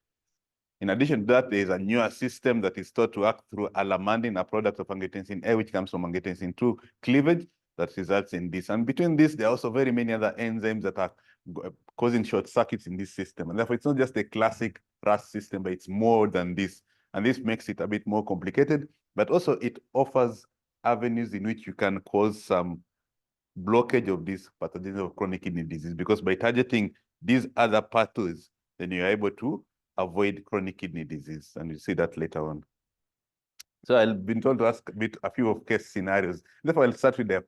In addition to that, there is a newer system that is thought to act through alamandin, a product of angiotensin A, which comes from angiotensin 2 cleavage, that results in this. And between this, there are also very many other enzymes that are causing short circuits in this system. And therefore, it's not just a classic RAS system, but it's more than this. And this makes it a bit more complicated, but also it offers avenues in which you can cause some blockage of this pathogens of chronic kidney disease, because by targeting these other pathways, then you're able to avoid chronic kidney disease, and you see that later on. So I've been told to ask a few of case scenarios. Therefore, I'll start with the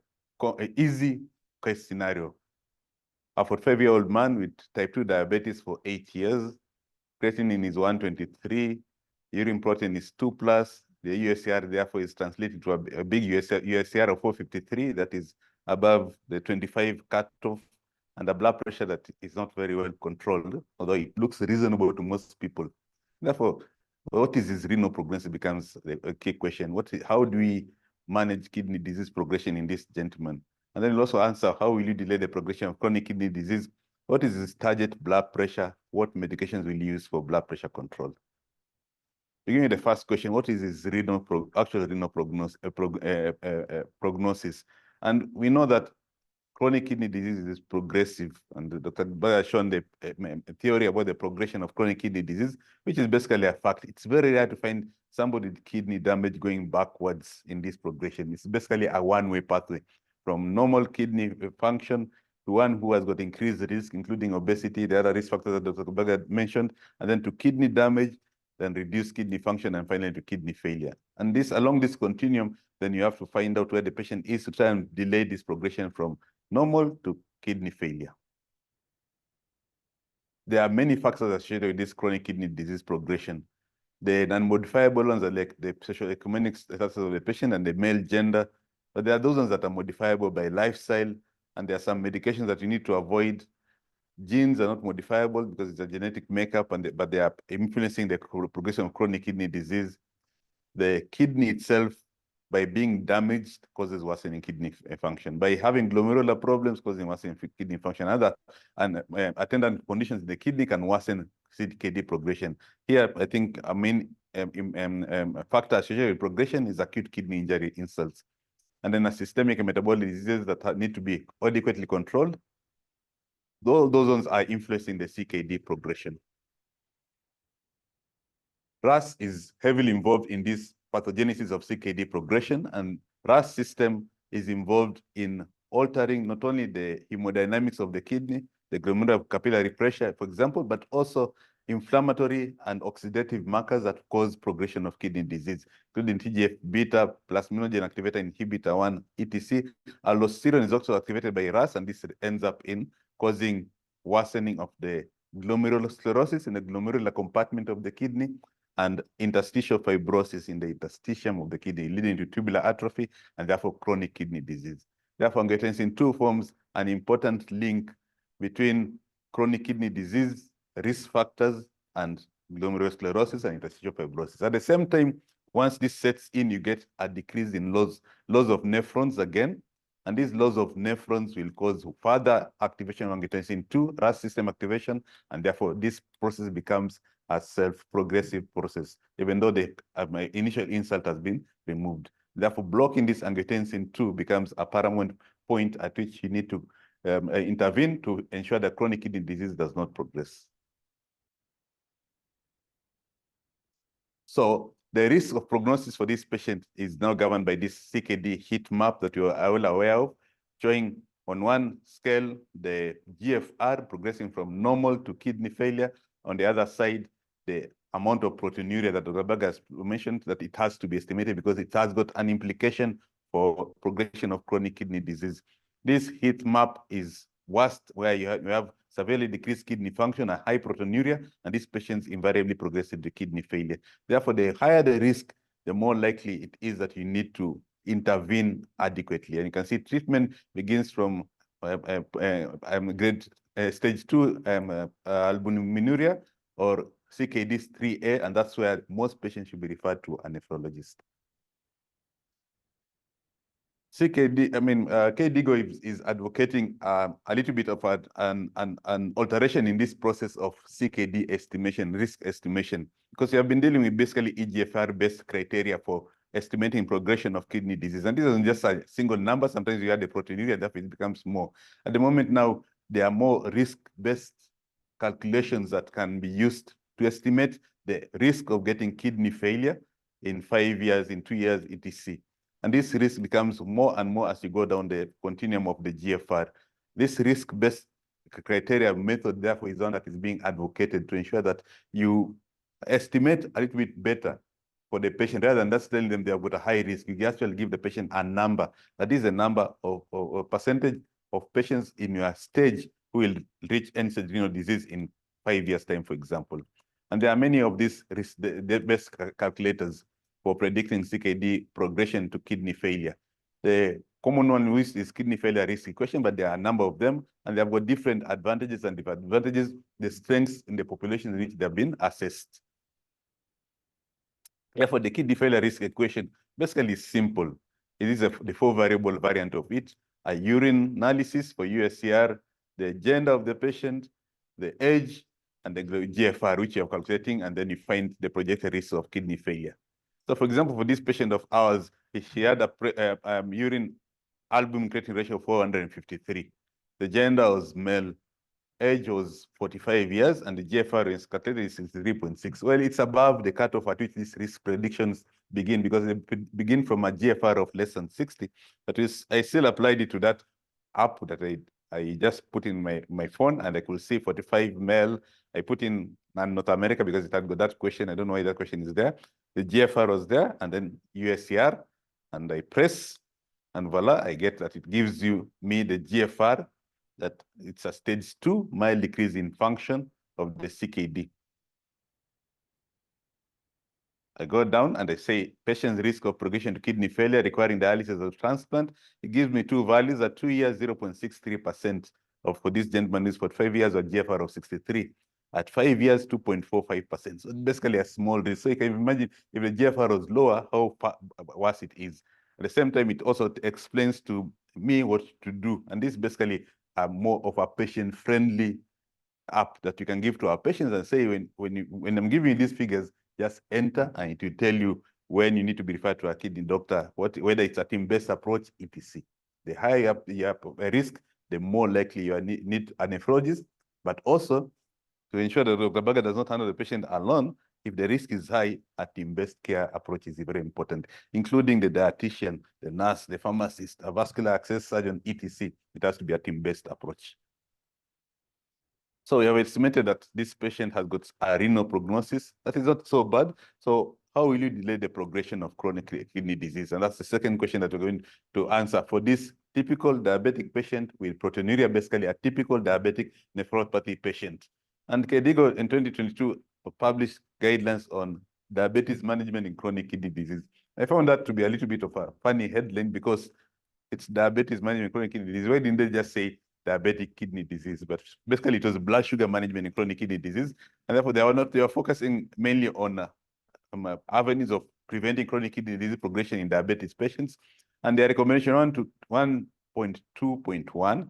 easy case scenario. A 45-year-old man with type 2 diabetes for 8 years, creatinine is 123, urine protein is 2+, the USCR therefore is translated to a big USCR of 453, that is above the 25 cutoff, and a blood pressure that is not very well controlled, although it looks reasonable to most people. Therefore, what is his renal prognosis becomes a key question. How do we manage kidney disease progression in this gentleman? And then we'll also answer, how will you delay the progression of chronic kidney disease? What is his target blood pressure? What medications will you use for blood pressure control? Beginning with the first question, what is his actual renal prognosis? And we know that chronic kidney disease is progressive, and Dr. Bayer has shown the theory about the progression of chronic kidney disease, which is basically a fact. It's very rare to find somebody with kidney damage going backwards in this progression. It's basically a one-way pathway from normal kidney function to one who has got increased risk, including obesity, the other risk factors that Dr. Bayer mentioned, and then to kidney damage, then reduced kidney function, and finally to kidney failure. And this, along this continuum, then you have to find out where the patient is to try and delay this progression from normal to kidney failure. There are many factors associated with this chronic kidney disease progression. The non-modifiable ones are like the socioeconomic status of the patient and the male gender, but there are those ones that are modifiable by lifestyle, and there are some medications that you need to avoid. Genes are not modifiable because it's a genetic makeup, but they are influencing the progression of chronic kidney disease. The kidney itself, by being damaged, causes worsening kidney function. By having glomerular problems, causing worsening kidney function. And attendant conditions in the kidney can worsen CKD progression. Here, I think a main factor associated with progression is acute kidney injury insults. And then a systemic and metabolic diseases that need to be adequately controlled. Those ones are influencing the CKD progression. RAS is heavily involved in this pathogenesis of CKD progression, and RAS system is involved in altering not only the hemodynamics of the kidney, the glomerular capillary pressure, for example, but also inflammatory and oxidative markers that cause progression of kidney disease, including TGF-beta, plasminogen activator inhibitor 1, etc. Aldosterone is also activated by RAS, and this ends up in causing worsening of the glomerulosclerosis in the glomerular compartment of the kidney, and interstitial fibrosis in the interstitium of the kidney, leading to tubular atrophy and therefore chronic kidney disease. Therefore, angiotensin 2 forms an important link between chronic kidney disease risk factors, and glomerulosclerosis and interstitial fibrosis. At the same time, once this sets in, you get a decrease in loss of nephrons again. And these loss of nephrons will cause further activation of angiotensin II, RAS system activation, and therefore this process becomes a self-progressive process, even though the my initial insult has been removed. Therefore, blocking this angiotensin II becomes a paramount point at which you need to intervene to ensure that chronic kidney disease does not progress. So the risk of prognosis for this patient is now governed by this CKD heat map that you are all aware of, showing on one scale the GFR progressing from normal to kidney failure. On the other side, the amount of proteinuria that Dr. Berger has mentioned that it has to be estimated because it has got an implication for progression of chronic kidney disease. This heat map is worst where you have severely decreased kidney function and high proteinuria, and these patients invariably progress into kidney failure. Therefore, the higher the risk, the more likely it is that you need to intervene adequately. And you can see treatment begins from grade stage 2 albuminuria or CKD 3A, and that's where most patients should be referred to a nephrologist. KDIGO is advocating a little bit of an alteration in this process of CKD estimation, risk estimation, because you have been dealing with basically EGFR-based criteria for estimating progression of kidney disease. And this isn't just a single number. Sometimes you add the proteinuria, therefore it becomes more. At the moment now, there are more risk-based calculations that can be used to estimate the risk of getting kidney failure in 5 years, in 2 years, etc. And this risk becomes more and more as you go down the continuum of the GFR. This risk-based criteria method, therefore, is one that is being advocated to ensure that you estimate a little bit better for the patient, rather than just telling them they have got a high risk. You actually give the patient a number. That is a number of percentage of patients in your stage who will reach end-stage renal disease in 5 years' time, for example. And there are many of these risk-based calculators for predicting CKD progression to kidney failure. The common one is kidney failure risk equation, but there are a number of them, and they have got different advantages and disadvantages, the strengths in the population in which they have been assessed. Therefore, the kidney failure risk equation basically is simple. It is the 4-variable variant of it, a urine analysis for USCR, the gender of the patient, the age, and the GFR, which you are calculating, and then you find the projected risk of kidney failure. So, for example, for this patient of ours, she had a urine albumin creatinine ratio of 453. The gender was male, age was 45 years, and the GFR is calculated is 63.6. Well, it's above the cutoff at which these risk predictions begin, because they begin from a GFR of less than 60. That is, I still applied it to that app that I just put in my phone, and I could see 45 male. I put in North America because it had got that question. I don't know why that question is there. The GFR was there, and then USCR, and I press, and voila, I get that it gives me the GFR, that it's a stage 2 mild decrease in function of the CKD. I go down and I say patient's risk of progression to kidney failure requiring dialysis or transplant. It gives me 2 values at 2 years, 0.63% of, for this gentleman is for 5 years, a GFR of 63. At 5 years, 2.45%. So basically a small risk. So you can imagine if the GFR was lower, how worse it is. At the same time, it also explains to me what to do. And this is basically more of a patient-friendly app that you can give to our patients and say, when I'm giving you these figures, just enter and it will tell you when you need to be referred to a kidney doctor, whether it's a team-based approach, etc. The higher up you have a risk, the more likely you need a nephrologist, but also to ensure that Dr. Berger does not handle the patient alone. If the risk is high, a team-based care approach is very important, including the dietitian, the nurse, the pharmacist, a vascular access surgeon, etc. It has to be a team-based approach. So we have estimated that this patient has got a renal prognosis. That is not so bad. So how will you delay the progression of chronic kidney disease? And that's the second question that we're going to answer for this typical diabetic patient with proteinuria, basically a typical diabetic nephropathy patient. And KDIGO in 2022 published guidelines on diabetes management in chronic kidney disease. I found that to be a little bit of a funny headline because it's diabetes management in chronic kidney disease. Why didn't they just say diabetic kidney disease, but basically it was blood sugar management in chronic kidney disease. And therefore they were focusing mainly on avenues of preventing chronic kidney disease progression in diabetes patients. And their recommendation 1.2.1,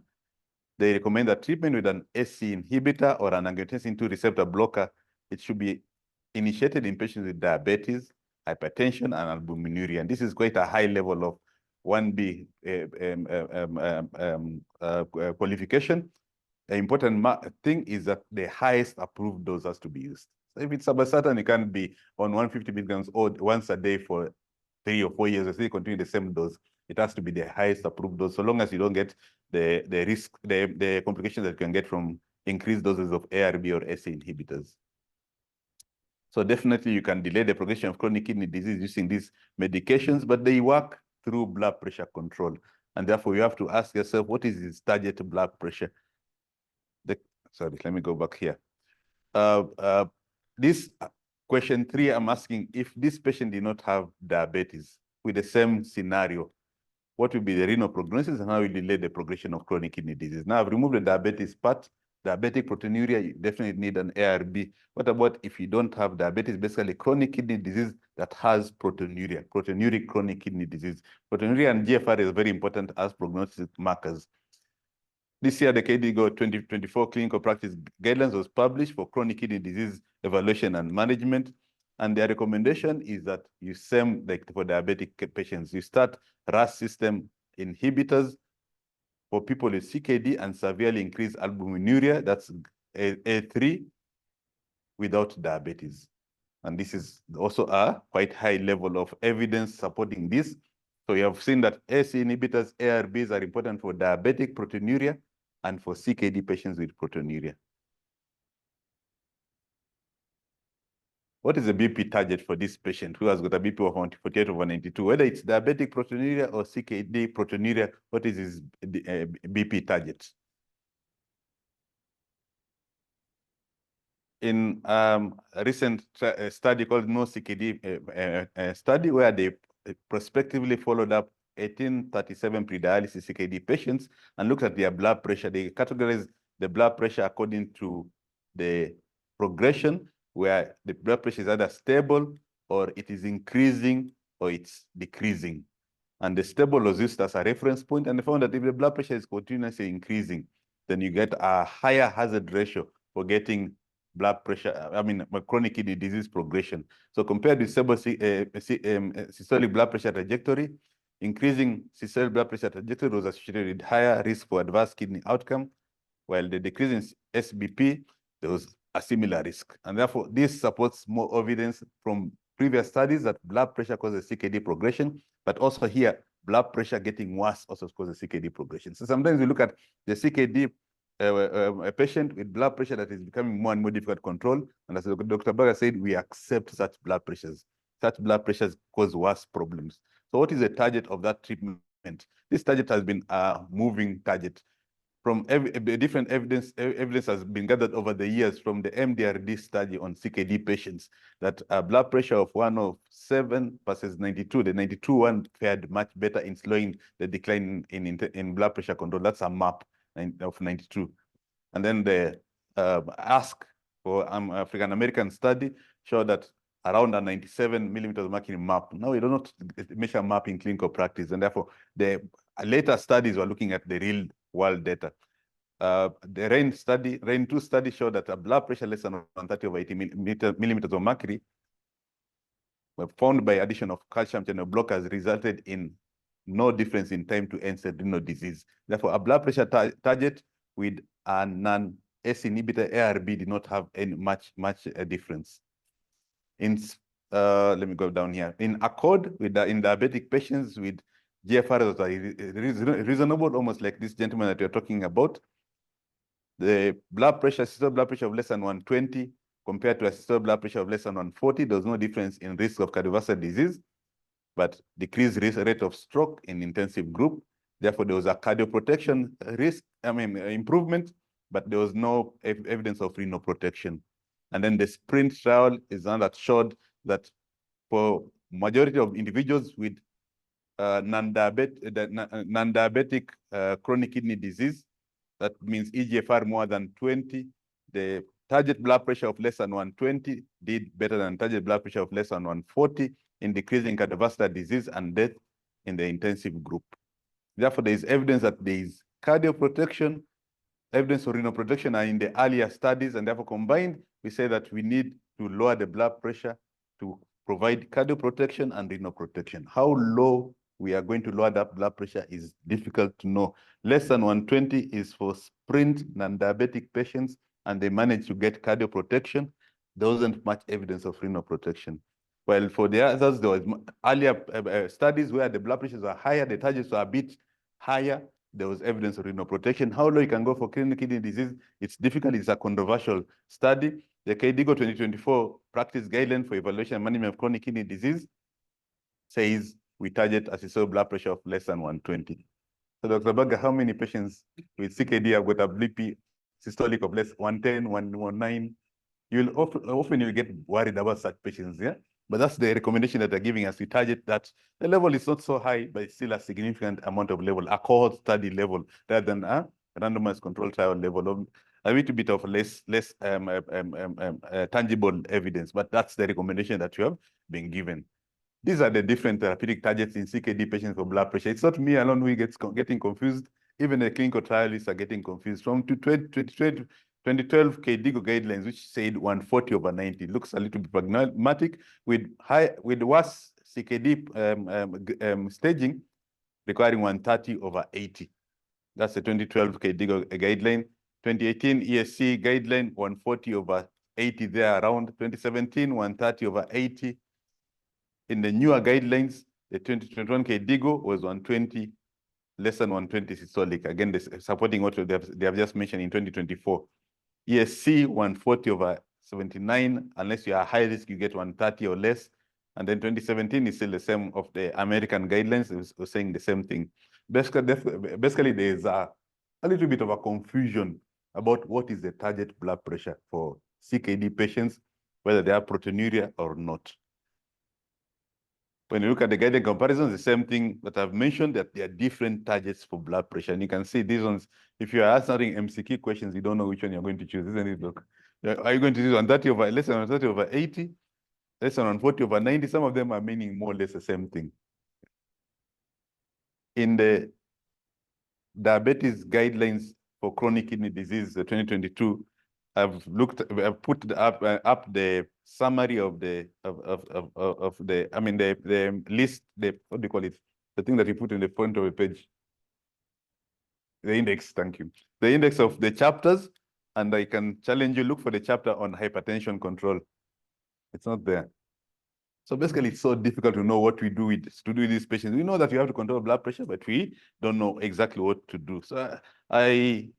they recommend that treatment with an SC inhibitor or an angiotensin II receptor blocker, it should be initiated in patients with diabetes, hypertension, and albuminuria. And this is quite a high level of 1B qualification. The important thing is that the highest approved dose has to be used. So if it's sabazatan, it can be on 150 milligrams or once a day for 3 or 4 years, still continue the same dose. It has to be the highest approved dose, so long as you don't get the risk, the complications that you can get from increased doses of ARB or SC inhibitors. So definitely you can delay the progression of chronic kidney disease using these medications, but they work through blood pressure control. And therefore you have to ask yourself, what is his target blood pressure? Sorry, let me go back here. This question 3, I'm asking if this patient did not have diabetes with the same scenario, what will be the renal prognosis and how will delay the progression of chronic kidney disease? Now I've removed the diabetes part. Diabetic proteinuria, you definitely need an ARB. What about if you don't have diabetes, basically chronic kidney disease that has proteinuria, proteinuric chronic kidney disease? Proteinuria and GFR is very important as prognostic markers. This year, the KDIGO 2024 clinical practice guidelines was published for chronic kidney disease evaluation and management. And their recommendation is that you same like for diabetic patients, you start RAS system inhibitors for people with CKD and severely increased albuminuria, that's A3, without diabetes. And this is also a quite high level of evidence supporting this. So you have seen that SC inhibitors, ARBs are important for diabetic proteinuria and for CKD patients with proteinuria. What is the BP target for this patient who has got a BP of 48/92? Whether it's diabetic proteinuria or CKD proteinuria, what is his BP target? In a recent study called No CKD study, where they prospectively followed up 1837 pre-dialysis CKD patients and looked at their blood pressure. They categorized the blood pressure according to the progression, where the blood pressure is either stable or it is increasing or it's decreasing. And the stable was used as a reference point, and they found that if the blood pressure is continuously increasing, then you get a higher hazard ratio for getting blood pressure, chronic kidney disease progression. So compared with stable systolic blood pressure trajectory, increasing systolic blood pressure trajectory was associated with higher risk for adverse kidney outcome, while the decrease in SBP, there was a similar risk. And therefore, this supports more evidence from previous studies that blood pressure causes CKD progression, but also here, blood pressure getting worse also causes CKD progression. So sometimes we look at the CKD a patient with blood pressure that is becoming more and more difficult to control. And as Dr. Berger said, we accept such blood pressures. Such blood pressures cause worse problems. So what is the target of that treatment? This target has been a moving target. From different evidence has been gathered over the years from the MDRD study on CKD patients that a blood pressure of 107 versus 92, the 92 one fared much better in slowing the decline in blood pressure control. That's a map of 92. And then the ASK for African American study showed that around a 97 millimeters mercury map. Now we do not measure map in clinical practice, and therefore the later studies were looking at the real world data. The RAIN2 study showed that a blood pressure less than 130/80 millimeters of mercury were found by addition of calcium channel blockers resulted in no difference in time to end-stage renal disease. Therefore, a blood pressure target with a non-SC inhibitor ARB did not have any much difference. Let me go down here. In accord with in diabetic patients with GFR that are reasonable, almost like this gentleman that we're talking about, the blood pressure, systolic blood pressure of less than 120 compared to a systolic blood pressure of less than 140, there was no difference in risk of cardiovascular disease, but decreased rate of stroke in intensive group. Therefore, there was a cardioprotection risk, improvement, but there was no evidence of renal protection. And then the SPRINT trial is one that showed that for majority of individuals with non-diabetic chronic kidney disease, that means eGFR more than 20. The target blood pressure of less than 120 did better than target blood pressure of less than 140 in decreasing cardiovascular disease and death in the intensive group. Therefore, there is evidence that there is cardioprotection, evidence for renal protection are in the earlier studies, and therefore combined, we say that we need to lower the blood pressure to provide cardioprotection and renal protection. How low we are going to lower that blood pressure is difficult to know. Less than 120 is for sprint non-diabetic patients, and they manage to get cardioprotection. There wasn't much evidence of renal protection. While for the others, there was earlier studies where the blood pressures are higher, the targets are a bit higher, there was evidence of renal protection. How low you can go for chronic kidney disease, it's difficult, it's a controversial study. The KDIGO 2024 practice guideline for evaluation and management of chronic kidney disease says we target a systolic blood pressure of less than 120. So Dr. Baga, how many patients with CKD have got a BP systolic of less 110, 119? Often you'll get worried about such patients, yeah? But that's the recommendation that they're giving us. We target that. The level is not so high, but it's still a significant amount of level, a cohort study level, rather than a randomized control trial level of a little bit of less tangible evidence. But that's the recommendation that you have been given. These are the different therapeutic targets in CKD patients for blood pressure. It's not me alone who gets getting confused. Even the clinical trialists are getting confused. From 2012 KDIGO guidelines, which said 140/90, looks a little bit pragmatic with worse CKD staging requiring 130/80. That's the 2012 KDIGO guideline. 2018 ESC guideline 140/80 there around. 2017 130/80. In the newer guidelines, the 2021 KDIGO was 120, less than 120 systolic. Again, supporting what they have just mentioned in 2024. ESC 140/79, unless you are high risk, you get 130 or less. And then 2017 is still the same of the American guidelines, it was saying the same thing. Basically, there's a little bit of a confusion about what is the target blood pressure for CKD patients, whether they have proteinuria or not. When you look at the guided comparisons, the same thing that I've mentioned, that there are different targets for blood pressure. And you can see these ones, if you are answering MCQ questions, you don't know which one you're going to choose, isn't it? Look, are you going to choose 130 less than 130/80, less than 140/90? Some of them are meaning more or less the same thing. In the diabetes guidelines for chronic kidney disease, 2022, I've put up the summary of the list, what do you call it? The thing that you put in the front of a page. The index, thank you. The index of the chapters, and I can challenge you, look for the chapter on hypertension control. It's not there. So basically, it's so difficult to know what we do with these patients. We know that we have to control blood pressure, but we don't know exactly what to do. So I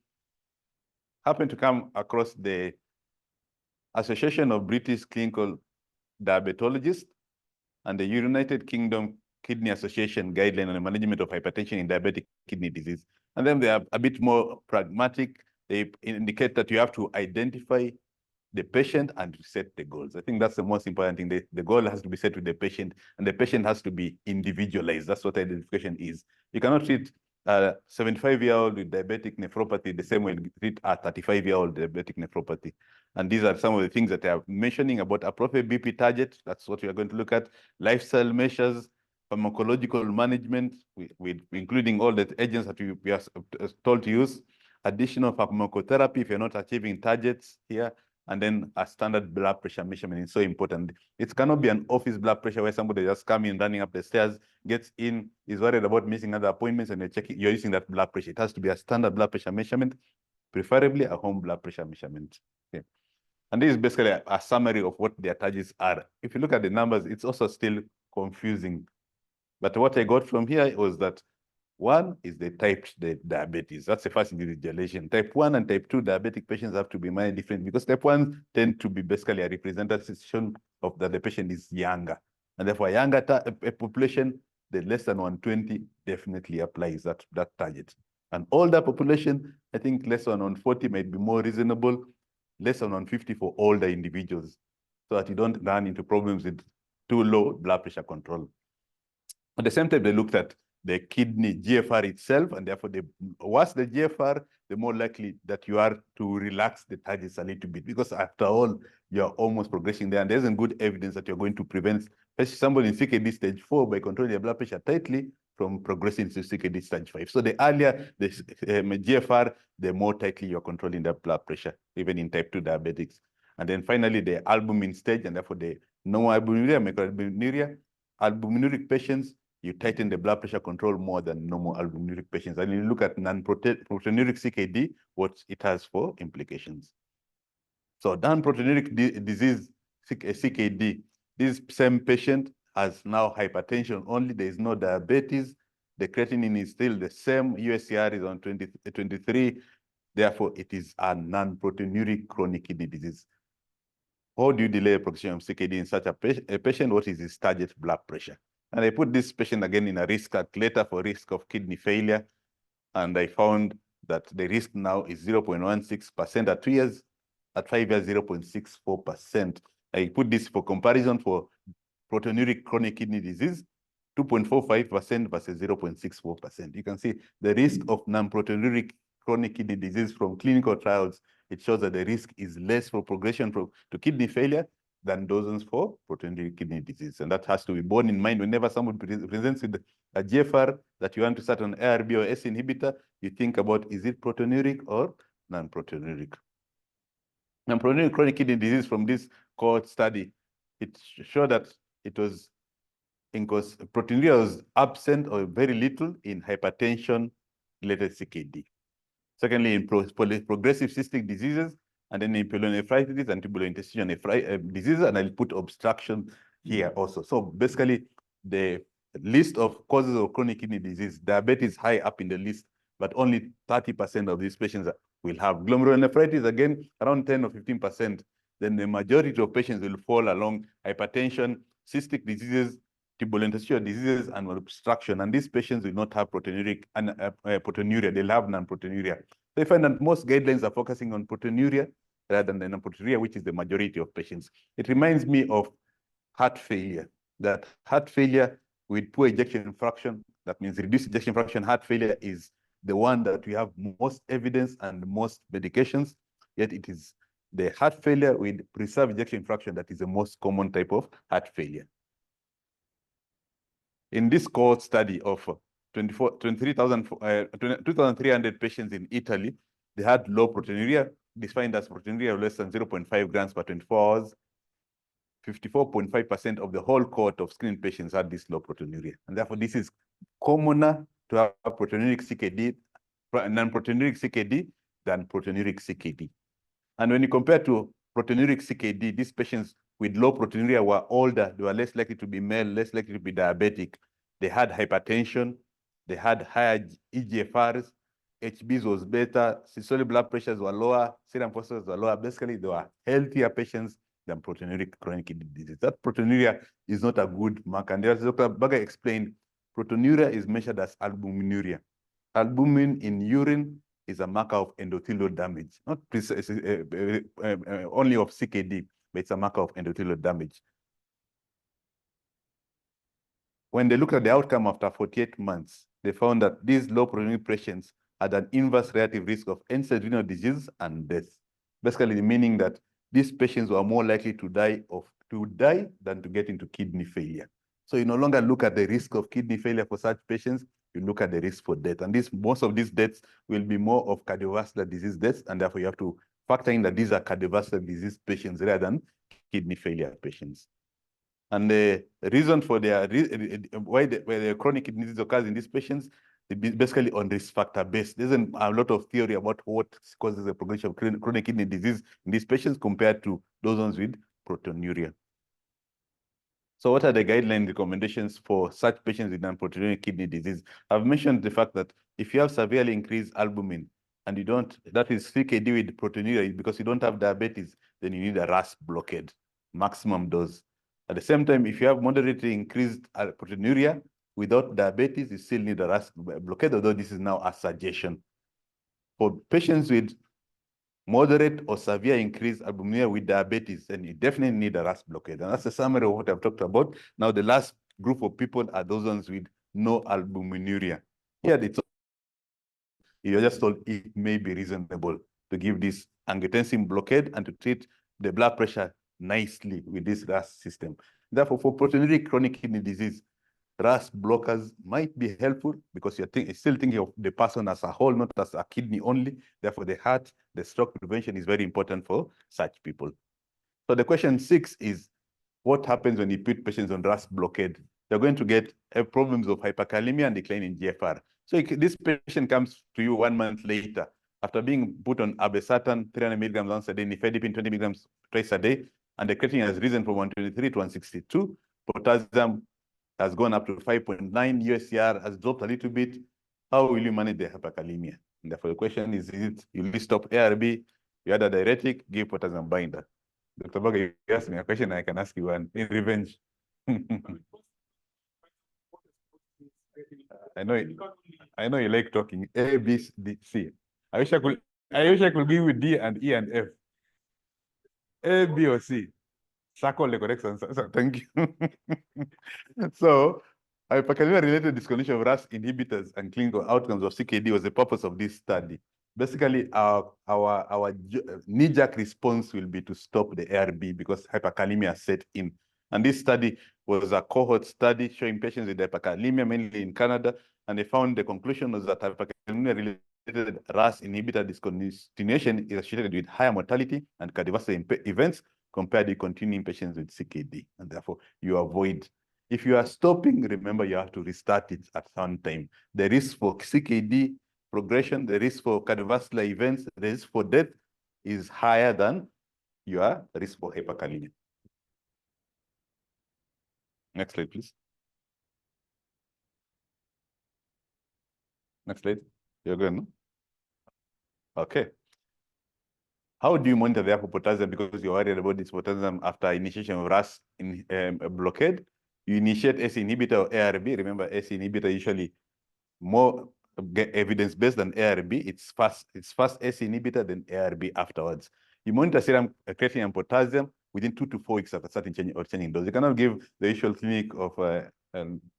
happened to come across the Association of British Clinical Diabetologists and the United Kingdom Kidney Association guideline on the management of hypertension in diabetic kidney disease. And then they are a bit more pragmatic. They indicate that you have to identify the patient and set the goals. I think that's the most important thing. The goal has to be set with the patient, and the patient has to be individualized. That's what identification is. You cannot treat a 75-year-old with diabetic nephropathy the same way you treat a 35-year-old diabetic nephropathy. And these are some of the things that I am mentioning about appropriate BP target. That's what we are going to look at. Lifestyle measures, pharmacological management, including all the agents that we are told to use, additional pharmacotherapy if you're not achieving targets here, and then a standard blood pressure measurement is so important. It cannot be an office blood pressure where somebody just comes in, running up the stairs, gets in, is worried about missing other appointments, and you're using that blood pressure. It has to be a standard blood pressure measurement, preferably a home blood pressure measurement. Okay. And this is basically a summary of what their targets are. If you look at the numbers, it's also still confusing. But what I got from here was that one is the type diabetes. That's the first individualization. Type 1 and type 2 diabetic patients have to be very different because type 1 tend to be basically a representation of that the patient is younger. And therefore, a younger population, the less than 120 definitely applies that target. And older population, I think less than 140 might be more reasonable, less than 150 for older individuals, so that you don't run into problems with too low blood pressure control. At the same time, they looked at the kidney GFR itself, and therefore the worse the GFR, the more likely that you are to relax the targets a little bit, because after all, you're almost progressing there, and there isn't good evidence that you're going to prevent somebody in CKD stage 4 by controlling their blood pressure tightly from progressing to CKD stage 5. So the earlier the GFR, the more tightly you're controlling the blood pressure, even in type 2 diabetics. And then finally, the albumin stage, and therefore the normoalbuminuria, microalbuminuria, albuminuric patients, you tighten the blood pressure control more than normal albuminuric patients. And you look at non-proteinuric CKD, what it has for implications. So non-proteinuric disease, CKD, this same patient has now hypertension only, there is no diabetes, the creatinine is still the same, USCR is on 23, therefore it is a non-proteinuric chronic kidney disease. How do you delay progression of CKD in such a patient? What is his target blood pressure? And I put this patient again in a risk calculator for risk of kidney failure. And I found that the risk now is 0.16% at 2 years, at 5 years, 0.64%. I put this for comparison for proteinuric chronic kidney disease, 2.45% versus 0.64%. You can see the risk of non-proteinuric chronic kidney disease from clinical trials. It shows that the risk is less for progression to kidney failure than those for proteinuric kidney disease. And that has to be borne in mind whenever someone presents with a GFR that you want to start an ARB or S inhibitor, you think about, is it proteinuric or non-proteinuric? Non-proteinuric chronic kidney disease from this cohort study, it showed that it was because proteinuria was absent or very little in hypertension-related CKD. Secondly, in progressive cystic diseases, and then in pyelonephritis and tubulointerstitial diseases, and I'll put obstruction here also. So basically, the list of causes of chronic kidney disease, diabetes high up in the list, but only 30% of these patients will have glomerulonephritis, again, around 10 or 15%. Then the majority of patients will fall along hypertension, cystic diseases, tubulointerstitial diseases, and obstruction. And these patients will not have proteinuria, they'll have non-proteinuria. They find that most guidelines are focusing on proteinuria rather than non-proteinuria, which is the majority of patients. It reminds me of heart failure, that heart failure with poor ejection fraction, that means reduced ejection fraction heart failure, is the one that we have most evidence and most medications, yet it is the heart failure with preserved ejection fraction that is the most common type of heart failure. In this cohort study of 2,300 patients in Italy, they had low proteinuria, defined as proteinuria less than 0.5 grams per 24 hours. 54.5% of the whole cohort of screened patients had this low proteinuria. And therefore, this is commoner to have proteinuric CKD, non-proteinuric CKD than proteinuric CKD. And when you compare to proteinuric CKD, these patients with low proteinuria were older, they were less likely to be male, less likely to be diabetic. They had hypertension, they had higher eGFRs, HBs was better, systolic blood pressures were lower, serum phosphorus were lower. Basically, they were healthier patients than proteinuric chronic kidney disease. That proteinuria is not a good marker. And as Dr. Baga explained, proteinuria is measured as albuminuria. Albumin in urine is a marker of endothelial damage, not only of CKD, but it's a marker of endothelial damage. When they looked at the outcome after 48 months, they found that these low proteinuric patients had an inverse relative risk of end-stage renal disease and death. Basically, meaning that these patients were more likely to die than to get into kidney failure. So you no longer look at the risk of kidney failure for such patients, you look at the risk for death. And most of these deaths will be more of cardiovascular disease deaths, and therefore you have to factor in that these are cardiovascular disease patients rather than kidney failure patients. And the reason for why the chronic kidney disease occurs in these patients is basically on risk factor based. There's a lot of theory about what causes the progression of chronic kidney disease in these patients compared to those ones with proteinuria. So what are the guideline recommendations for such patients with non-proteinuric kidney disease? I've mentioned the fact that if you have severely increased albumin and you don't, that is CKD with proteinuria, because you don't have diabetes, then you need a RAS blockade, maximum dose. At the same time, if you have moderately increased proteinuria without diabetes, you still need a RAS blockade, although this is now a suggestion. For patients with moderate or severe increased albuminuria with diabetes, then you definitely need a RAS blockade. And that's a summary of what I've talked about. Now, the last group of people are those ones with no albuminuria. Here, you're just told it may be reasonable to give this angiotensin blockade and to treat the blood pressure nicely with this RAS system. Therefore, for proteinuric chronic kidney disease, RAS blockers might be helpful because you're still thinking of the person as a whole, not as a kidney only. Therefore, the heart, the stroke prevention is very important for such people. So the question 6 is, what happens when you put patients on RAS blockade? They're going to get problems of hyperkalemia and decline in GFR. So this patient comes to you 1 month later after being put on abesatan 300 milligrams once a day, nifedipine 20 milligrams twice a day, and the creatinine has risen from 123 to 162. Potassium has gone up to 5.9. USCR has dropped a little bit. How will you manage the hyperkalemia? And therefore, the question is it you stop ARB, you add a diuretic, give potassium binder? Dr. Baga, you asked me a question, I can ask you one in revenge. I know you like talking. A, B, D, C. I wish I could give you D and E and F. A, B, or C. Circle the correct answer. So thank you. So, hyperkalemia-related discontinuation of RAS inhibitors and clinical outcomes of CKD was the purpose of this study. Basically, our knee-jerk response will be to stop the ARB because hyperkalemia set in. And this study was a cohort study showing patients with hyperkalemia, mainly in Canada, and they found the conclusion was that hyperkalemia-related RAS inhibitor discontinuation is associated with higher mortality and cardiovascular events compared to continuing patients with CKD. And therefore, you avoid. If you are stopping, remember you have to restart it at some time. The risk for CKD progression, the risk for cardiovascular events, the risk for death is higher than your risk for hyperkalemia. Next slide, please. Next slide. You're good, no? Okay. How do you monitor therefore potassium because you're worried about this potassium after initiation of RAS in blockade? You initiate ACE inhibitor or ARB. Remember, ACE inhibitor usually more evidence-based than ARB. It's fast ACE inhibitor than ARB afterwards. You monitor serum creatinine and potassium within 2 to 4 weeks after starting changing dose. You cannot give the usual clinic of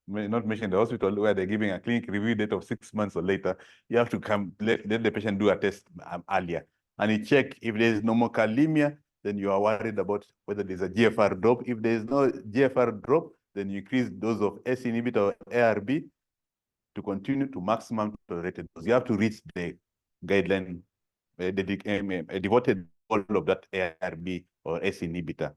not mention the hospital where they're giving a clinic review date of 6 months or later. You have to come let the patient do a test earlier. And you check if there is normokalemia, then you are worried about whether there's a GFR drop. If there is no GFR drop, then you increase dose of ACE inhibitor or ARB to continue to maximum tolerated dose. You have to reach the guideline, a devoted goal of that ARB or ACE inhibitor.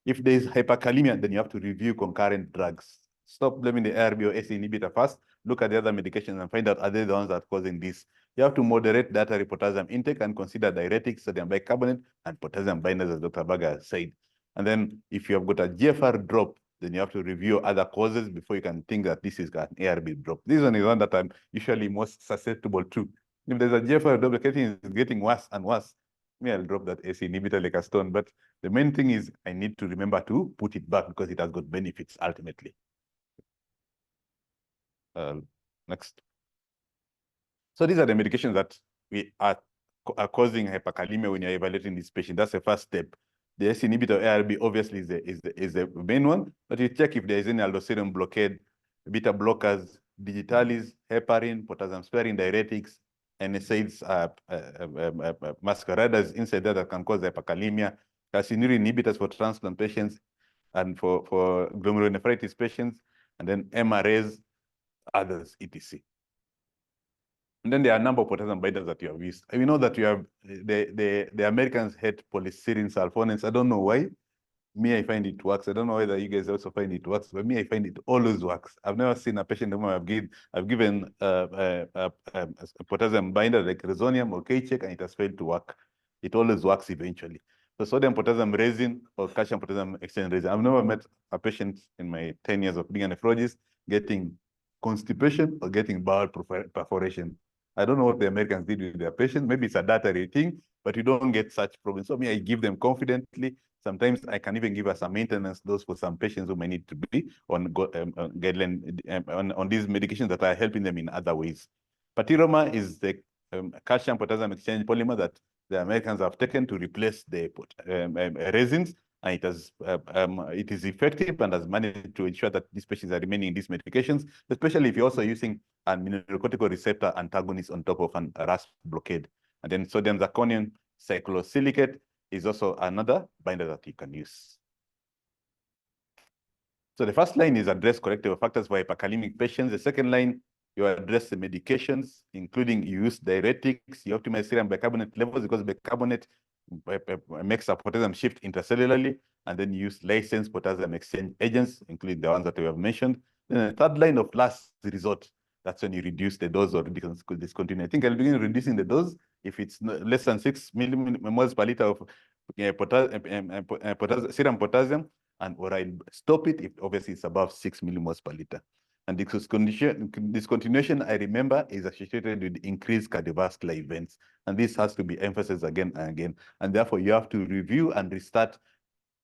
If there is hyperkalemia, then you have to review concurrent drugs. Stop blaming the ARB or ACE inhibitor first. Look at the other medications and find out are they the ones that are causing this. You have to moderate dietary potassium intake and consider diuretics, sodium bicarbonate, and potassium binders, as Dr. Baga said. And then if you have got a GFR drop, then you have to review other causes before you can think that this is an ARB drop. This one is one that I'm usually most susceptible to. If there's a GFR drop, the creatinine is getting worse and worse, I'll drop that ACE inhibitor like a stone. But the main thing is I need to remember to put it back because it has got benefits ultimately. Next. So these are the medications that we are causing hyperkalemia when you're evaluating this patient. That's the first step. The ACE inhibitor ARB obviously is the main one, but you check if there is any aldosterone blockade, beta blockers, digitalis, heparin, potassium sparing diuretics, NSAIDs, masqueraders inside there that can cause hyperkalemia, calcineurin inhibitors for transplant patients and for glomerulonephritis patients, and then MRAs, others, etc. And then there are a number of potassium binders that you have used. We know that you have the Americans hate polystyrene sulfonates. I don't know why. Me, I find it works. I don't know whether you guys also find it works, but me, I find it always works. I've never seen a patient whom I've given a potassium binder like Resonium or K-check and it has failed to work. It always works eventually. So sodium potassium resin or calcium potassium exchange resin. I've never met a patient in my 10 years of being a nephrologist getting constipation or getting bowel perforation. I don't know what the Americans did with their patients. Maybe it's a dietary thing, but you don't get such problems. So I give them confidently. Sometimes I can even give us a maintenance dose for some patients who may need to be on guideline on these medications that are helping them in other ways. Patiroma is the calcium potassium exchange polymer that the Americans have taken to replace the resins, and it is effective and has managed to ensure that these patients are remaining in these medications, especially if you're also using a mineralocortical receptor antagonist on top of an RAS blockade. And then sodium zirconium cyclosilicate is also another binder that you can use. So the first line is address corrective factors for hyperkalemic patients. The second line, you address the medications, including you use diuretics, you optimize serum bicarbonate levels because bicarbonate makes a potassium shift intracellularly, and then you use licensed potassium exchange agents, including the ones that we have mentioned. Then the third line of last resort, that's when you reduce the dose or discontinue. I think I'll begin reducing the dose if it's less than 6 millimoles per liter of serum potassium, and or I stop it if obviously it's above 6 millimoles per liter. And discontinuation, I remember, is associated with increased cardiovascular events. And this has to be emphasized again and again. And therefore, you have to review and restart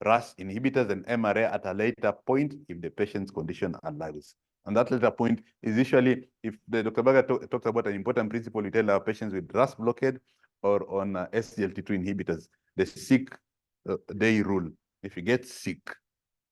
RAS inhibitors and MRA at a later point if the patient's condition allows. And that later point is usually, if Dr. Baga talks about an important principle, we tell our patients with RAS blockade or on SGLT2 inhibitors, the sick day rule. If you get sick,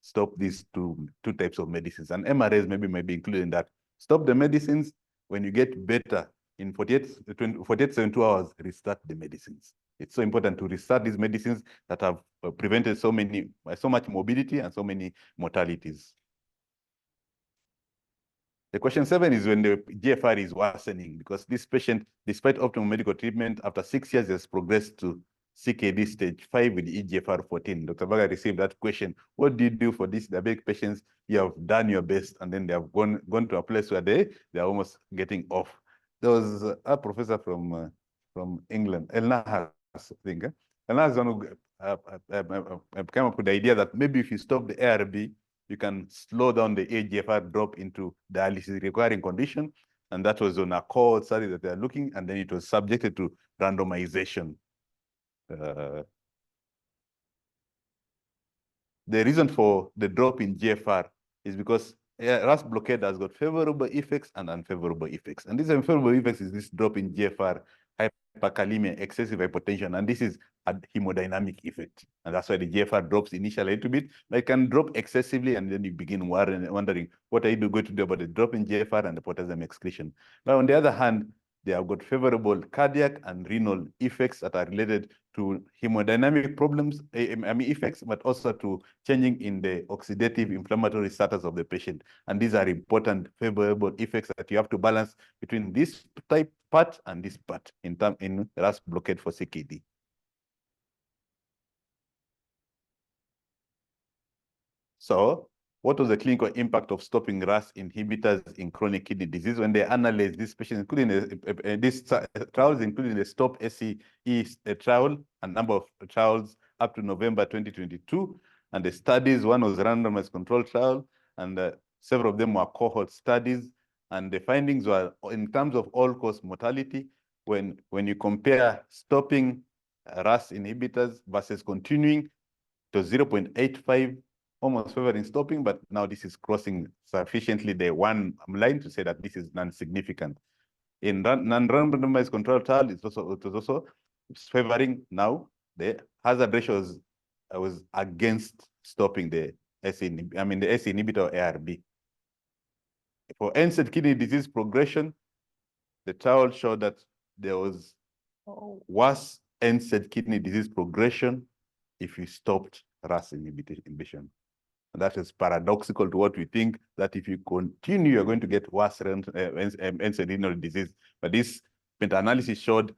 stop these two types of medicines. And MRAs might be included in that. Stop the medicines. When you get better, in 72 hours, restart the medicines. It's so important to restart these medicines that have prevented so much morbidity and so many mortalities. The question 7 is when the GFR is worsening, because this patient, despite optimal medical treatment, after 6 years has progressed to CKD stage 5 with eGFR 14. Dr. Baga received that question. What do you do for these diabetic patients? You have done your best, and then they have gone to a place where they are almost getting off. There was a professor from England, Elna Has, I think. Elna Has came up with the idea that maybe if you stop the ARB, you can slow down the eGFR drop into dialysis requiring condition. And that was on a cohort study that they are looking, and then it was subjected to randomization. The reason for the drop in GFR is because RAS blockade has got favorable effects and unfavorable effects. And these unfavorable effects is this drop in GFR, hyperkalemia, excessive hypotension, and this is a hemodynamic effect. And that's why the GFR drops initially a little bit, but it can drop excessively, and then you begin wondering, what are you going to do about the drop in GFR and the potassium excretion? But on the other hand, they have got favorable cardiac and renal effects that are related to hemodynamic problems, effects, but also to changing in the oxidative inflammatory status of the patient. And these are important favorable effects that you have to balance between this type part and this part in RAS blockade for CKD. So, what was the clinical impact of stopping RAS inhibitors in chronic kidney disease when they analyzed these patients, including these trials, including the STOP SCE trial, a number of trials up to November 2022, and the studies, one was randomized control trial, and several of them were cohort studies, and the findings were, in terms of all-cause mortality, when you compare stopping RAS inhibitors versus continuing, to 0.85, almost favoring stopping, but now this is crossing sufficiently the one line to say that this is non-significant. In non-randomized control trial, it was also favoring now the hazard ratios was against stopping the SC inhibitor ARB. For NSAID kidney disease progression, the trial showed that there was worse NSAID kidney disease progression if you stopped RAS inhibition. And that is paradoxical to what we think, that if you continue, you're going to get worse NSAID renal disease. But this meta-analysis showed,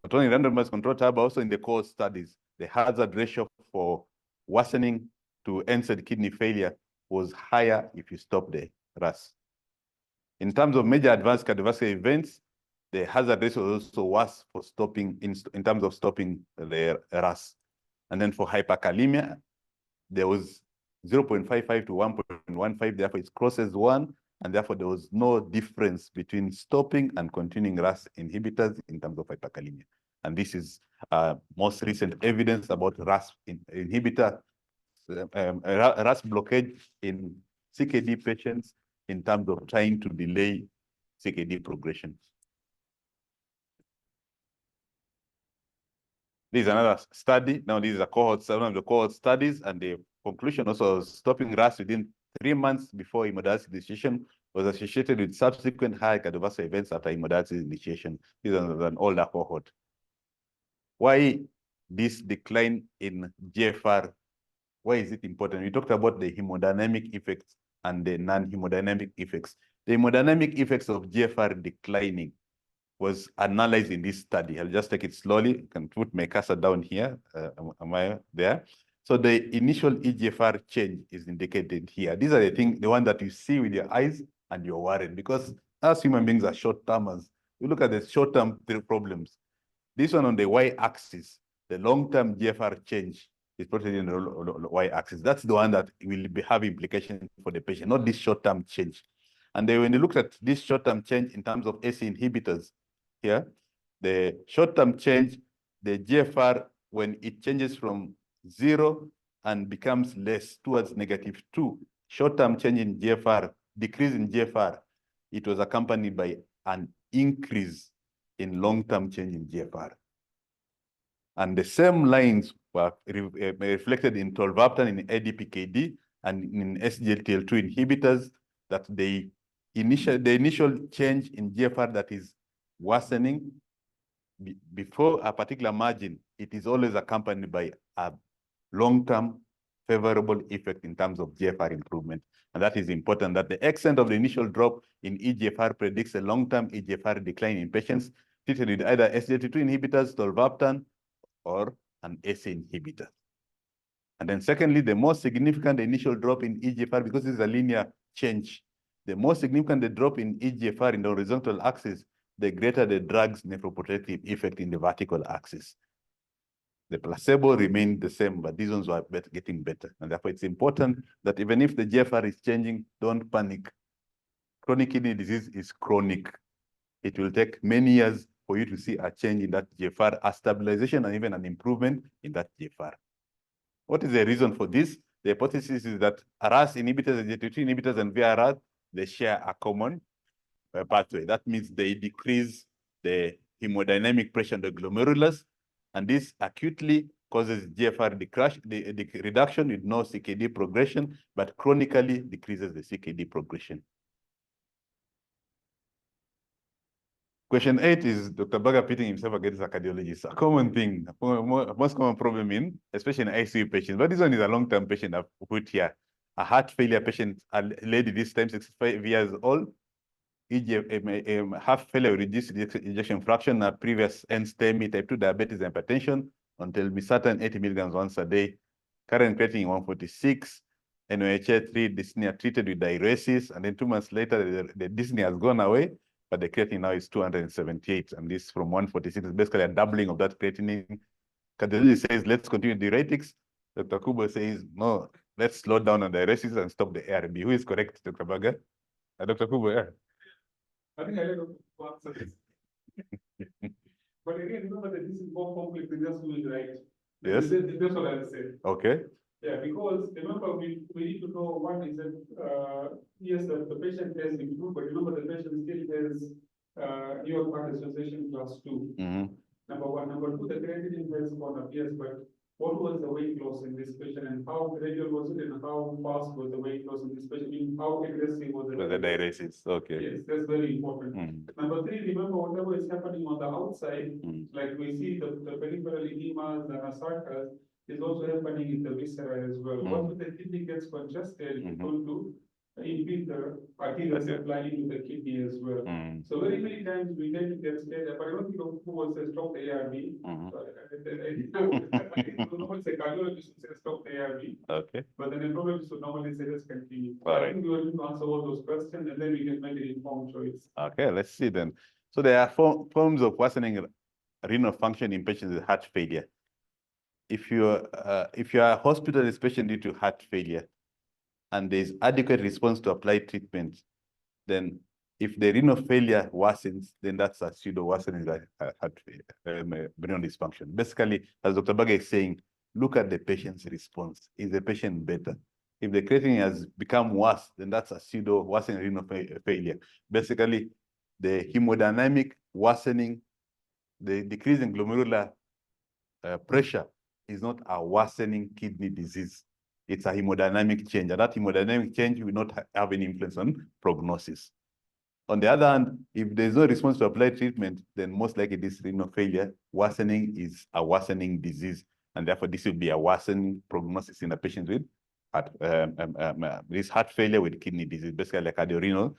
not only randomized control trial, but also in the core studies, the hazard ratio for worsening to NSAID kidney failure was higher if you stop the RAS. In terms of major advanced cardiovascular events, the hazard ratio was also worse for stopping, in terms of stopping the RAS. And then for hyperkalemia, there was 0.55 to 1.15, therefore it crosses 1, and therefore there was no difference between stopping and continuing RAS inhibitors in terms of hyperkalemia. And this is most recent evidence about RAS inhibitor, RAS blockade in CKD patients in terms of trying to delay CKD progression. This is another study. Now, this is a cohort, one of the cohort studies, and the conclusion also was stopping RAS within 3 months before hemodialysis initiation was associated with subsequent high cardiovascular events after hemodialysis initiation. This is an older cohort. Why this decline in GFR? Why is it important? We talked about the hemodynamic effects and the non-hemodynamic effects. The hemodynamic effects of GFR declining was analyzed in this study. I'll just take it slowly. You can put my cursor down here. Am I there? So the initial eGFR change is indicated here. These are the one that you see with your eyes and you're worried, because as human beings are short-termers, you look at the short-term problems. This one on the y-axis, the long-term GFR change is plotted in the y-axis. That's the one that will have implications for the patient, not this short-term change. And then when you look at this short-term change in terms of ACE inhibitors, here, the short-term change, the GFR, when it changes from 0 and becomes less towards -2, short-term change in GFR, decrease in GFR, it was accompanied by an increase in long-term change in GFR. And the same lines were reflected in tolvaptan in ADPKD and in SGLT2 inhibitors, that the initial change in GFR that is worsening before a particular margin, it is always accompanied by a long-term favorable effect in terms of GFR improvement. And that is important, that the extent of the initial drop in eGFR predicts a long-term eGFR decline in patients treated with either SGLT2 inhibitors, tolvaptan, or an ACE inhibitor. And then secondly, the most significant initial drop in eGFR, because this is a linear change, the more significant the drop in eGFR in the horizontal axis, the greater the drug's nephroprotective effect in the vertical axis. The placebo remained the same, but these ones were getting better. And therefore, it's important that even if the GFR is changing, don't panic. Chronic kidney disease is chronic. It will take many years for you to see a change in that GFR, a stabilization and even an improvement in that GFR. What is the reason for this? The hypothesis is that RAS inhibitors, SGLT2 inhibitors, and VRAS, they share a common pathway. That means they decrease the hemodynamic pressure on the glomerulus, and this acutely causes GFR reduction with no CKD progression, but chronically decreases the CKD progression. Question 8 is Dr. Baga pitting himself against a cardiologist. A common thing, most common problem especially in ICU patients, but this one is a long-term patient I've put here. A heart failure patient, a lady this time 65 years old, heart failure, reduced ejection fraction, a previous end-stage type 2 diabetes and hypertension, until Misatan 80 milligrams once a day, current creatinine 146, NOHA 3 dyspnea treated with diuresis, and then 2 months later, the dyspnea has gone away, but the creatinine now is 278, and this from 146 is basically a doubling of that creatinine. Cardiologist says, let's continue diuretics. Dr. Kubo says, no, let's slow down on diuresis and stop the ARB. Who is correct, Dr. Baga? Dr. Kubo, yeah. I think I let you answer this. But again, remember that this is more complex than just doing right. Yes. That's what I said. Okay. Yeah, because remember, we need to know one is that, yes, the patient has improved, but remember the patient still has New York Heart Association class 2. Number one. Number two, the creatinine has gone up, yes, but what was the weight loss in this patient, and how gradual was it, and how fast was the weight loss in this patient? I mean, how aggressive was the diuresis? Okay. Yes, that's very important. Number three, remember whatever is happening on the outside, like we see the peripheral edemas, the sarcas, is also happening in the viscera as well. Once the kidney gets congested, it's going to impede the arterial supply into the kidney as well. So very many times we tend to get scared, but I don't know who will say stop the ARB. Normally say cardiologist will say stop the ARB. Okay. But the nephrologist would normally say let's continue. All I right. think we will answer all those questions and then we can make an informed choice. Okay, let's see then. So there are forms of worsening renal function in patients with heart failure. If you're a hospitalist patient due to heart failure, and there's adequate response to applied treatment, then if the renal failure worsens, then that's a pseudo worsening heart failure, renal dysfunction. Basically, as Dr. Baga is saying, look at the patient's response. Is the patient better? If the creatinine has become worse, then that's a pseudo worsening renal failure. Basically, the hemodynamic worsening, the decrease in glomerular pressure is not a worsening kidney disease. It's a hemodynamic change, and that hemodynamic change will not have any influence on prognosis. On the other hand, if there's no response to applied treatment, then most likely this renal failure worsening is a worsening disease, and therefore this will be a worsening prognosis in a patient with this heart failure with kidney disease, basically like cardiorenal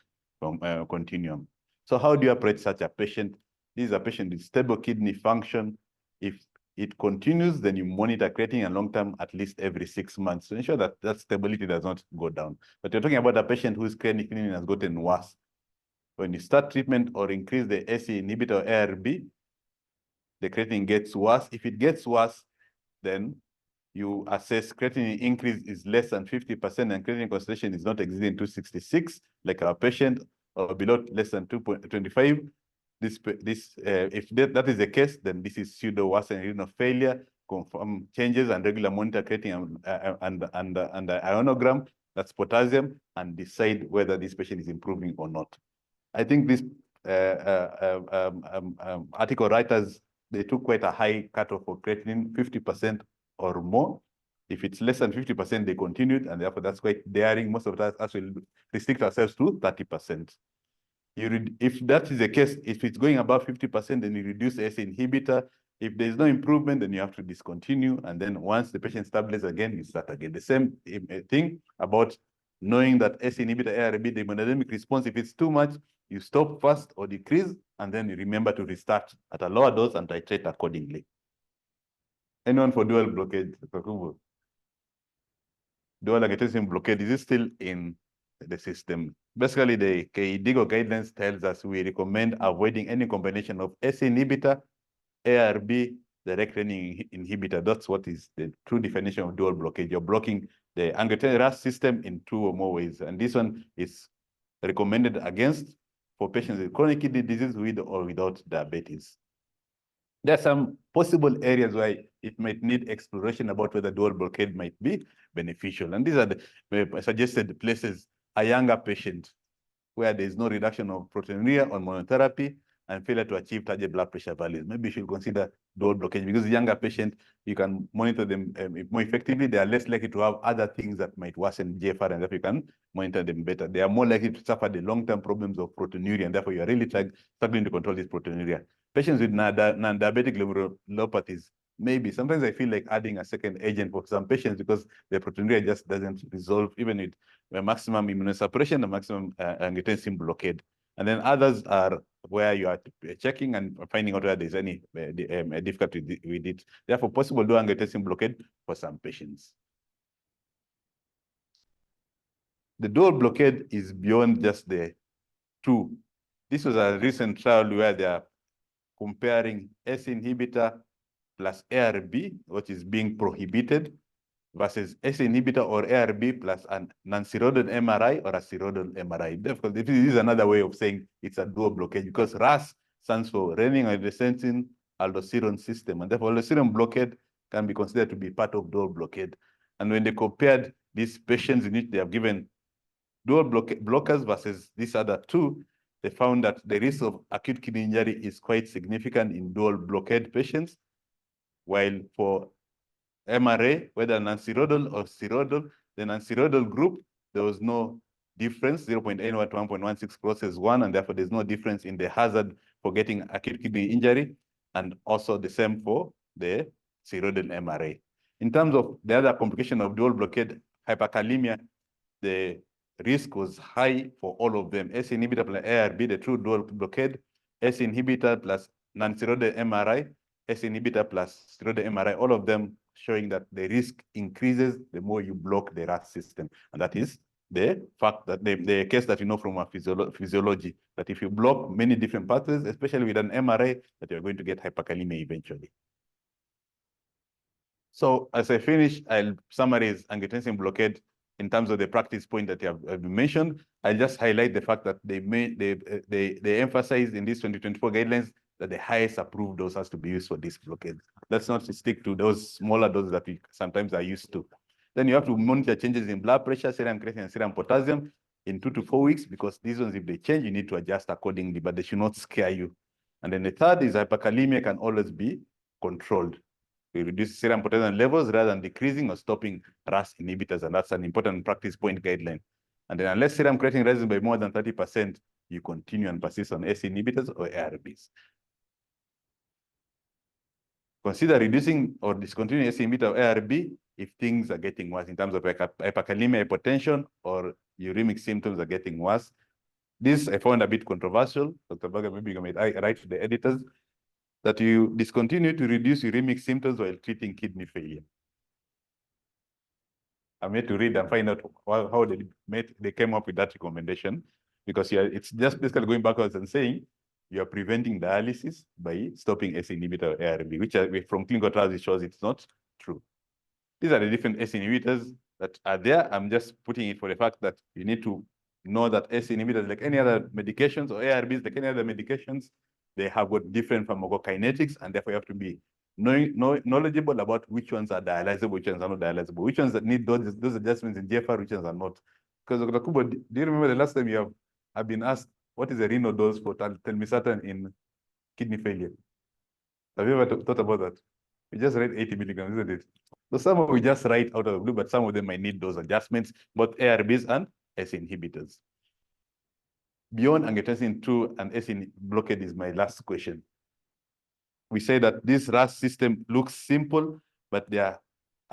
continuum. So how do you approach such a patient? This is a patient with stable kidney function. If it continues, then you monitor creatinine and long-term at least every 6 months to ensure that that stability does not go down. But you're talking about a patient whose creatinine has gotten worse. When you start treatment or increase the SE inhibitor ARB, the creatinine gets worse. If it gets worse, then you assess creatinine increase is less than 50% and creatinine concentration is not exceeding 266, like our patient, or below less than 2.25. If that is the case, then this is pseudo worsening renal failure. Confirm changes and regular monitor creatinine and the ionogram, that's potassium, and decide whether this patient is improving or not. I think this article writers, they took quite a high cutoff for creatinine, 50% or more. If it's less than 50%, they continued, and therefore that's quite daring. Most of us actually restrict ourselves to 30%. If that is the case, if it's going above 50%, then you reduce the SE inhibitor. If there's no improvement, then you have to discontinue. And then once the patient stabilizes again, you start again. The same thing about knowing that SE inhibitor ARB, the hemodynamic response, if it's too much, you stop first or decrease, and then you remember to restart at a lower dose and titrate accordingly. Anyone for dual blockade? Dual angiotensin blockade, is it still in the system? Basically, the KDIGO guidelines tells us we recommend avoiding any combination of SE inhibitor, ARB, direct renin inhibitor. That's what is the true definition of dual blockade. You're blocking the angiotensin RAS system in 2 or more ways. And this one is recommended against for patients with chronic kidney disease with or without diabetes. There are some possible areas where it might need exploration about whether dual blockade might be beneficial. And these are the suggested places: a younger patient where there is no reduction of proteinuria on monotherapy and failure to achieve target blood pressure values. Maybe you should consider dual blockade, because younger patient, you can monitor them more effectively. They are less likely to have other things that might worsen GFR, and therefore you can monitor them better. They are more likely to suffer the long-term problems of proteinuria, and therefore you are really struggling to control this proteinuria. Patients with non-diabetic glomerulopathies, maybe. Sometimes I feel like adding a second agent for some patients because the proteinuria just doesn't resolve, even with the maximum immunosuppression and maximum angiotensin blockade. And then others are where you are checking and finding out whether there's any difficulty with it. Therefore, possible dual angiotensin blockade for some patients. The dual blockade is beyond just the 2. This was a recent trial where they are comparing SE inhibitor plus ARB, which is being prohibited, versus SE inhibitor or ARB plus a non-steroidal MRI or a steroidal MRI. Therefore, this is another way of saying it's a dual blockade, because RAS stands for renin-angiotensin aldosterone system, and therefore aldosterone blockade can be considered to be part of dual blockade. And when they compared these patients in which they have given dual blockers versus these other 2, they found that the risk of acute kidney injury is quite significant in dual blockade patients, while for MRA, whether non-steroidal or steroidal, the non-steroidal group, there was no difference. 0.81 to 1.16 crosses 1, and therefore there's no difference in the hazard for getting acute kidney injury, and also the same for the steroidal MRA. In terms of the other complication of dual blockade, hyperkalemia, the risk was high for all of them. SE inhibitor plus ARB, the true dual blockade, SE inhibitor plus non-steroidal MRI, SE inhibitor plus steroidal MRI, all of them showing that the risk increases the more you block the RAS system. And that is the fact that the case that you know from our physiology, that if you block many different pathways, especially with an MRI, that you're going to get hyperkalemia eventually. So as I finish, I'll summarize angiotensin blockade in terms of the practice point that you have mentioned. I'll just highlight the fact that they emphasize in these 2024 guidelines that the highest approved dose has to be used for this blockade. Let's not stick to those smaller doses that we sometimes are used to. Then you have to monitor changes in blood pressure, serum creatinine, and serum potassium in 2 to 4 weeks, because these ones, if they change, you need to adjust accordingly, but they should not scare you. And then the third is hyperkalemia can always be controlled. We reduce serum potassium levels rather than decreasing or stopping RAS inhibitors, and that's an important practice point guideline. And then unless serum creatinine rises by more than 30%, you continue and persist on ACE inhibitors or ARBs. Consider reducing or discontinuing ACE inhibitor or ARB if things are getting worse in terms of hyperkalemia, hypotension, or uremic symptoms are getting worse. This I found a bit controversial. Dr. Berger, maybe you may write to the editors that you discontinue to reduce uremic symptoms while treating kidney failure. I'm here to read and find out how they came up with that recommendation, because it's just basically going backwards and saying you are preventing dialysis by stopping ACE inhibitor or ARB, which from clinical trials it shows it's not true. These are the different ACE inhibitors that are there. I'm just putting it for the fact that you need to know that ACE inhibitors, like any other medications, or ARBs, like any other medications, they have got different pharmacokinetics, and therefore you have to be knowledgeable about which ones are dialyzable, which ones are not dialyzable, which ones that need those adjustments in GFR, which ones are not. Because Dr. Kubo, do you remember the last time you have been asked what is the renal dose for telmisartan in kidney failure? Have you ever thought about that? We just read 80 milligrams, isn't it? So some of we just write out of the blue, but some of them might need those adjustments, both ARBs and ACE inhibitors. Beyond angiotensin 2 and ACE blockade is my last question. We say that this RAS system looks simple, but there are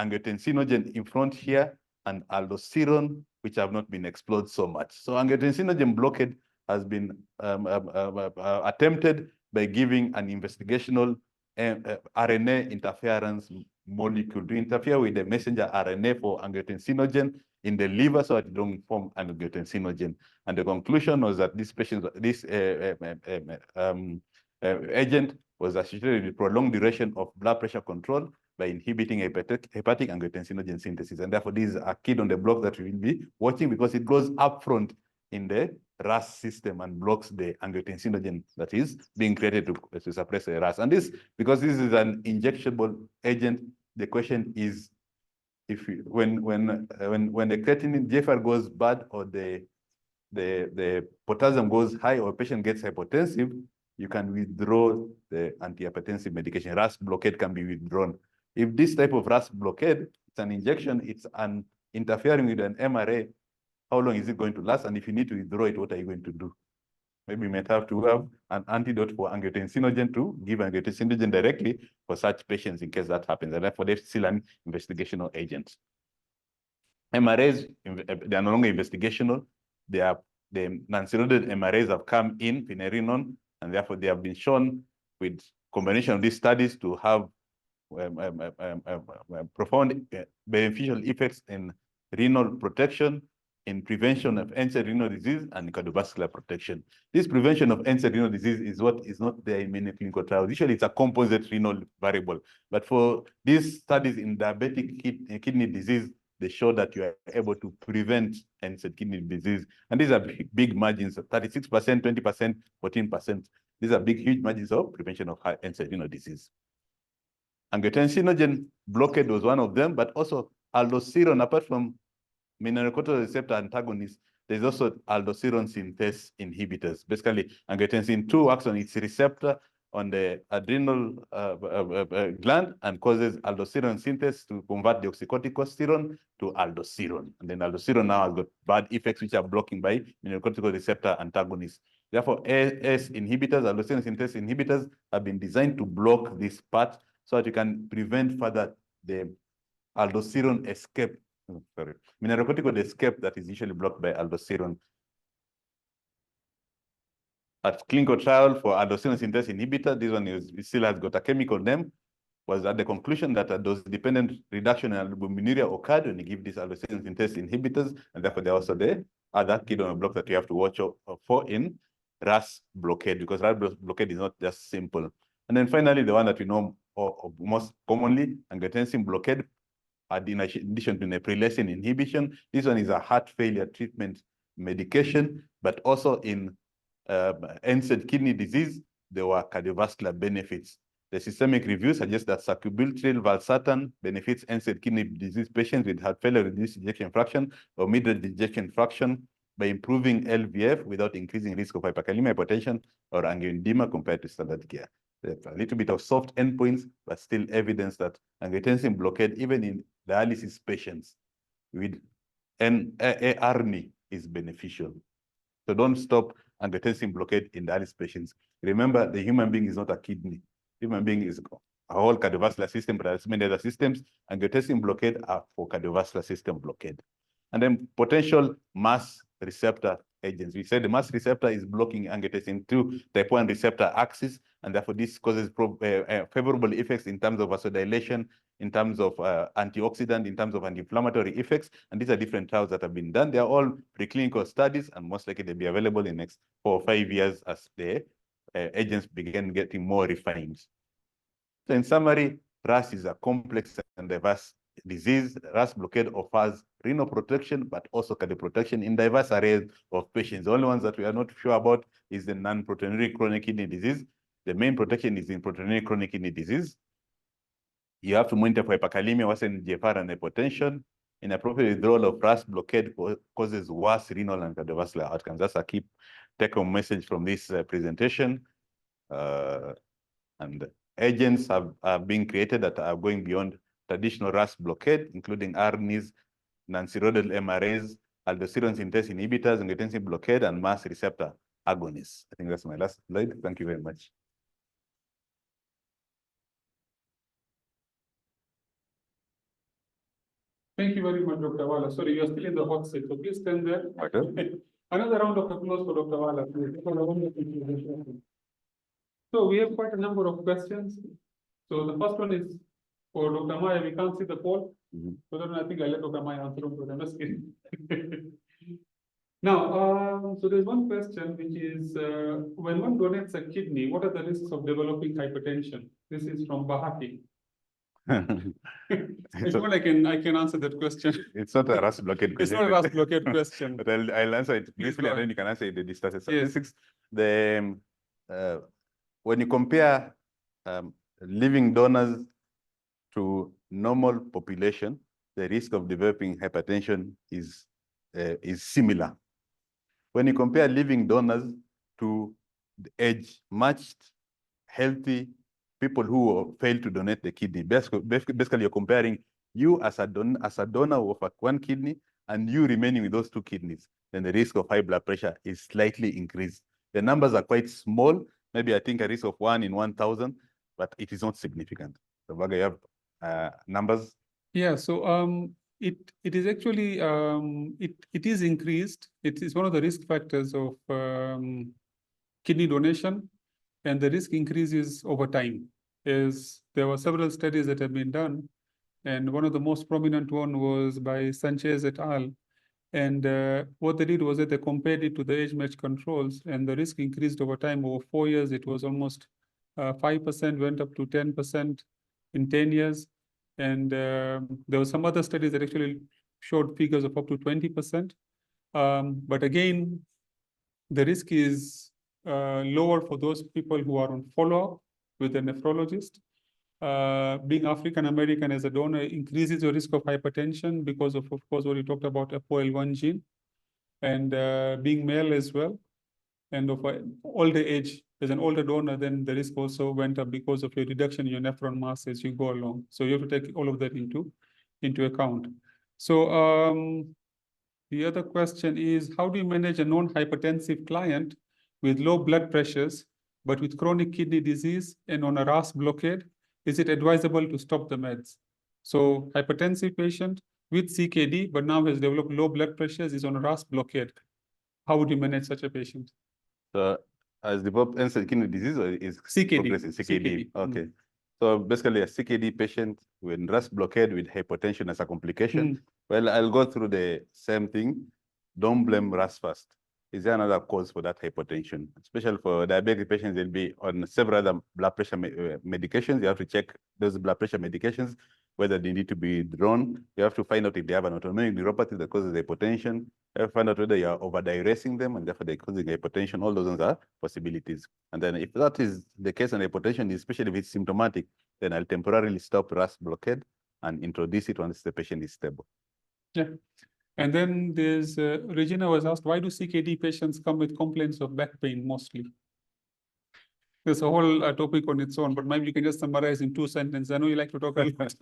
angiotensinogen in front here and aldosterone, which have not been explored so much. So angiotensinogen blockade has been attempted by giving an investigational RNA interference molecule to interfere with the messenger RNA for angiotensinogen in the liver so that it don't form angiotensinogen. And the conclusion was that this agent was associated with prolonged duration of blood pressure control by inhibiting hepatic angiotensinogen synthesis. And therefore, this is a kid on the block that we will be watching, because it goes upfront in the RAS system and blocks the angiotensinogen that is being created to suppress the RAS. And this, because this is an injectable agent, the question is, if when the creatinine GFR goes bad, or the potassium goes high, or a patient gets hypotensive, you can withdraw the antihypertensive medication. RAS blockade can be withdrawn. If this type of RAS blockade, it's an injection, it's an interfering with an MRA, how long is it going to last? And if you need to withdraw it, what are you going to do? Maybe you might have to have an antidote for angiotensinogen to give angiotensinogen directly for such patients in case that happens. And therefore, they're still an investigational agent. MRAs, they are no longer investigational. The non-steroidal MRAs have come in, finerenone, and therefore they have been shown with combination of these studies to have profound beneficial effects in renal protection, in prevention of end-stage renal disease, and cardiovascular protection. This prevention of end-stage renal disease is what is not there in many clinical trials. Usually it's a composite renal variable. But for these studies in diabetic kidney disease, they show that you are able to prevent end-stage kidney disease. And these are big margins, 36%, 20%, 14%. These are big, huge margins of prevention of end-stage renal disease. Angiotensinogen blockade was one of them, but also aldosterone, apart from mineralocorticoid receptor antagonists, there's also aldosterone synthase inhibitors. Basically, angiotensin 2 acts on its receptor on the adrenal gland and causes aldosterone synthase to convert deoxycorticosterone to aldosterone. And then aldosterone now has got bad effects which are blocking by mineralocorticoid receptor antagonists. Therefore, AS inhibitors, aldosterone synthase inhibitors, have been designed to block this part so that you can prevent further the aldosterone escape. Mineralocorticoid escape that is usually blocked by aldosterone. At clinical trial for aldosterone synthase inhibitor, this one it still has got a chemical name, was at the conclusion that a dose-dependent reduction in albuminuria occurred when you give these aldosterone synthase inhibitors, and therefore they're also the other kid on the block that you have to watch for in RAS blockade, because RAS blockade is not just simple. And then finally, the one that we know most commonly, angiotensin blockade, in addition to neprilysin inhibition. This one is a heart failure treatment medication, but also in end-stage kidney disease, there were cardiovascular benefits. The systemic review suggests that sacubitril valsartan benefits end-stage kidney disease patients with heart failure, reduced ejection fraction or mid-range ejection fraction by improving LVF without increasing risk of hyperkalemia, hypertension, or angioedema compared to standard care. a little bit of soft endpoints, but still evidence that angiotensin blockade, even in dialysis patients with ARNI, is beneficial. So don't stop angiotensin blockade in dialysis patients. Remember, the human being is not a kidney. Human being is a whole cardiovascular system, but there's many other systems. Angiotensin blockade are for cardiovascular system blockade. And then potential MAS receptor agents. We said the MAS receptor is blocking angiotensin 2 type 1 receptor axis, and therefore this causes favorable effects in terms of vasodilation, in terms of antioxidant, in terms of anti-inflammatory effects. And these are different trials that have been done. They are all preclinical studies, and most likely they'll be available in the next 4 or 5 years as the agents begin getting more refined. So in summary, RAS is a complex and diverse disease. RAS blockade offers renal protection, but also cardioprotection in diverse arrays of patients. The only ones that we are not sure about is the non-proteinuric chronic kidney disease. The main protection is in proteinuric chronic kidney disease. You have to monitor for hyperkalemia, worsen GFR and hypotension. Inappropriate withdrawal of RAS blockade causes worse renal and cardiovascular outcomes. That's a key take-home message from this presentation. And agents are being created that are going beyond traditional RAS blockade, including ARNIs, non-steroidal MRAs, aldosterone synthase inhibitors, angiotensin blockade, and MAS receptor agonists. I think that's my last slide. Thank you very much. Thank you very much, Dr. Wala. Sorry, you're still in the hot seat, so please stand there. Okay. Another round of applause for Dr. Wala. So we have quite a number of questions. So the first one is for Dr. Maya. We can't see the poll. So then I think I'll let Dr. Maya answer them, but I'm just kidding. Now, so there's one question which is, when one donates a kidney, what are the risks of developing hypertension? This is from Bahati. If you want, I can answer that question. It's not a RAS blockade question. It's not a RAS blockade question. But I'll answer it briefly, and then you can answer it in the statistics. Yes. When you compare living donors to normal population, the risk of developing hypertension is similar. When you compare living donors to the age-matched, healthy people who fail to donate the kidney, basically you're comparing you as a donor of one kidney and you remaining with those 2 kidneys, then the risk of high blood pressure is slightly increased. The numbers are quite small, maybe I think a risk of 1 in 1,000, but it is not significant. So Vaga, you have numbers? Yeah, so it is actually it is increased. It is one of the risk factors of kidney donation, and the risk increases over time. There were several studies that have been done, and one of the most prominent one was by Sanchez et al. And what they did was that they compared it to the age-matched controls, and the risk increased over time. Over 4 years, it was almost 5%, went up to 10% in 10 years. And there were some other studies that actually showed figures of up to 20%. But again, the risk is lower for those people who are on follow-up with a nephrologist. Being African-American as a donor increases your risk of hypertension because of course, what you talked about, ApoL1 gene, and being male as well. And of older age, as an older donor, then the risk also went up because of your reduction in your nephron mass as you go along. So you have to take all of that into account. So the other question is, how do you manage a non-hypertensive client with low blood pressures, but with chronic kidney disease and on a RAS blockade? Is it advisable to stop the meds? So hypertensive patient with CKD, but now has developed low blood pressures, is on a RAS blockade. How would you manage such a patient? So has developed end-stage kidney disease or is CKD. CKD. Okay. So basically a CKD patient with RAS blockade with hypertension as a complication. Well, I'll go through the same thing. Don't blame RAS first. Is there another cause for that hypertension? Especially for diabetic patients, they'll be on several other blood pressure medications. You have to check those blood pressure medications, whether they need to be withdrawn. You have to find out if they have an autonomic neuropathy that causes hypertension. You have to find out whether you are over-diuresing them and therefore they're causing hypertension. All those are possibilities. And then if that is the case and hypertension, especially if it's symptomatic, then I'll temporarily stop RAS blockade and introduce it once the patient is stable. Yeah. And then there's, Regina was asked, why do CKD patients come with complaints of back pain mostly? There's a whole topic on its own, but maybe you can just summarize in 2 sentences. I know you like to talk a lot.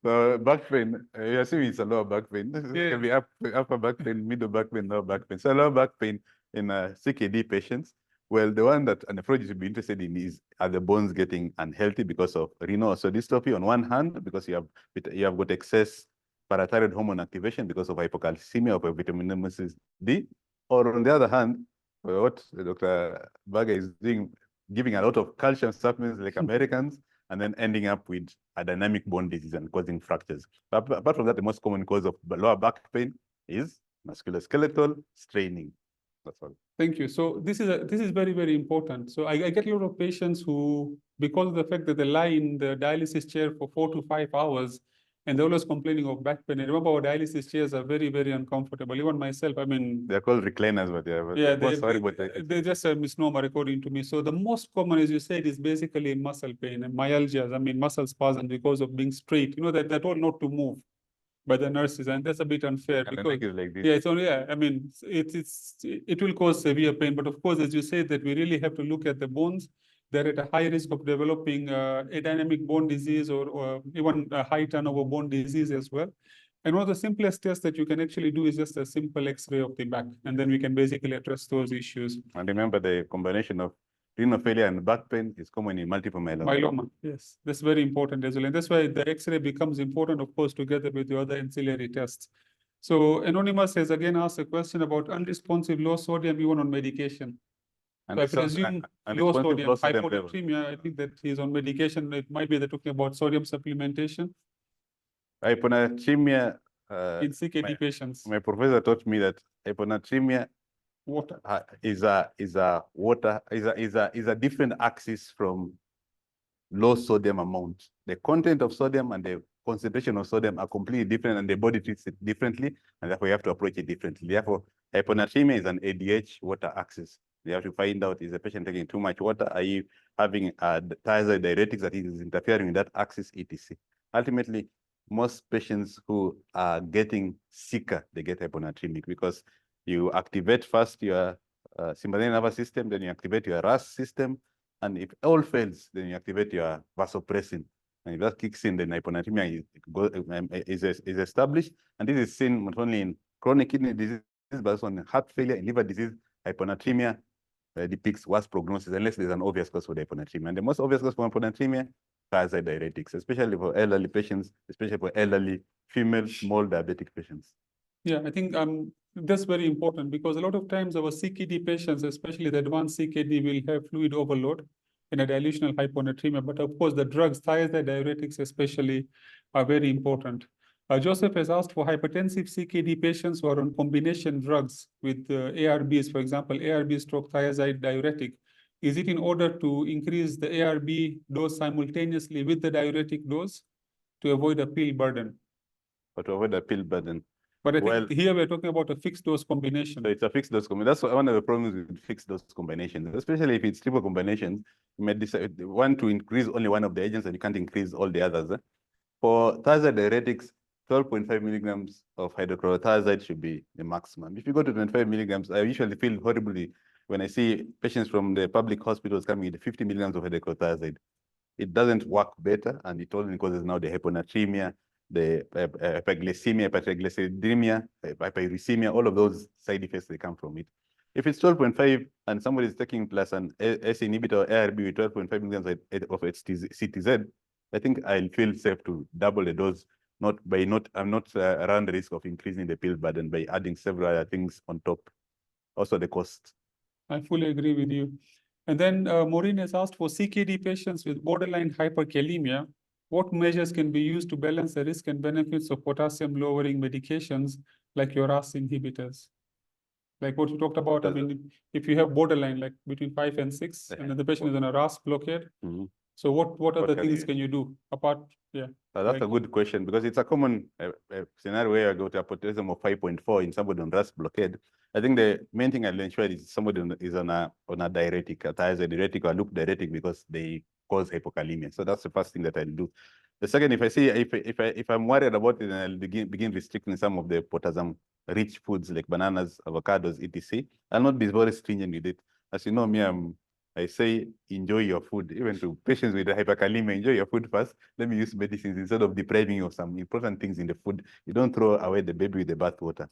So back pain, you assume it's a lower back pain. It Yeah. can be upper back pain, middle back pain, lower back pain. So lower back pain in CKD patients, well, the one that a nephrologist would be interested in is, are the bones getting unhealthy because of renal dystrophy on one hand, because you have got excess parathyroid hormone activation because of hypocalcemia or vitamin D, or on the other hand, what Dr. Berger is doing, giving a lot of calcium supplements like Americans, and then ending up with a dynamic bone disease and causing fractures. But apart from that, the most common cause of lower back pain is musculoskeletal straining. That's all. Thank you. So this is very, very important. So I get a lot of patients who, because of the fact that they lie in the dialysis chair for 4 to 5 hours, and they're always complaining of back pain. And remember, our dialysis chairs are very, very uncomfortable. Even myself, I mean, They're called recliners, but they're just a misnomer according to me. So the most common, as you said, is basically muscle pain and myalgias. I mean, muscle spasm because of being straight. You know, that they're told not to move by the nurses, and that's a bit unfair because like this. yeah, it's only, I mean, it will cause severe pain. But of course, as you say, that we really have to look at the bones. They're at a high risk of developing a dynamic bone disease or even a high turnover bone disease as well. And one of the simplest tests that you can actually do is just a simple X-ray of the back, and then we can basically address those issues. And remember, the combination of renal failure and back pain is common in multiple myeloma. Myeloma, yes, that's very important as well. And that's why the X-ray becomes important, of course, together with the other ancillary tests. So Anonymous has again asked a question about unresponsive low sodium even on medication. So I presume low sodium hyponatremia, I think that he's on medication. It might be they're talking about sodium supplementation Hyponatremia, in CKD patients. my professor taught me that hyponatremia Water. is a different axis from low sodium amount. The content of sodium and the concentration of sodium are completely different, and the body treats it differently, and therefore you have to approach it differently. Therefore, hyponatremia is an ADH water axis. You have to find out, is the patient taking too much water? Are you having thiazide diuretics that is interfering with that axis, etc. Ultimately, most patients who are getting sicker, they get hyponatremic because you activate first your sympathetic nervous system, then you activate your RAS system, and if all fails, then you activate your vasopressin. And if that kicks in, then hyponatremia is established. And this is seen not only in chronic kidney disease, but also in heart failure and liver disease. Hyponatremia depicts worse prognosis unless there's an obvious cause for the hyponatremia. And the most obvious cause for hyponatremia, thiazide diuretics, especially for elderly patients, especially for elderly female small diabetic patients. Yeah, I think that's very important because a lot of times our CKD patients, especially the advanced CKD, will have fluid overload in a dilutional hyponatremia. But of course, the drugs, thiazide diuretics especially, are very important. Joseph has asked for hypertensive CKD patients who are on combination drugs with ARBs, for example, ARB stroke thiazide diuretic. Is it in order to increase the ARB dose simultaneously with the diuretic dose to avoid a pill burden? But to avoid a pill burden. But I think here we're talking about a fixed dose combination. So it's a fixed dose combination. That's one of the problems with fixed dose combinations, especially if it's triple combinations. You may decide want to increase only one of the agents and you can't increase all the others. For thiazide diuretics, 12.5 milligrams of hydrochlorothiazide should be the maximum. If you go to 25 milligrams, I usually feel horribly when I see patients from the public hospitals coming with 50 milligrams of hydrochlorothiazide. It doesn't work better, and it only causes now the hyponatremia, the hyperglycemia, hypertriglyceridemia, hyperuricemia, all of those side effects that come from it. If it's 12.5 and somebody is taking plus an S inhibitor ARB with 12.5 milligrams of CTZ, I think I'll feel safe to double the dose. I'm not around the risk of increasing the pill burden by adding several other things on top. Also the cost. I fully agree with you. And then Maureen has asked for CKD patients with borderline hyperkalemia, what measures can be used to balance the risk and benefits of potassium lowering medications like your RAS inhibitors? Like what you talked about, I mean, if you have borderline, like between 5 and 6, and then the patient is on a RAS blockade, so what other things can you do apart? Yeah. That's a good question because it's a common scenario where I go to a potassium of 5.4 in somebody on RAS blockade. I think the main thing I'll ensure is somebody is on a diuretic, a thiazide diuretic or a loop diuretic because they cause hypokalemia. So that's the first thing that I'll do. The second, if I see if I'm worried about it, then I'll begin restricting some of the potassium-rich foods like bananas, avocados, etc. I'll not be very stringent with it. As you know, me, I say, enjoy your food. Even to patients with hyperkalemia, enjoy your food first. Let me use medicines instead of depriving you of some important things in the food. You don't throw away the baby with the bathwater.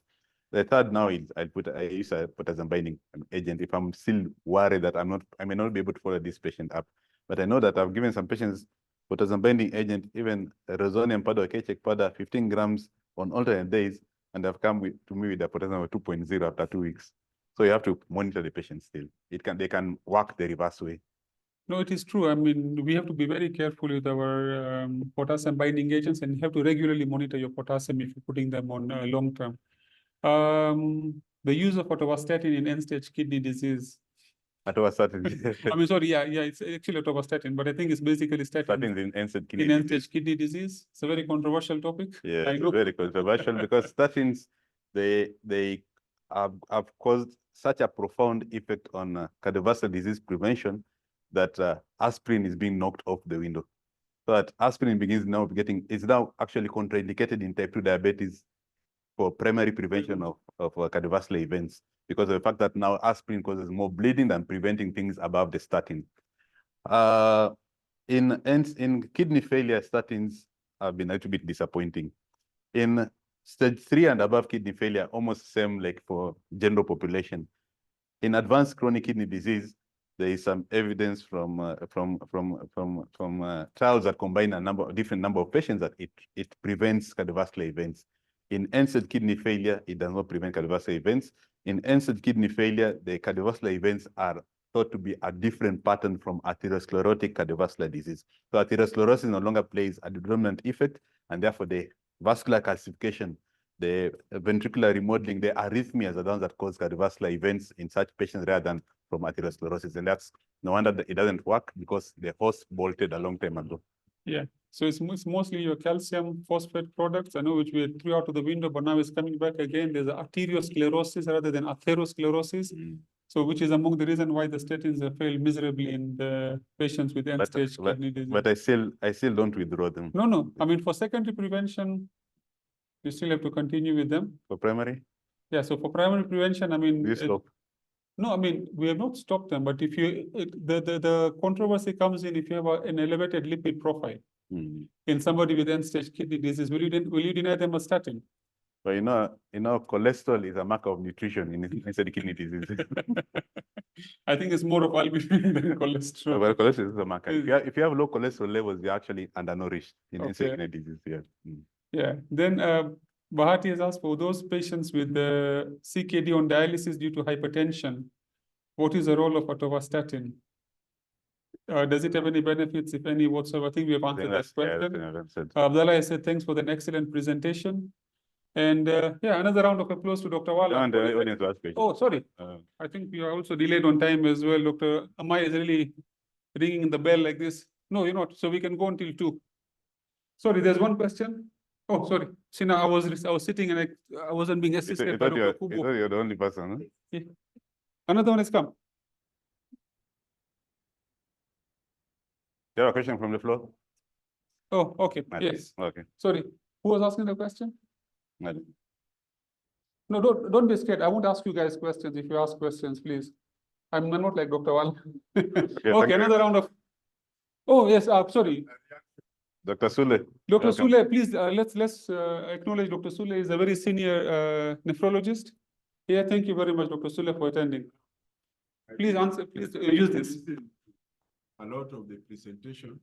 The third now is I use a potassium binding agent if I'm still worried that I may not be able to follow this patient up. But I know that I've given some patients potassium binding agent, even rosonium powder or K-check powder, 15 grams on alternate days, and they've come to me with a potassium of 2.0 after 2 weeks. So you have to monitor the patient still. They can work the reverse way. No, it is true. I mean, we have to be very careful with our potassium binding agents, and you have to regularly monitor your potassium if you're putting them on long term. The use of atorvastatin in end-stage kidney disease. Atorvastatin. I mean, sorry, yeah, it's actually atorvastatin, but I think it's basically statins In end-stage kidney disease. It's a very controversial topic. Yeah, it's very controversial because statins, they have caused such a profound effect on cardiovascular disease prevention that aspirin is being knocked off the window. So that aspirin is now actually contraindicated in type 2 diabetes for primary prevention of cardiovascular events because of the fact that now aspirin causes more bleeding than preventing things above the statin. In kidney failure, statins have been a little bit disappointing. In stage 3 and above kidney failure, almost same like for general population. In advanced chronic kidney disease, there is some evidence from trials that combine a different number of patients that it prevents cardiovascular events. In end-stage kidney failure, it does not prevent cardiovascular events. In end-stage kidney failure, the cardiovascular events are thought to be a different pattern from atherosclerotic cardiovascular disease. So atherosclerosis no longer plays a dominant effect, and therefore the vascular calcification, the ventricular remodeling, the arrhythmias are the ones that cause cardiovascular events in such patients rather than from atherosclerosis. And that's no wonder that it doesn't work because the horse bolted a long time ago. Yeah, so it's mostly your calcium phosphate products, I know, which we threw out of the window, but now it's coming back again. There's arteriosclerosis rather than atherosclerosis. So which is among the reason why the statins have failed miserably in the patients with end-stage kidney disease. But I still don't withdraw them. No. I mean, for secondary prevention, you still have to continue with them. For primary? Yeah, so for primary prevention, I mean, You stop. no, I mean, we have not stopped them, but if you, the controversy comes in if you have an elevated lipid profile in somebody with end-stage kidney disease, will you deny them a statin? But you know, cholesterol is a marker of nutrition in end-stage kidney disease. I think it's more of albumin than cholesterol. Well, cholesterol is a marker. If you have low cholesterol levels, you're actually undernourished in end-stage kidney disease. Yeah. Yeah. Then Bahati has asked for those patients with the CKD on dialysis due to hypertension, what is the role of atorvastatin? Does it have any benefits, if any, whatsoever? I think we have answered that question. Abdallah, I said thanks for the excellent presentation. And yeah, another round of applause to Dr. Wala. Oh, sorry. I think we are also delayed on time as well. Dr. Amai is really ringing the bell like this. No, you're not. So we can go until 2. Sorry, there's one question. Oh, sorry. Sina, I was sitting and I wasn't being assisted by Dr. Kubo. You're the only person. Huh? Yeah. Another one has come. Do you have a question from the floor? Oh, okay. Yes. Okay. Sorry. Who was asking the question? Madam. No, don't be scared. I won't ask you guys questions. If you ask questions, please. I'm not like Dr. Wal. Okay, another round of. Oh, yes. Sorry. Dr. Sule. Dr. Sule, please, let's acknowledge Dr. Sule is a very senior nephrologist. Yeah, thank you very much, Dr. Sule, for attending. Please answer, please use this. A lot of the presentation.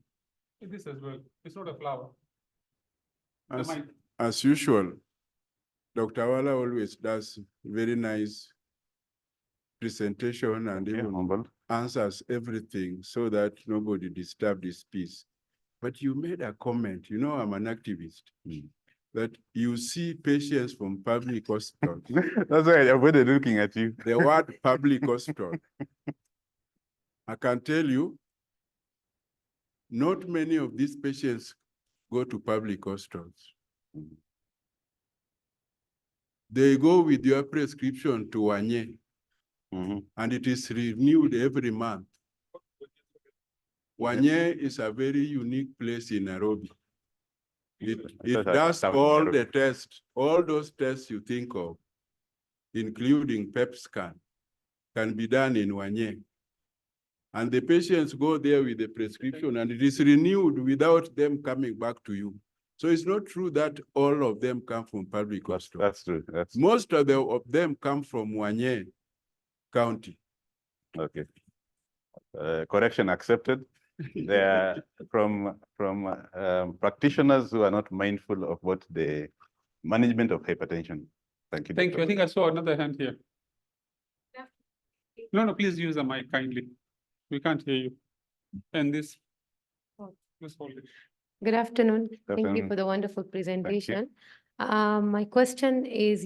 This as well. It's not a flower. As usual, Dr. Wala always does very nice presentation and even answers everything so that nobody disturbs his peace. But you made a comment, you know, I'm an activist, that you see patients from public hospital. That's why I'm looking at you. The word public hospital. I can tell you, not many of these patients go to public hospitals. They go with your prescription to Wanye, and it is renewed every month. Wanye is a very unique place in Nairobi. It does all the tests, all those tests you think of, including PET scan, can be done in Wanye. And the patients go there with the prescription and it is renewed without them coming back to you. So it's not true that all of them come from public hospitals. That's true. That's Most of them come from Wanye County. okay. Correction accepted. They are from practitioners who are not mindful of what the management of hypertension. Thank you. Thank Dr. you. I think I saw another hand here. No, please use the mic kindly. We can't hear you. And this, just hold it. Good afternoon. Thank you afternoon. for the wonderful presentation. My question is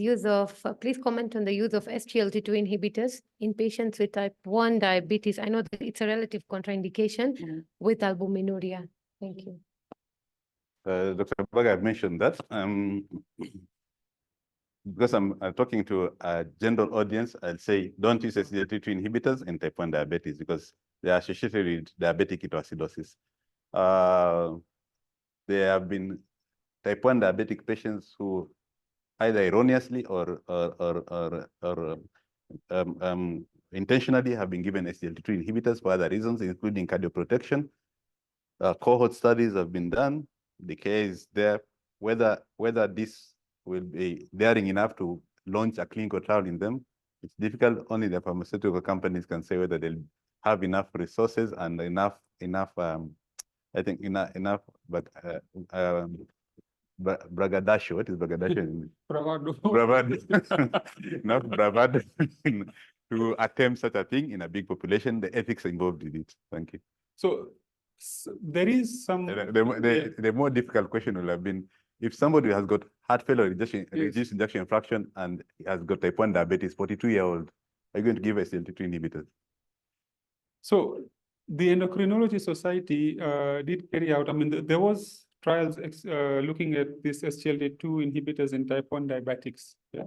please comment on the use of SGLT2 inhibitors in patients with type 1 diabetes. I know that it's a relative contraindication with albuminuria. Thank you. Dr. Baga, I've mentioned that. Because I'm talking to a general audience, I'll say don't use SGLT2 inhibitors in type 1 diabetes because they are associated with diabetic ketoacidosis. There have been type 1 diabetic patients who either erroneously or intentionally have been given SGLT2 inhibitors for other reasons, including cardioprotection. Cohort studies have been done. The care is there. Whether this will be daring enough to launch a clinical trial in them, it's difficult. Only the pharmaceutical companies can say whether they'll have enough resources and enough I think enough but braggadocio. What is braggadocio? Bravado. Bravado. Enough bravado to attempt such a thing in a big population. The ethics involved in it. Thank you. So there is some. The more difficult question will have been if somebody has got heart failure, reduced ejection fraction, and has got type 1 diabetes, 42-year-old, are you going to give SGLT2 inhibitors? So the Endocrinology Society did carry out, I mean, there was trials looking at these SGLT2 inhibitors in type 1 diabetics, yeah?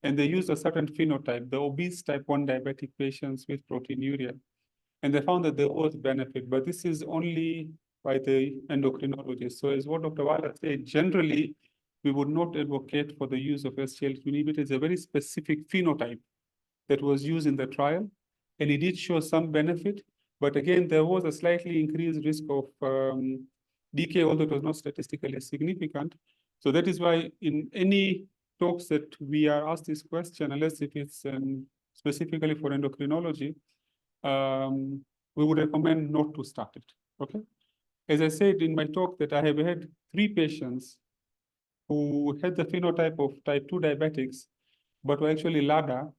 And they used a certain phenotype, the obese type 1 diabetic patients with proteinuria. And they found that there was benefit, but this is only by the endocrinologist. So as what Dr. Wala said, generally, we would not advocate for the use of SGLT2 inhibitors. It's a very specific phenotype that was used in the trial, and it did show some benefit. But again, there was a slightly increased risk of decay, although it was not statistically significant. So that is why in any talks that we are asked this question, unless if it's specifically for endocrinology, we would recommend not to start it, okay? As I said in my talk that I have had 3 patients who had the phenotype of type 2 diabetics, but were actually LADA.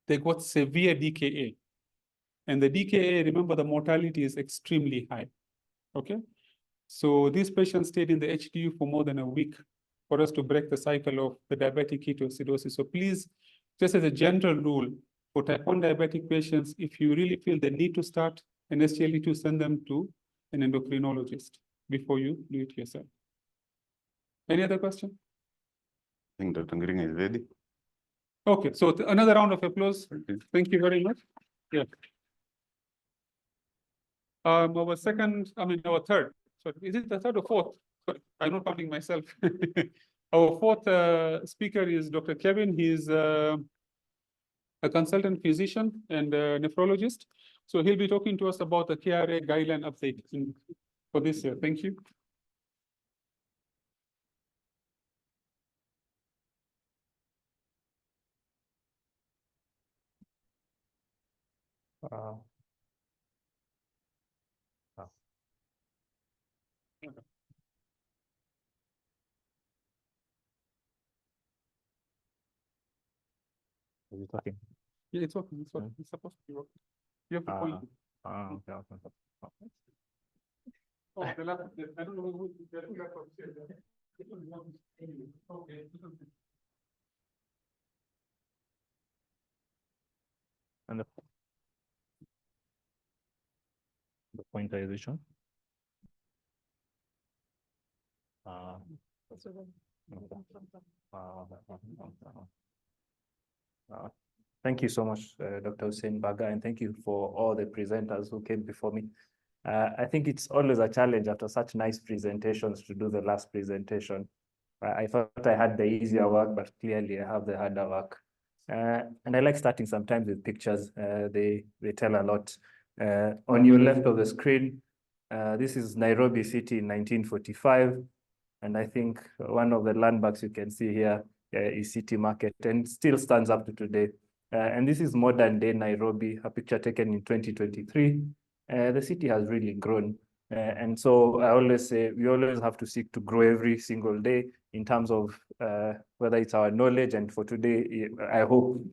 They got severe DKA. And the DKA, remember, the mortality is extremely high, okay? So these patients stayed in the HDU for more than a week for us to break the cycle of the diabetic ketoacidosis. So please, just as a general rule, for type 1 diabetic patients, if you really feel the need to start an SGLT2, send them to an endocrinologist before you do it yourself. Any other question? I think Dr. Ngiringa is ready. Okay, so another round of applause. Okay. Thank you very much. Yeah. Our third. Sorry, is it the third or fourth? Sorry, I'm not counting myself. Our fourth speaker is Dr. Kevin. He's a consultant physician and a nephrologist. So he'll be talking to us about the KRA guideline update for this year. Thank you. Is it working? Yeah, it's working. It's working. It's supposed to be working. You have to point. Okay. Oh, the laptop. I don't know who the laptop is. Okay. And the pointerization. Thank you so much, Dr. Hussein Baga, and thank you for all the presenters who came before me. I think it's always a challenge after such nice presentations to do the last presentation. I thought I had the easier work, but clearly I have the harder work. And I like starting sometimes with pictures. They tell a lot. On your left of the screen, this is Nairobi City in 1945. And I think one of the landmarks you can see here is City Market, and still stands up to today. And this is modern day Nairobi, a picture taken in 2023. The city has really grown. And so I always say we always have to seek to grow every single day in terms of whether it's our knowledge. And for today, I hope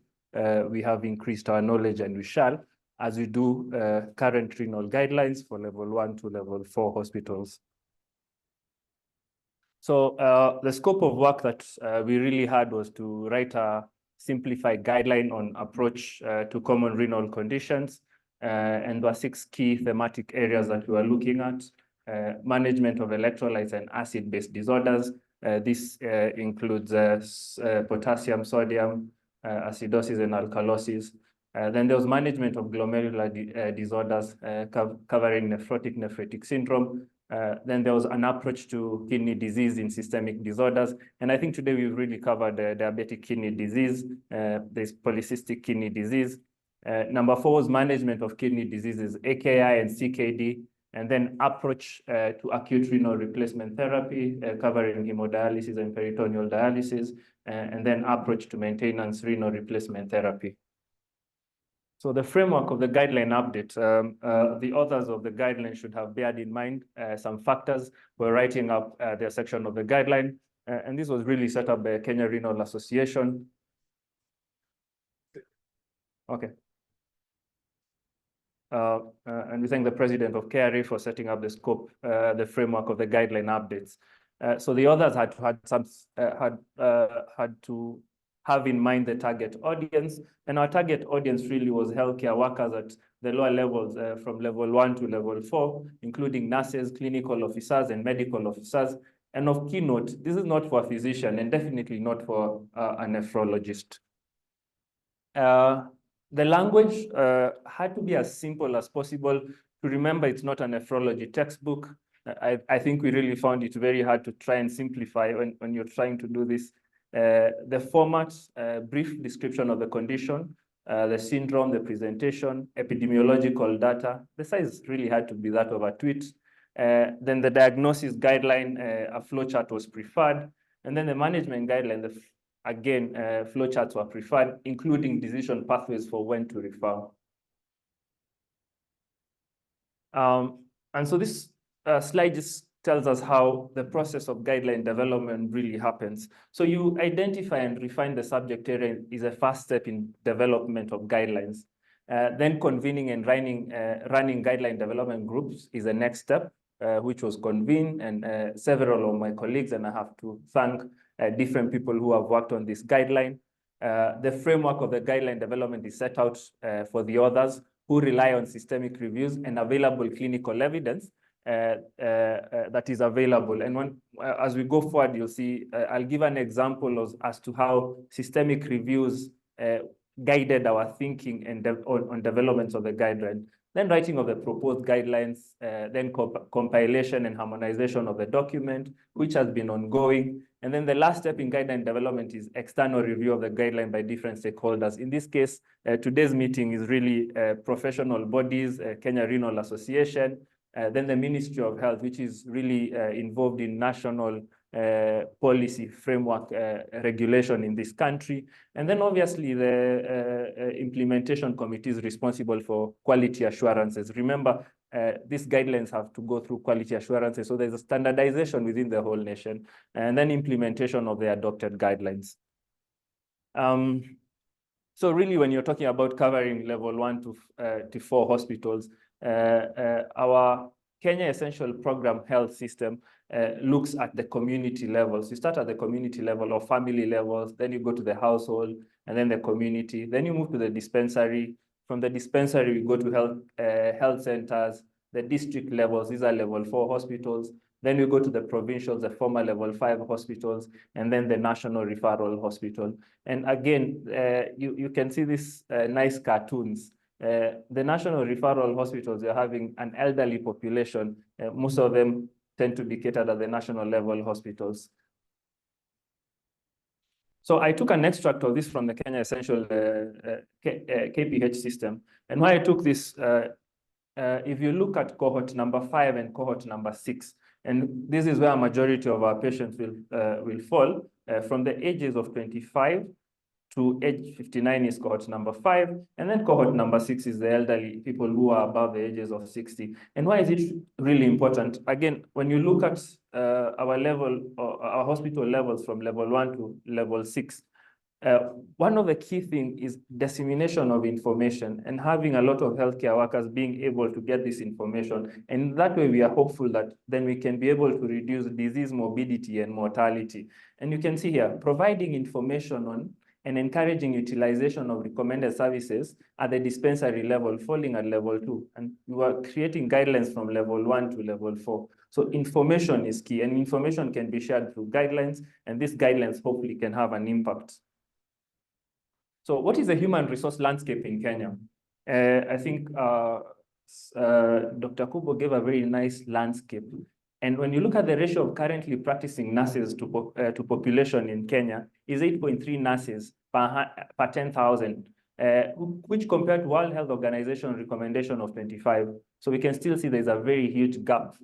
we have increased our knowledge, and we shall, as we do current renal guidelines for level 1 to level 4 hospitals. So the scope of work that we really had was to write a simplified guideline on approach to common renal conditions. And there are 6 key thematic areas that we were looking at: management of electrolytes and acid-base disorders. This includes potassium, sodium, acidosis, and alkalosis. Then there was management of glomerular disorders, covering nephrotic syndrome. Then there was an approach to kidney disease in systemic disorders. And I think today we've really covered diabetic kidney disease. There's polycystic kidney disease. Number 4 was management of kidney diseases, AKI and CKD, and then approach to acute renal replacement therapy, covering hemodialysis and peritoneal dialysis, and then approach to maintenance renal replacement therapy. So the framework of the guideline update, the authors of the guideline should have bared in mind some factors when writing up their section of the guideline. And this was really set up by Kenya Renal Association. Okay. And we thank the president of KRA for setting up the scope, the framework of the guideline updates. So the others had to have in mind the target audience, and our target audience really was healthcare workers at the lower levels, from level 1 to level 4, including nurses, clinical officers, and medical officers. And of keynote, this is not for a physician and definitely not for a nephrologist. The language had to be as simple as possible. To remember, it's not a nephrology textbook. I think we really found it very hard to try and simplify when you're trying to do this. The format, brief description of the condition, the syndrome, the presentation, epidemiological data. The size really had to be that of a tweet. Then the diagnosis guideline, a flowchart was preferred. And then the management guideline, again, flowcharts were preferred, including decision pathways for when to refer. And so this slide just tells us how the process of guideline development really happens. So you identify and refine the subject area is a first step in development of guidelines. Then convening and running guideline development groups is the next step, which was convened, and several of my colleagues, and I have to thank different people who have worked on this guideline. The framework of the guideline development is set out for the others who rely on systemic reviews and available clinical evidence that is available. And as we go forward, you'll see, I'll give an example as to how systemic reviews guided our thinking and on developments of the guideline. Then writing of the proposed guidelines, then compilation and harmonization of the document, which has been ongoing. And then the last step in guideline development is external review of the guideline by different stakeholders. In this case, today's meeting is really professional bodies, Kenya Renal Association, then the Ministry of Health, which is really involved in national policy framework regulation in this country. And then obviously the implementation committee is responsible for quality assurances. Remember, these guidelines have to go through quality assurances. So there's a standardization within the whole nation, and then implementation of the adopted guidelines. So really, when you're talking about covering level 1 to 4 hospitals, our Kenya Essential Program Health System looks at the community levels. You start at the community level or family levels, then you go to the household, and then the community. Then you move to the dispensary. From the dispensary, you go to health centers, the district levels. These are level 4 hospitals. Then you go to the provincials, the former level 5 hospitals, and then the national referral hospital. And again, you can see these nice cartoons. The national referral hospitals, they're having an elderly population. Most of them tend to be catered at the national level hospitals. So I took an extract of this from the Kenya Essential KPH system. And why I took this if you look at cohort number 5 and cohort number 6, and this is where a majority of our patients will fall, from the ages of 25 to age 59 is cohort number 5, and then cohort number 6 is the elderly people who are above the ages of 60. And why is it really important? Again, when you look at our level, or our hospital levels from level 1 to level 6, one of the key things is dissemination of information and having a lot of healthcare workers being able to get this information. And that way we are hopeful that then we can be able to reduce disease morbidity and mortality. And you can see here, providing information on and encouraging utilization of recommended services at the dispensary level, falling at level 2. And we are creating guidelines from level 1 to level 4. So information is key, and information can be shared through guidelines, and these guidelines hopefully can have an impact. So what is the human resource landscape in Kenya? I think Dr. Kubo gave a very nice landscape. And when you look at the ratio of currently practicing nurses to population in Kenya is 8.3 nurses per 10,000, which compared to World Health Organization recommendation of 25. So we can still see there's a very huge gap.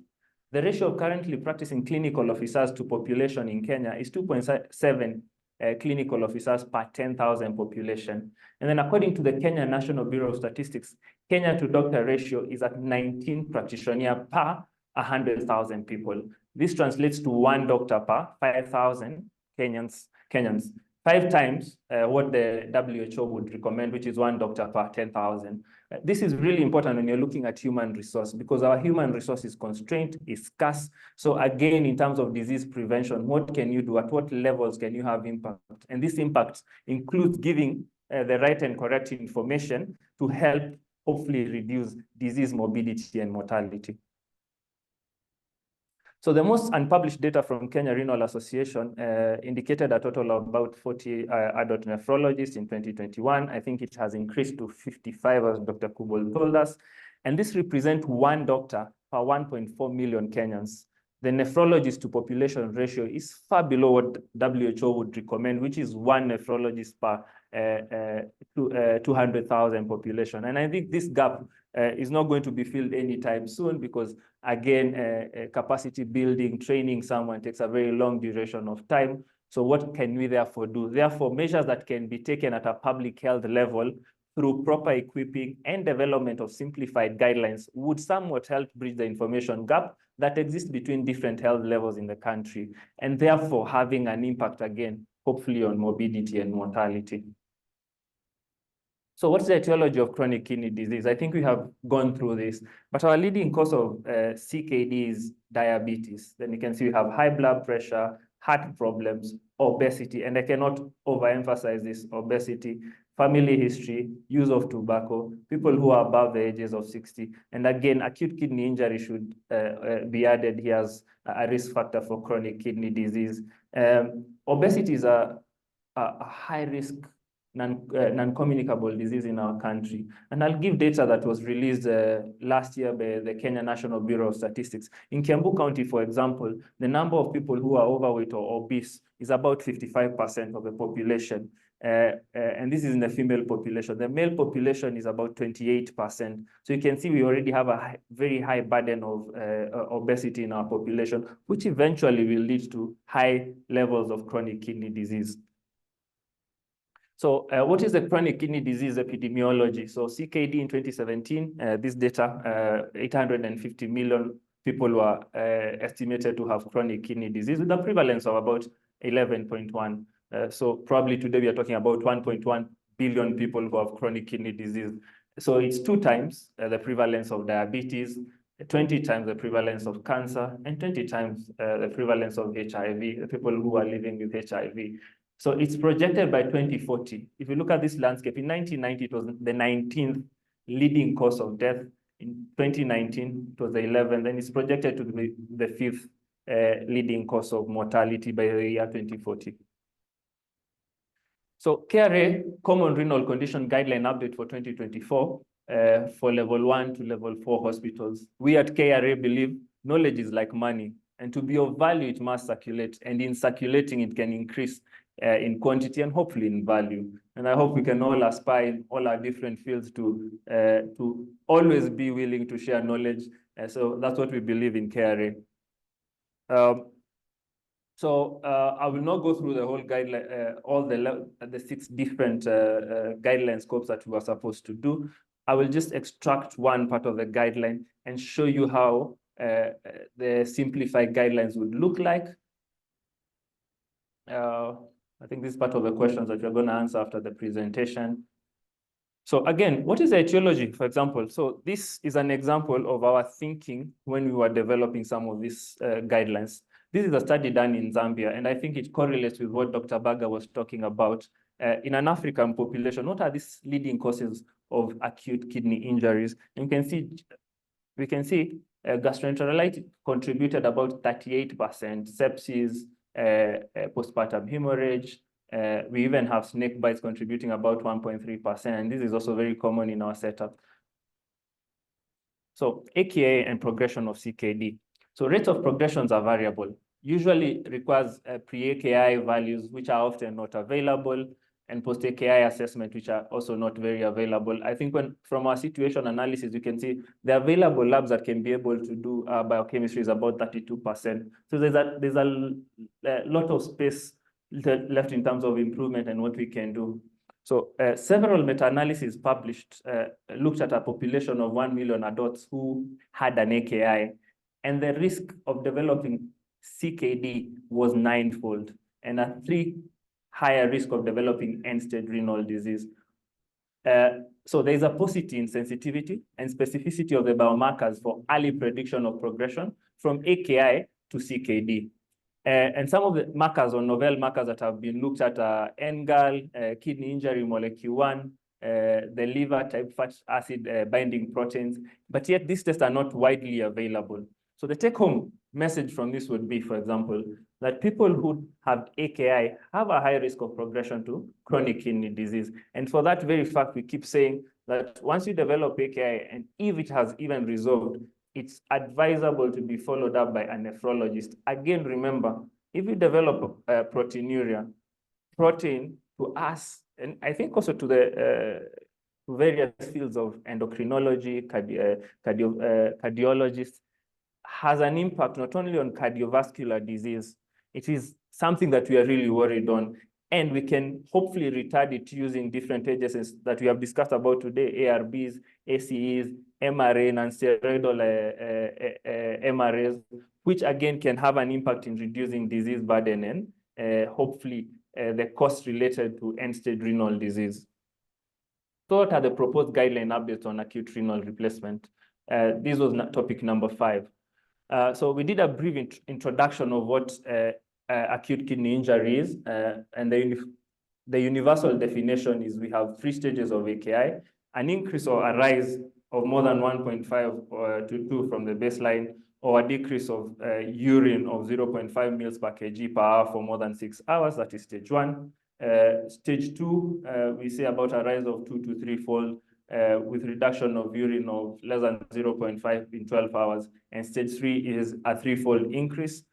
The ratio of currently practicing clinical officers to population in Kenya is 2.7 clinical officers per 10,000 population. And then according to the Kenya National Bureau of Statistics, Kenya to doctor ratio is at 19 practitioners per 100,000 people. This translates to 1 doctor per 5,000 Kenyans, 5 times what the WHO would recommend, which is 1 doctor per 10,000. This is really important when you're looking at human resource, because our human resource is constrained, is scarce. So again, in terms of disease prevention, what can you do? At what levels can you have impact? And this impact includes giving the right and correct information to help hopefully reduce disease morbidity and mortality. So the most unpublished data from Kenya Renal Association indicated a total of about 40 adult nephrologists in 2021. I think it has increased to 55, as Dr. Kubol told us. And this represents 1 doctor per 1.4 million Kenyans. The nephrologist to population ratio is far below what WHO would recommend, which is 1 nephrologist per 200,000 population. And I think this gap is not going to be filled anytime soon, because again, capacity building, training someone takes a very long duration of time. So what can we therefore do? Therefore, measures that can be taken at a public health level through proper equipping and development of simplified guidelines would somewhat help bridge the information gap that exists between different health levels in the country, and therefore having an impact again, hopefully on morbidity and mortality. So what's the etiology of chronic kidney disease? I think we have gone through this, but our leading cause of CKD is diabetes. Then you can see we have high blood pressure, heart problems, obesity, and I cannot overemphasize this: obesity, family history, use of tobacco, people who are above the ages of 60. And again, acute kidney injury should be added here as a risk factor for chronic kidney disease. Obesity is a high risk non-communicable disease in our country. And I'll give data that was released last year by the Kenya National Bureau of Statistics. In Kiambu County, for example, the number of people who are overweight or obese is about 55% of the population. And this is in the female population. The male population is about 28%. So you can see we already have a very high burden of obesity in our population, which eventually will lead to high levels of chronic kidney disease. So what is the chronic kidney disease epidemiology? So CKD in 2017, this data, 850 million people were estimated to have chronic kidney disease with a prevalence of about 11.1. So probably today we are talking about 1.1 billion people who have chronic kidney disease. So it's 2 times the prevalence of diabetes, 20 times the prevalence of cancer, and 20 times the prevalence of HIV, the people who are living with HIV. So it's projected by 2040. If you look at this landscape, in 1990, it was the 19th leading cause of death. In 2019, it was the 11th, and it's projected to be the 5th leading cause of mortality by the year 2040. So KRA, Common Renal Condition Guideline Update for 2024 for level 1 to level 4 hospitals. We at KRA believe knowledge is like money, and to be of value, it must circulate, and in circulating, it can increase in quantity and hopefully in value. And I hope we can all aspire in all our different fields to always be willing to share knowledge. So that's what we believe in KRA. I will not go through the whole guideline, all the 6 different guideline scopes that we are supposed to do. I will just extract one part of the guideline and show you how the simplified guidelines would look like. I think this is part of the questions that we're going to answer after the presentation. So again, what is the etiology, for example? So this is an example of our thinking when we were developing some of these guidelines. This is a study done in Zambia, and I think it correlates with what Dr. Baga was talking about. In an African population, what are these leading causes of acute kidney injuries? And we can see gastroenteritis contributed about 38%, sepsis, postpartum hemorrhage. We even have snake bites contributing about 1.3%, and this is also very common in our setup. So AKI and progression of CKD. So rates of progressions are variable. Usually requires pre-AKI values, which are often not available, and post-AKI assessment, which are also not very available. I think from our situation analysis, you can see the available labs that can be able to do biochemistry is about 32%. So there's a lot of space left in terms of improvement and what we can do. So several meta-analyses published looked at a population of 1 million adults who had an AKI, and the risk of developing CKD was 9-fold, and a 3 higher risk of developing end-stage renal disease. So there's a paucity in sensitivity and specificity of the biomarkers for early prediction of progression from AKI to CKD. And some of the markers or novel markers that have been looked at are NGAL, kidney injury molecule 1, the liver type fat acid binding proteins, but yet these tests are not widely available. So the take-home message from this would be, for example, that people who have AKI have a high risk of progression to chronic kidney disease. And for that very fact, we keep saying that once you develop AKI, and if it has even resolved, it's advisable to be followed up by a nephrologist. Again, remember, if you develop proteinuria, protein to us, and I think also to the various fields of endocrinology, cardiologists, has an impact not only on cardiovascular disease, it is something that we are really worried on. And we can hopefully retard it using different agents that we have discussed about today, ARBs, ACEs, MRA, non-steroidal MRAs, which again can have an impact in reducing disease burden and hopefully the costs related to end-stage renal disease. So what are the proposed guideline updates on acute renal replacement? This was topic number 5. So we did a brief introduction of what acute kidney injury is, and the universal definition is we have 3 stages of AKI, an increase or a rise of more than 1.5 to 2 from the baseline, or a decrease of urine of 0.5 mils per kg per hour for more than 6 hours, that is stage 1. Stage 2, we say about a rise of 2 to 3-fold with reduction of urine of less than 0.5 in 12 hours. And stage 3 is a 3-fold increase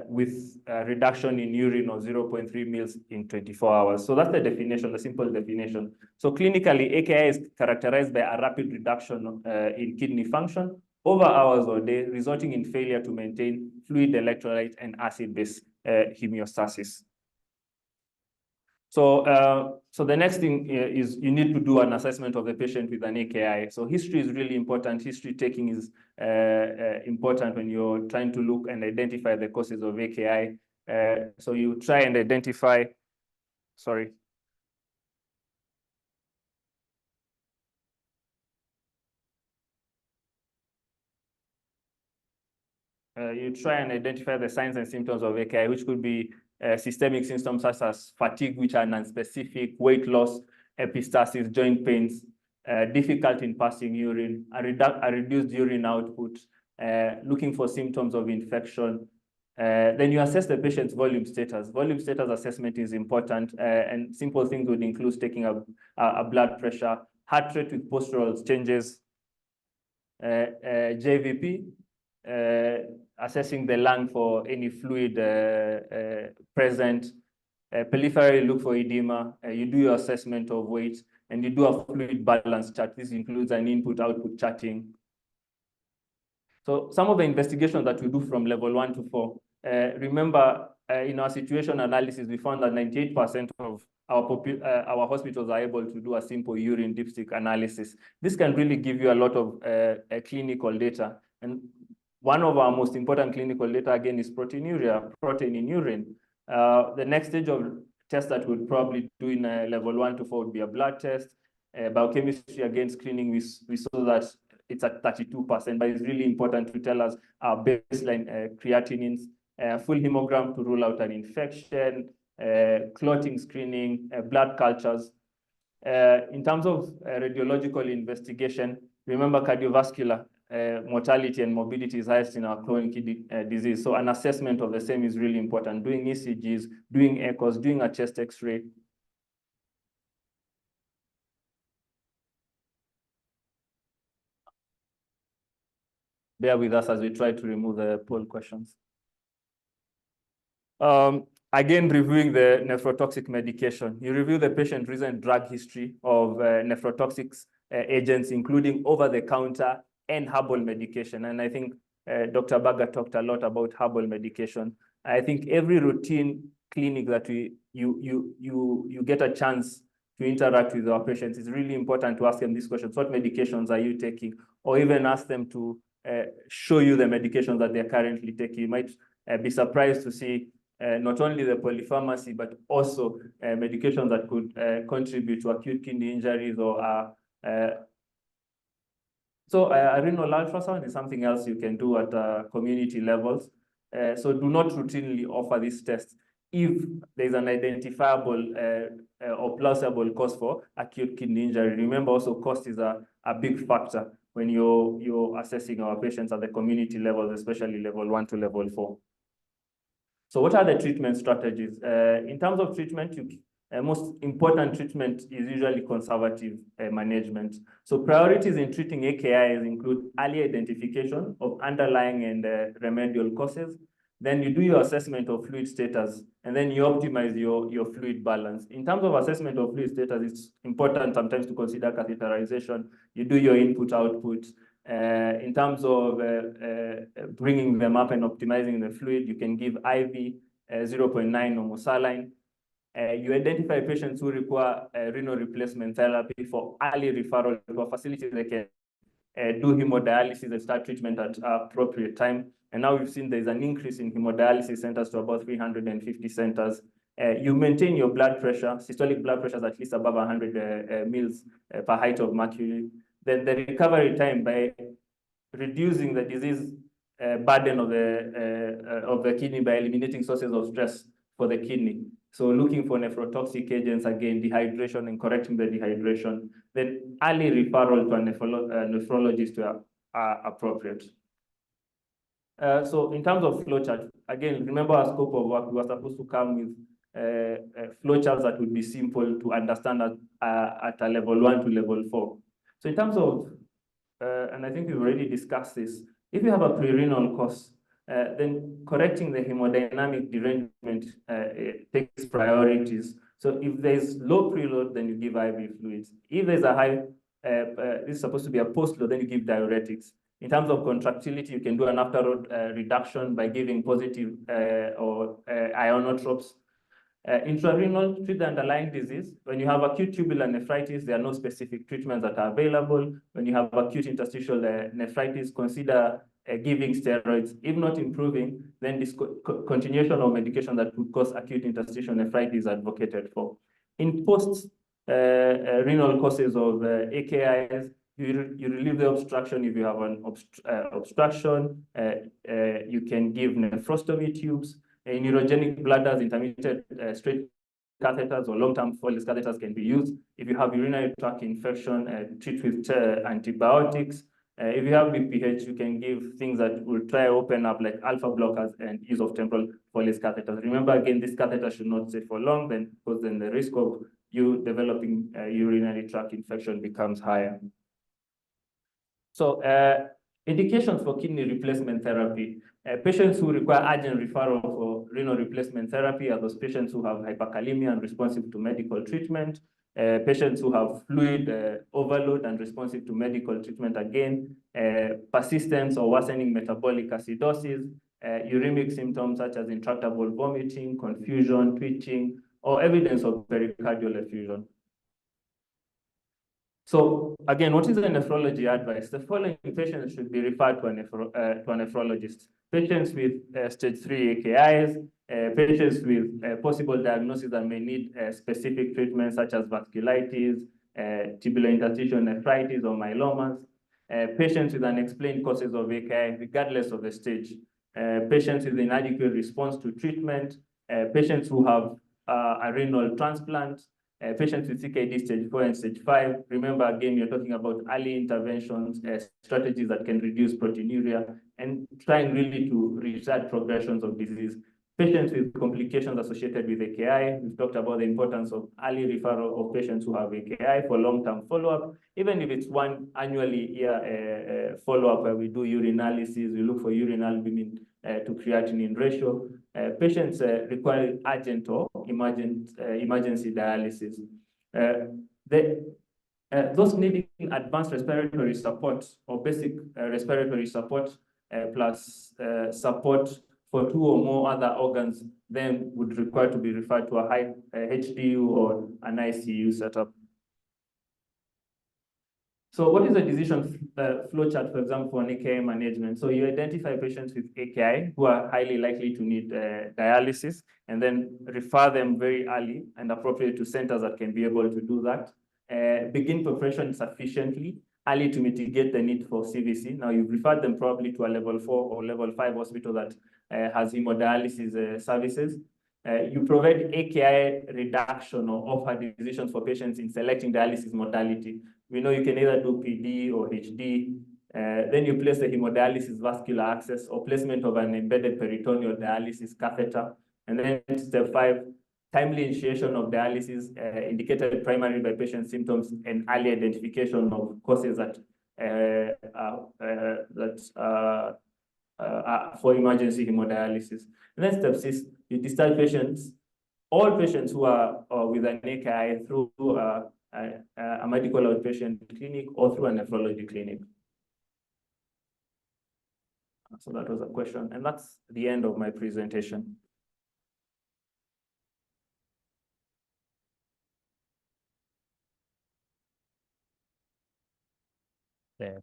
with a reduction in urine of 0.3 mils in 24 hours. So that's the definition, the simple definition. So clinically, AKI is characterized by a rapid reduction in kidney function over hours or day, resulting in failure to maintain fluid, electrolyte, and acid-base homeostasis. So, so the next thing is you need to do an assessment of the patient with an AKI. So history is really important. History taking is important when you're trying to look and identify the causes of AKI. So you try and identify, sorry. You try and identify the signs and symptoms of AKI, which could be systemic symptoms such as fatigue, which are non-specific, weight loss, epistaxis, joint pains, difficulty in passing urine, a reduced urine output, looking for symptoms of infection. Then you assess the patient's volume status. Volume status assessment is important, and simple things would include taking a blood pressure, heart rate with postural changes, JVP, assessing the lung for any fluid present, Peripherally, look for edema. You do your assessment of weight, and you do a fluid balance chart. This includes an input-output charting. So some of the investigations that we do from level 1 to 4, remember in our situation analysis, we found that 98% of our hospitals are able to do a simple urine dipstick analysis. This can really give you a lot of clinical data. And one of our most important clinical data, again, is proteinuria, protein in urine. The next stage of test that we'll probably do in level 1 to 4 would be a blood test. Biochemistry, again, screening, we saw that it's at 32%, but it's really important to tell us our baseline creatinines, full hemogram to rule out an infection, clotting screening, blood cultures. In terms of radiological investigation, remember cardiovascular mortality and morbidity is highest in our chronic kidney disease. So an assessment of the same is really important. Doing ECGs, doing echoes, doing a chest X-ray. Bear with us as we try to remove the poll questions. Again, reviewing the nephrotoxic medication. You review the patient recent drug history of nephrotoxic agents, including over-the-counter and herbal medication. And I think Dr. Baga talked a lot about herbal medication. I think every routine clinic that you get a chance to interact with our patients, it's really important to ask them these questions. What medications are you taking? Or even ask them to show you the medications that they're currently taking. You might be surprised to see not only the polypharmacy, but also medications that could contribute to acute kidney injuries or a renal ultrasound is something else you can do at community levels. So do not routinely offer this test if there's an identifiable or plausible cause for acute kidney injury. Remember also cost is a big factor when you're assessing our patients at the community levels, especially level 1 to level 4. So what are the treatment strategies? In terms of treatment, most important treatment is usually conservative management. So priorities in treating AKIs include early identification of underlying and remedial causes. Then you do your assessment of fluid status, and then you optimize your fluid balance. In terms of assessment of fluid status, it's important sometimes to consider catheterization. You do your input-output. In terms of bringing them up and optimizing the fluid, you can give IV 0.9 normal saline. You identify patients who require renal replacement therapy for early referral to a facility they can do hemodialysis and start treatment at appropriate time. And now we've seen there's an increase in hemodialysis centers to about 350 centers. You maintain your blood pressure, systolic blood pressure is at least above 100 mils per height of mercury. Then the recovery time by reducing the disease burden of the kidney by eliminating sources of stress for the kidney. So looking for nephrotoxic agents, again, dehydration and correcting the dehydration. Then early referral to a nephrologist are appropriate. So in terms of flowchart, again, remember our scope of work, we were supposed to come with flowcharts that would be simple to understand at a level 1 to level 4. So in terms of, and I think we've already discussed this, if you have a pre-renal cause, then correcting the hemodynamic derangement takes priorities. So if there's low preload, then you give IV fluids. If there's a high, this is supposed to be a postload, then you give diuretics. In terms of contractility, you can do an afterload reduction by giving positive or ionotropes. Intrarenal, treat the underlying disease. When you have acute tubular nephritis, there are no specific treatments that are available. When you have acute interstitial nephritis, consider giving steroids. If not improving, then continuation of medication that could cause acute interstitial nephritis is advocated for. In post-renal causes of AKIs, you relieve the obstruction. If you have an obstruction, you can give nephrostomy tubes. In neurogenic bladders, intermittent straight catheters or long-term Foley's catheters can be used. If you have urinary tract infection, treat with antibiotics. If you have BPH, you can give things that will try to open up like alpha blockers and use of temporal Foley's catheters. Remember, again, this catheter should not stay for long, because then the risk of you developing urinary tract infection becomes higher. So Indications for kidney replacement therapy. Patients who require urgent referral for renal replacement therapy are those patients who have hyperkalemia and responsive to medical treatment. Patients who have fluid overload and responsive to medical treatment again, persistence or worsening metabolic acidosis, uremic symptoms such as intractable vomiting, confusion, twitching, or evidence of pericardial effusion. So again, what is the nephrology advice? The following patients should be referred to a nephrologist. Patients with stage 3 AKIs, patients with possible diagnosis that may need specific treatments such as vasculitis, tubular interstitial nephritis or myelomas, patients with unexplained causes of AKI regardless of the stage, patients with inadequate response to treatment, patients who have a renal transplant, patients with CKD stage 4 and stage 5. Remember, again, you're talking about early interventions, strategies that can reduce proteinuria, and trying really to retard progressions of disease. Patients with complications associated with AKI, we've talked about the importance of early referral of patients who have AKI for long-term follow-up, even if it's one annually follow-up where we do urinalysis, we look for urine albumin to creatinine ratio. Patients require urgent or emergency dialysis. Those needing advanced respiratory support or basic respiratory support plus support for 2 or more other organs then would require to be referred to a high HDU or an ICU setup. So what is the decision flowchart, for example, for an AKI management? So you identify patients with AKI who are highly likely to need dialysis, and then refer them very early and appropriate to centers that can be able to do that. Begin preparation sufficiently early to mitigate the need for CVC. Now you've referred them probably to a level 4 or level 5 hospital that has hemodialysis services. You provide AKI reduction or offer decisions for patients in selecting dialysis modality. We know you can either do PD or HD. Then you place the hemodialysis vascular access or placement of an embedded peritoneal dialysis catheter. And then step 5, timely initiation of dialysis indicated primarily by patient symptoms and early identification of causes that for emergency hemodialysis. And then step 6, you discharge patients, all patients who are with an AKI through a medical outpatient clinic or through a nephrology clinic. So that was a question, and that's the end of my presentation. Okay.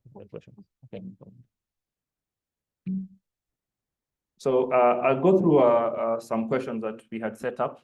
So I'll go through some questions that we had set up.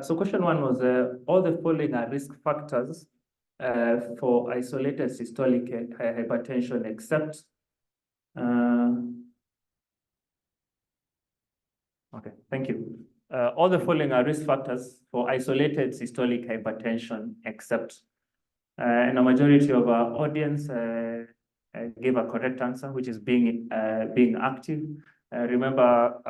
So question 1 was, all the following are risk factors for isolated systolic hypertension except, okay, thank you. All the following are risk factors for isolated systolic hypertension except, and a majority of our audience gave a correct answer, which is being active. Remember,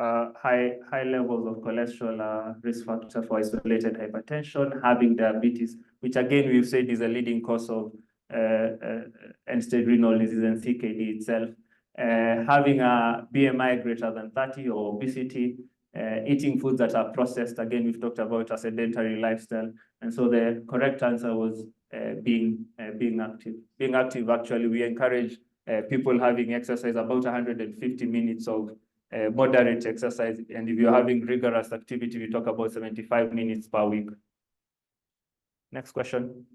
high levels of cholesterol are risk factor for isolated hypertension, having diabetes, which again we've said is a leading cause of end-stage renal disease and CKD itself. Having a BMI greater than 30 or obesity, eating foods that are processed. Again, we've talked about a sedentary lifestyle, and so the correct answer was being active. Being active, actually, we encourage people having exercise about 150 minutes of moderate exercise, and if you're having rigorous activity, we talk about 75 minutes per week. Next question.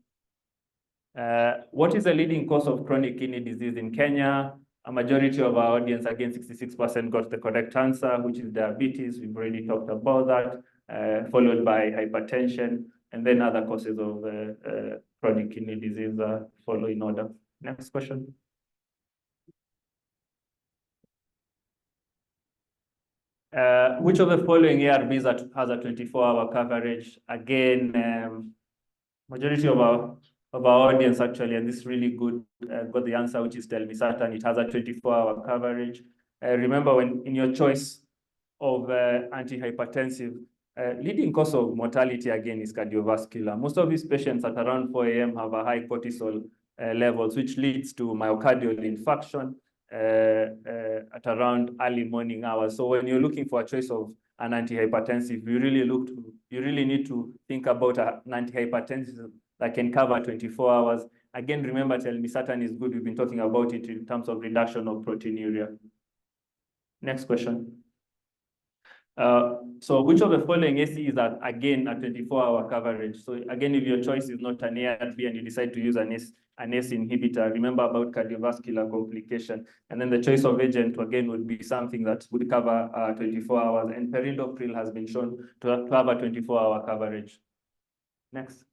What is the leading cause of chronic kidney disease in Kenya? A majority of our audience, again, 66% got the correct answer, which is diabetes. We've already talked about that, followed by hypertension. and then other causes of chronic kidney disease follow in order. Next question. Which of the following ARBs has a 24-hour coverage? Again, majority of our audience actually, and this is really good, got the answer, which is telmisartan. It has a 24-hour coverage. Remember, when in your choice of antihypertensive, leading cause of mortality again is cardiovascular. Most of these patients at around 4 a.m. have a high cortisol levels, which leads to myocardial infarction at around early morning hours. So when you're looking for a choice of an antihypertensive, you really need to think about an antihypertensive that can cover 24 hours. Again, remember, telmisartan is good. We've been talking about it in terms of reduction of proteinuria. Next question. So which of the following ACEs are again a 24-hour coverage? So again, if your choice is not an ARB and you decide to use an ACE inhibitor, remember about cardiovascular complication. And then the choice of agent again would be something that would cover 24 hours. And perindopril has been shown to cover 24-hour coverage. Next.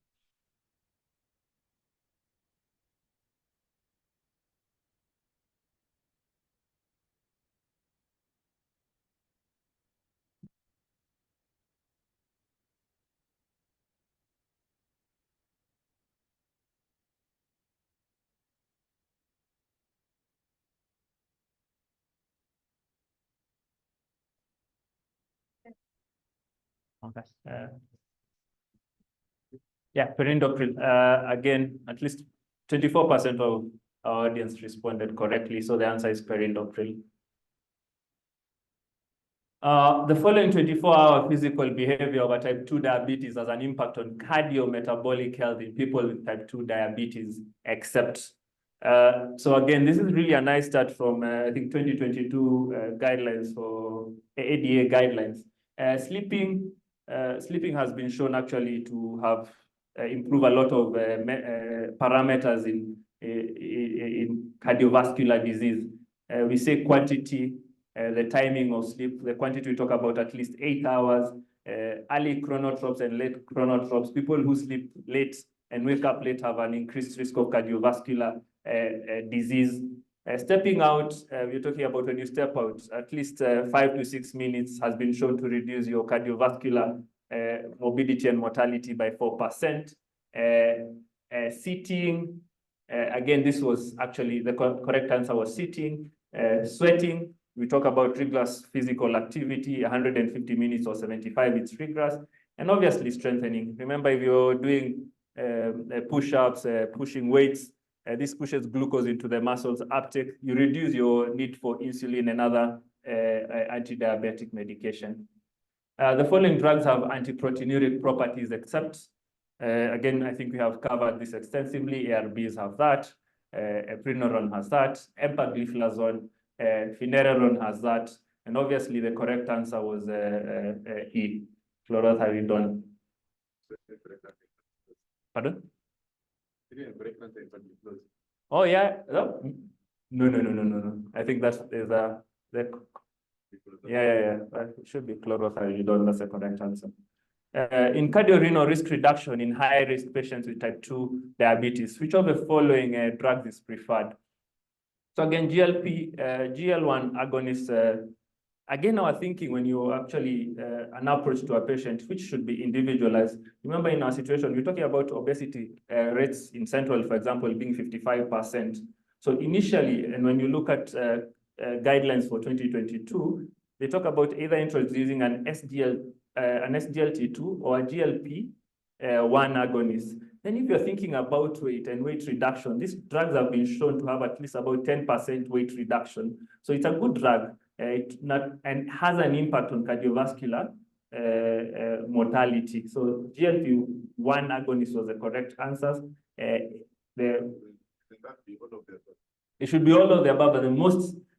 Okay. Yeah, perindopril. Again, at least 24% of our audience responded correctly. So the answer is perindopril. The following 24-hour physical behavior of a type 2 diabetes has an impact on cardiometabolic health in people with type 2 diabetes, except. So again, this is really a nice start from, I think, 2022 guidelines for ADA guidelines. Sleeping has been shown actually to have improve a lot of parameters in cardiovascular disease. We say quantity, the timing of sleep, the quantity we talk about at least 8 hours, early chronotropes and late chronotropes. People who sleep late and wake up late have an increased risk of cardiovascular disease. Stepping out, we're talking about when you step out, at least 5 to 6 minutes has been shown to reduce your cardiovascular morbidity and mortality by 4%. Sitting, again, this was actually the correct answer was sitting. Sweating, we talk about rigorous physical activity, 150 minutes or 75, it's rigorous. And obviously strengthening. Remember, if you're doing push-ups, pushing weights, this pushes glucose into the muscles uptake. You reduce your need for insulin and other anti-diabetic medication. The following drugs have antiproteinuric properties, except, again, I think we have covered this extensively. ARBs have that. Eprineuron has that. Empagliflozin, finerenone has that. And obviously, the correct answer was E, chlorothalidone. Pardon? Oh, yeah. No. I think that's yeah. It should be chlorothalidone. That's the correct answer. In cardiorenal risk reduction in high-risk patients with type 2 diabetes, which of the following drugs is preferred? So again, GL1 agonists, again, our thinking when you actually an approach to a patient, which should be individualized. Remember, in our situation, we're talking about obesity rates in Central, for example, being 55%. So initially, and when you look at guidelines for 2022, they talk about either introducing an SGLT2 or a GLP-1 agonist. Then if you're thinking about weight and weight reduction, these drugs have been shown to have at least about 10% weight reduction. So it's a good drug and has an impact on cardiovascular mortality. So GLP-1 agonist was the correct answer. It should be all of the above, but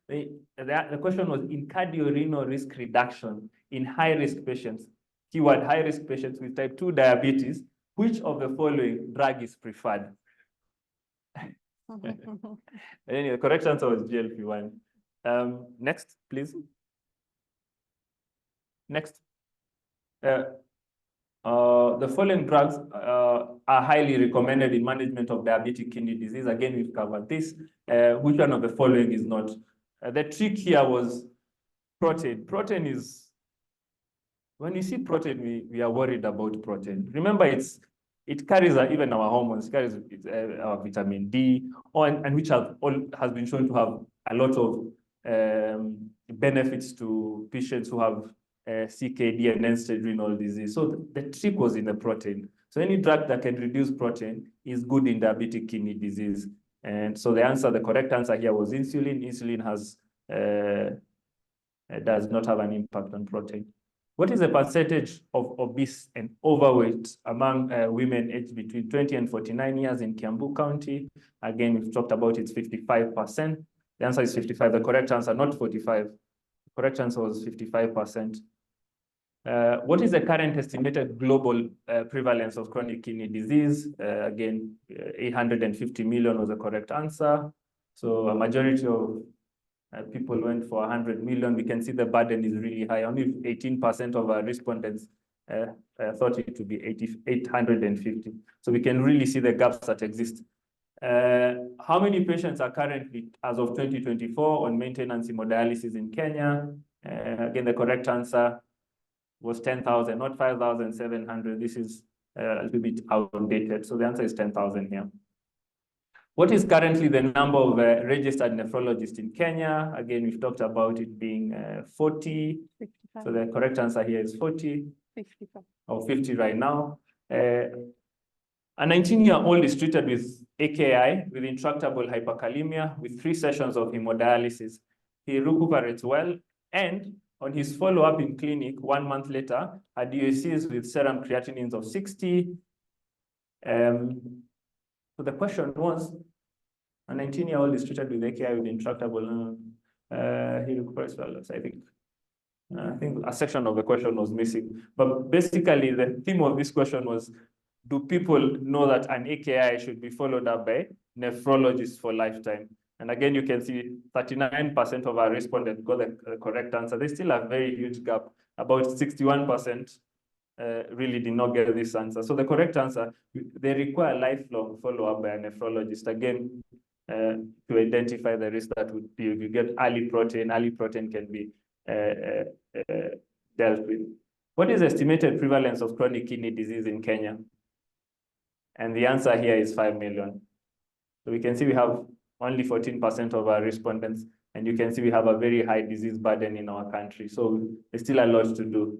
the question was in cardiorenal risk reduction in high-risk patients, keyword high-risk patients with type 2 diabetes, which of the following drug is preferred? Anyway, the correct answer was GLP-1. Next, please. Next. The following drugs are highly recommended in management of diabetic kidney disease. Again, we've covered this. Which one of the following is not? The trick here was protein. Protein is, when you see protein, we are worried about protein. Remember, it carries even our hormones, it carries our vitamin D, and which has been shown to have a lot of benefits to patients who have CKD and end-stage renal disease. So the trick was in the protein. So any drug that can reduce protein is good in diabetic kidney disease. And so the correct answer here was insulin. Insulin does not have an impact on protein. What is the percentage of obese and overweight among women aged between 20 and 49 years in Kiambu County? Again, we've talked about it's 55%. The answer is 55. The correct answer, not 45. The correct answer was 55%. What is the current estimated global prevalence of chronic kidney disease? Again, 850 million was the correct answer. So a majority of people went for 100 million. We can see the burden is really high. Only 18% of our respondents thought it to be 850. So we can really see the gaps that exist. How many patients are currently, as of 2024, on maintenance hemodialysis in Kenya? Again, the correct answer was 10,000, not 5,700. This is a little bit outdated. So the answer is 10,000 here. What is currently the number of registered nephrologists in Kenya? Again, we've talked about it being 40. 55. So the correct answer here is 40. 55. Or 50 right now. A 19-year-old is treated with AKI with intractable hyperkalemia with 3 sessions of hemodialysis. He recuperates well, and on his follow-up in clinic 1 month later, had UACs with serum creatinines of 60. So the question was, a 19-year-old is treated with AKI with intractable, he recuperates well, I think a section of the question was missing. But basically, the theme of this question was, do people know that an AKI should be followed up by nephrologists for lifetime? And again, you can see 39% of our respondents got the correct answer. They still have a very huge gap. About 61% really did not get this answer. So the correct answer, they require lifelong follow-up by a nephrologist, again, to identify the risk that would be, if you get early protein can be dealt with. What is the estimated prevalence of chronic kidney disease in Kenya? And the answer here is 5 million. So we can see we have only 14% of our respondents, and you can see we have a very high disease burden in our country. So there's still a lot to do.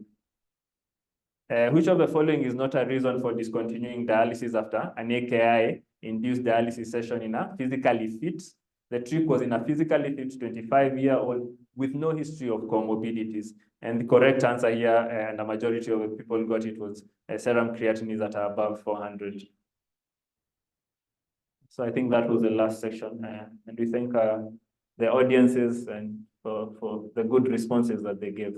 Which of the following is not a reason for discontinuing dialysis after an AKI-induced dialysis session in a physically fit? The trick was in a physically fit 25-year-old with no history of comorbidities. And the correct answer here, and the majority of the people got it, was serum creatinines that are above 400. So I think that was the last section. And we thank the audiences and for the good responses that they gave.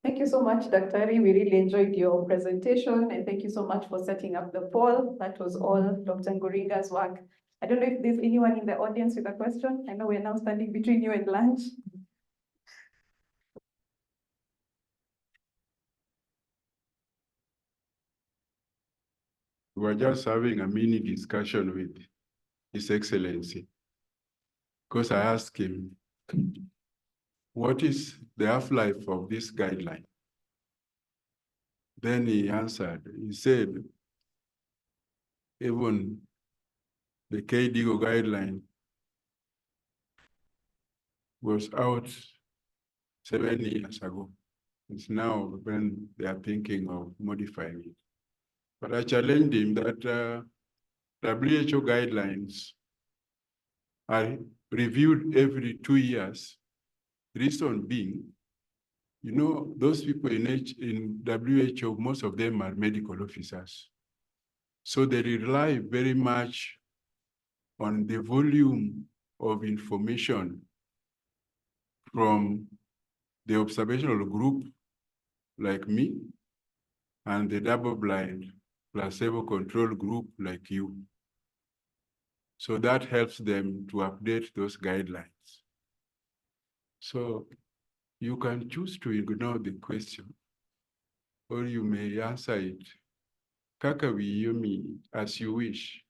Thank you so much, Dr. We really enjoyed your presentation, and thank you so much for setting up the poll. That was all Dr. Ngoringa's work. I don't know if there's anyone in the audience with a question. I know we're now standing between you and lunch. We were just having a mini discussion with His Excellency, because I asked him, what is the half-life of this guideline? Then he answered, he said, even the KDIGO guideline was out 7 years ago. It's now when they are thinking of modifying it. But I challenged him that WHO guidelines are reviewed every 2 years. Reason being, you know, those people in WHO, most of them are medical officers. So they rely very much on the volume of information from the observational group like me and the double-blind placebo control group like you. So that helps them to update those guidelines. So you can choose to ignore the question, or you may answer it. Kakawi Yumi, as you wish.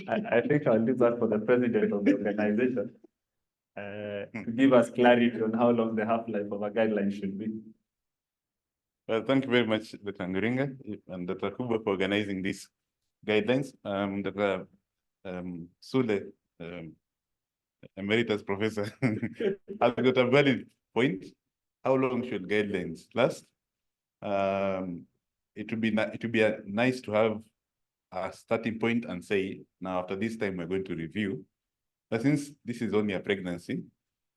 I think I'll leave that for the president of the organization to give us clarity on how long the half-life of a guideline should be. Well, thank you very much, Dr. Nguringa and Dr. Kuba for organizing these guidelines. Dr. Sule, Emeritus Professor, has got a valid point. How long should guidelines last? It would be nice to have a starting point and say, now after this time we're going to review. But since this is only a pregnancy,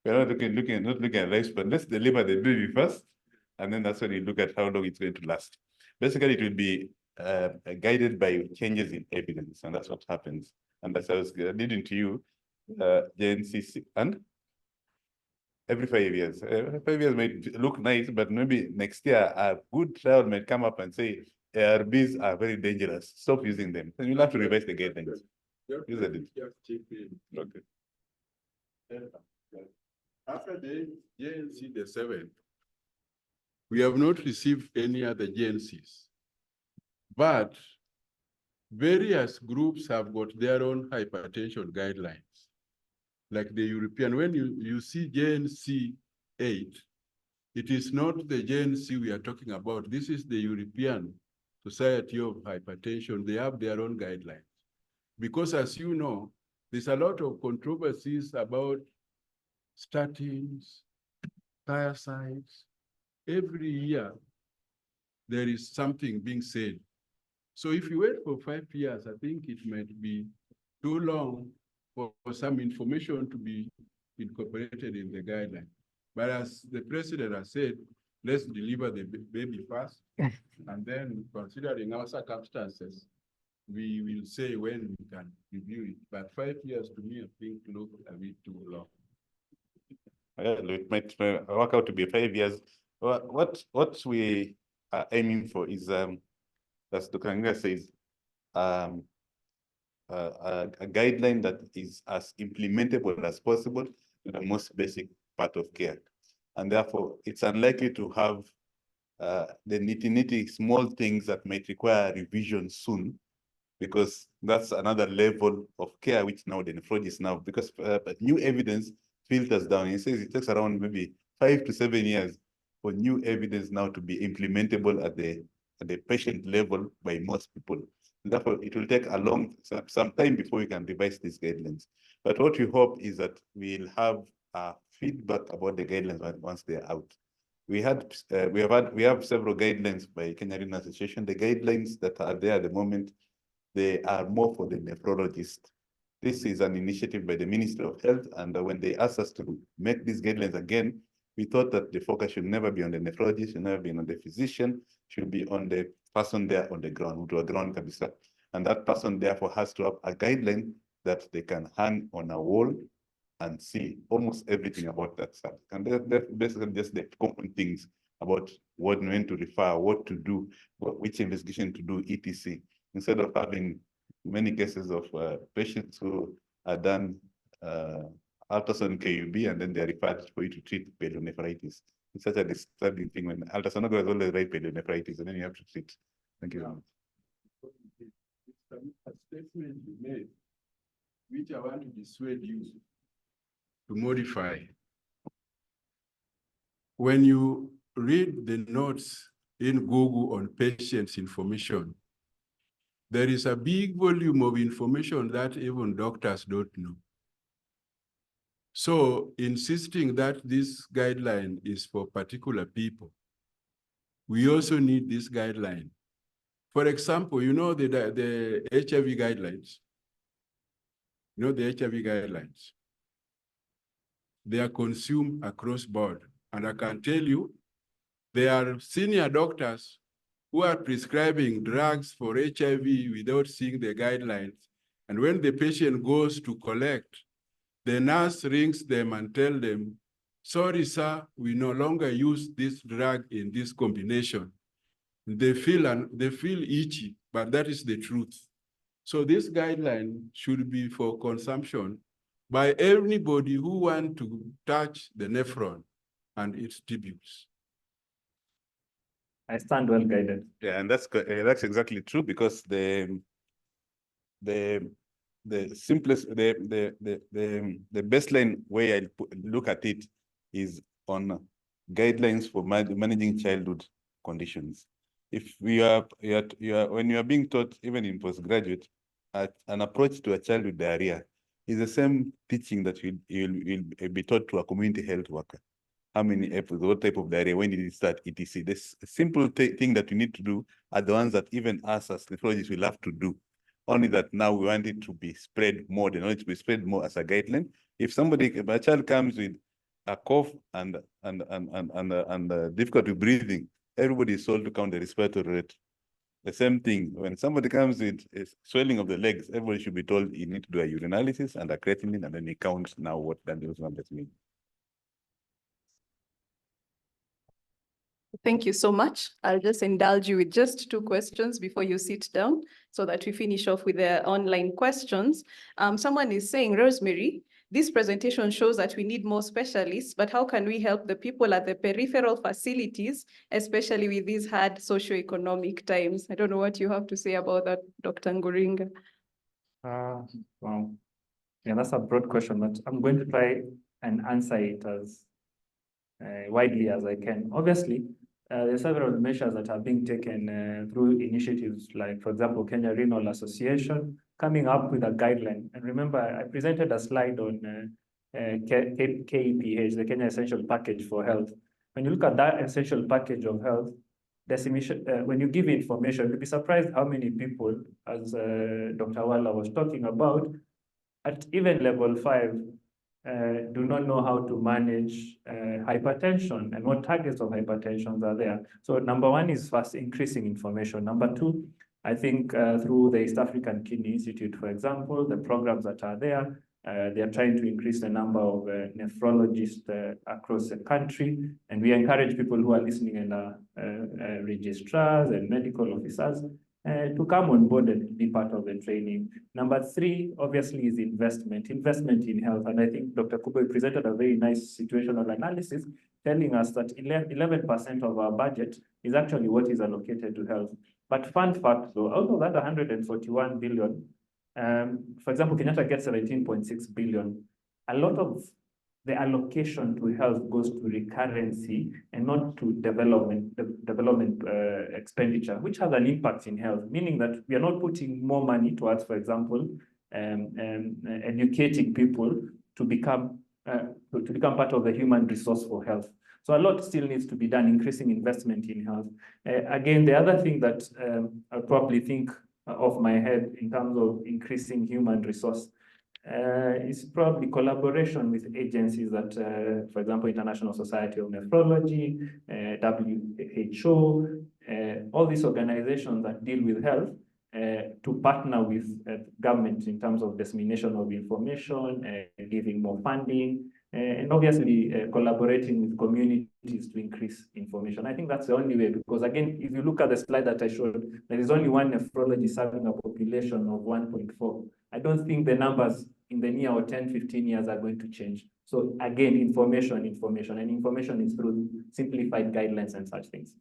we're not looking at lifespan. Let's deliver the baby first, and then that's when you look at how long it's going to last. Basically, it will be guided by changes in evidence, and that's what happens. And as I was leading to you, JNCC, and every 5 years. 5 years might look nice, but maybe next year a good trial might come up and say ARBs are very dangerous. Stop using them. And you'll have to revise the guidelines. Isn't it? Okay. After the JNC, the 7th, we have not received any other JNCs, but various groups have got their own hypertension guidelines. Like the European, when you see JNC 8, it is not the JNC we are talking about. This is the European Society of Hypertension. They have their own guidelines. Because as you know, there's a lot of controversies about statins, thiazides. Every year, there is something being said. So if you wait for 5 years, I think it might be too long for some information to be incorporated in the guideline. But as the president has said, let's deliver the baby first, and then considering our circumstances, we will say when we can review it. But 5 years to me, I think look a bit too long. Well, it might work out to be 5 years. What we are aiming for is, as Dr. Nguringa says, a guideline that is as implementable as possible in the most basic part of care. And therefore, it's unlikely to have the nitty-nitty small things that might require revision soon, because that's another level of care which now the nephrologist now, because new evidence filters down. It says it takes around maybe 5 to 7 years for new evidence now to be implementable at the patient level by most people. Therefore, it will take some time before we can revise these guidelines. But what we hope is that we'll have feedback about the guidelines once they're out. We have several guidelines by Kenya Renal Association. The guidelines that are there at the moment, they are more for the nephrologist. This is an initiative by the Ministry of Health, and when they asked us to make these guidelines again, we thought that the focus should never be on the nephrologist, should never be on the physician, should be on the person there on the ground, to a ground kabisa. And that person therefore has to have a guideline that they can hang on a wall and see almost everything about that stuff. And that's basically just the common things about when to refer, what to do, which investigation to do, etc. Instead of having many cases of patients who are done ultrasound KUB and then they're referred for you to treat pyelonephritis. It's such a disturbing thing when ultrasonography is always right pyelonephritis and then you have to treat. Thank you. A statement you made, which I want to dissuade you to modify. When you read the notes in Google on patients' information, there is a big volume of information that even doctors don't know. So insisting that this guideline is for particular people, we also need this guideline. For example, you know the HIV guidelines. You know the HIV guidelines. They are consumed across board. And I can tell you, there are senior doctors who are prescribing drugs for HIV without seeing the guidelines. And when the patient goes to collect, the nurse rings them and tells them, sorry, sir, we no longer use this drug in this combination. They feel itchy, but that is the truth. So this guideline should be for consumption by anybody who wants to touch the nephron and its tubules. I stand well guided. Yeah, and that's exactly true, because the simplest the baseline way I look at it is on guidelines for managing childhood conditions. If we are when you are being taught, even in postgraduate, an approach to a child with diarrhea is the same teaching that you'll be taught to a community health worker. How many episodes, what type of diarrhea, when did it start, etc. This simple thing that you need to do are the ones that even us as nephrologists will have to do. Only that now we want it to be spread more, the knowledge to be spread more as a guideline. If a child comes with a cough and difficulty breathing, everybody is told to count the respiratory rate. The same thing, when somebody comes with swelling of the legs, everybody should be told you need to do a urinalysis and a creatinine, and then he counts now what those numbers mean. Thank you so much. I'll just indulge you with just 2 questions before you sit down so that we finish off with the online questions. Someone is saying, Rosemary, this presentation shows that we need more specialists, but how can we help the people at the peripheral facilities, especially with these hard socioeconomic times? I don't know what you have to say about that, Dr. Nguringa. Wow. Yeah, that's a broad question, but I'm going to try and answer it as widely as I can. Obviously, there are several measures that are being taken through initiatives like, for example, Kenya Renal Association, coming up with a guideline. And remember, I presented a slide on KEPH, the Kenya Essential Package for Health. When you look at that essential package of health, when you give information, you'll be surprised how many people, as Dr. Wala was talking about, at even level 5, do not know how to manage hypertension and what targets of hypertension are there. So number 1 is first increasing information. Number 2, I think through the East African Kidney Institute, for example, the programs that are there, they are trying to increase the number of nephrologists across the country. And we encourage people who are listening and registrars and medical officers to come on board and be part of the training. Number 3, obviously, is investment in health. And I think Dr. Kubo presented a very nice situational analysis telling us that 11% of our budget is actually what is allocated to health. But fun fact, though, out of that 141 billion, for example, Kenyatta gets 17.6 billion. A lot of the allocation to health goes to recurrency and not to development expenditure, which has an impact in health, meaning that we are not putting more money towards, for example, educating people to become part of the human resource for health. So a lot still needs to be done, increasing investment in health. Again, the other thing that I'll probably think off my head in terms of increasing human resource is probably collaboration with agencies that, for example, International Society of Nephrology, WHO, all these organizations that deal with health, to partner with government in terms of dissemination of information, giving more funding, and obviously collaborating with communities to increase information. I think that's the only way, because again, if you look at the slide that I showed, there is only 1 nephrology serving a population of 1.4. I don't think the numbers in the near or 10, 15 years are going to change. So again, information, and information is through simplified guidelines and such things.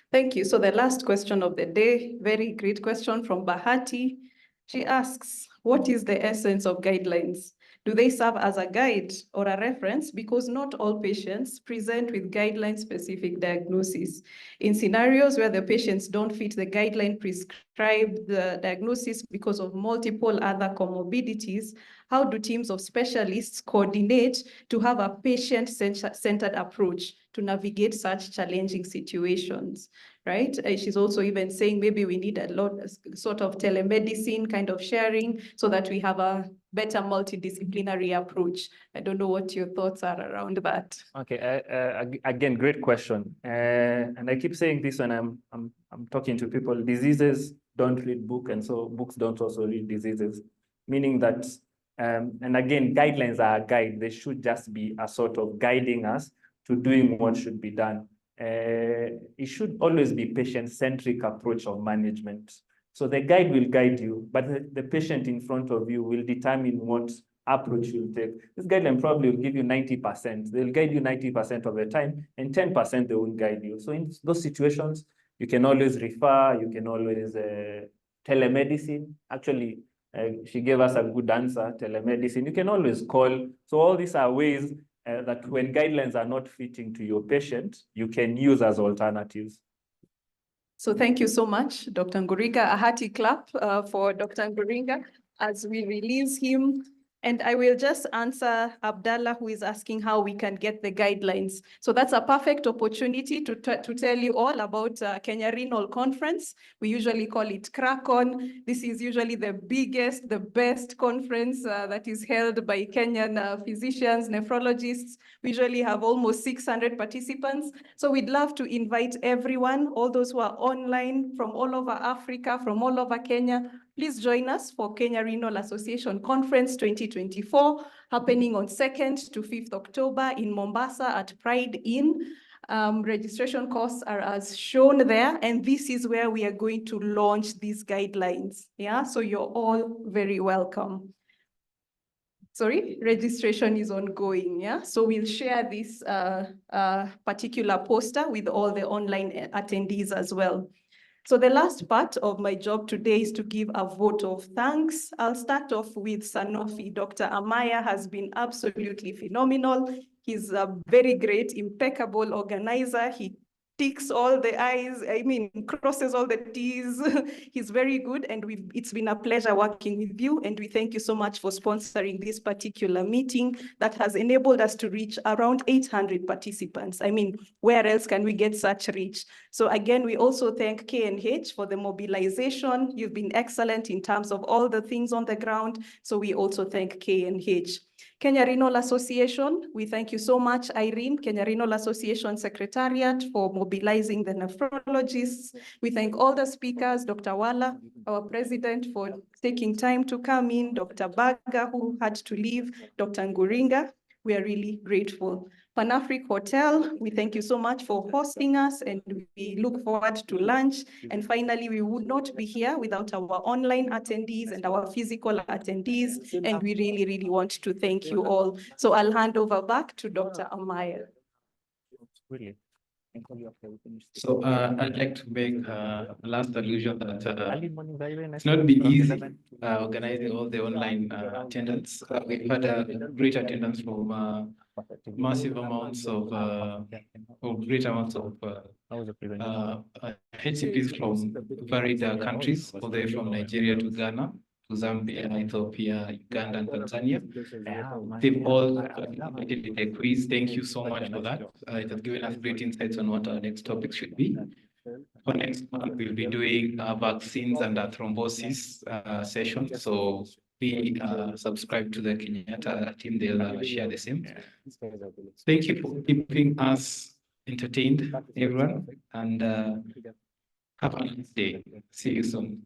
Thank you. So the last question of the day, very great question from Bahati. She asks, what is the essence of guidelines? Do they serve as a guide or a reference? Because not all patients present with guideline-specific diagnosis. In scenarios where the patients don't fit the guideline prescribed diagnosis because of multiple other comorbidities, how do teams of specialists coordinate to have a patient-centered approach to navigate such challenging situations, right? She's also even saying maybe we need a lot sort of telemedicine kind of sharing so that we have a better multidisciplinary approach. I don't know what your thoughts are around that. Okay, again, great question. And I keep saying this when I'm talking to people: diseases don't read books, and so books don't also read diseases. Meaning that, and again, guidelines are a guide. They should just be a sort of guiding us to doing what should be done. It should always be patient-centric approach of management. So the guide will guide you, but the patient in front of you will determine what approach you'll take. This guideline probably will give you 90%. They'll guide you 90% of the time, and 10% they won't guide you. So in those situations, You can always refer, you can always telemedicine. Actually, she gave us a good answer, telemedicine. You can always call. So all these are ways that when guidelines are not fitting to your patient, you can use as alternatives. So thank you so much, Dr. Nguriga. A hearty clap for Dr. Nguriga as we release him. And I will just answer Abdallah, who is asking how we can get the guidelines. So that's a perfect opportunity to tell you all about Kenya Renal Conference. We usually call it CRACON. This is usually the biggest, the best conference that is held by Kenyan physicians, nephrologists. We usually have almost 600 participants. So we'd love to invite everyone, all those who are online from all over Africa, from all over Kenya. Please join us for Kenya Renal Association Conference 2024, happening on 2nd to 5th October in Mombasa at Pride Inn. Registration costs are as shown there, and this is where we are going to launch these guidelines. Yeah, so you're all very welcome. Sorry, registration is ongoing, yeah? So we'll share this particular poster with all the online attendees as well. So the last part of my job today is to give a vote of thanks. I'll start off with Sanofi. Dr. Amaya has been absolutely phenomenal. He's a very great, impeccable organizer. He ticks all the I's, crosses all the T's. He's very good, and it's been a pleasure working with you, and we thank you so much for sponsoring this particular meeting that has enabled us to reach around 800 participants. Where else can we get such reach? So again, we also thank KNH for the mobilization. You've been excellent in terms of all the things on the ground, so we also thank KNH. Kenya Renal Association, we thank you so much, Irene, Kenya Renal Association Secretariat, for mobilizing the nephrologists. We thank all the speakers, Dr. Wala, our president, for taking time to come in, Dr. Baga, who had to leave, Dr. Nguringa. We are really grateful. Pan-Afric Hotel, we thank you so much for hosting us, and we look forward to lunch. And finally, we would not be here without our online attendees and our physical attendees, and we really, really want to thank you all. So I'll hand over back to Dr. Amaya. So I'd like to make a last allusion that it's not been easy organizing all the online attendance. We've had a great attendance from massive amounts of great amounts of HCPs from varied countries, all the way from Nigeria to Ghana, to Zambia, Ethiopia, Uganda, and Tanzania. They've all participated in the quiz. Thank you so much for that. It has given us great insights on what our next topic should be. For next month, we'll be doing vaccines and thrombosis session. So be subscribed to the Kenyatta team. They'll share the same. Thank you for keeping us entertained, everyone, and have a nice day. See you soon.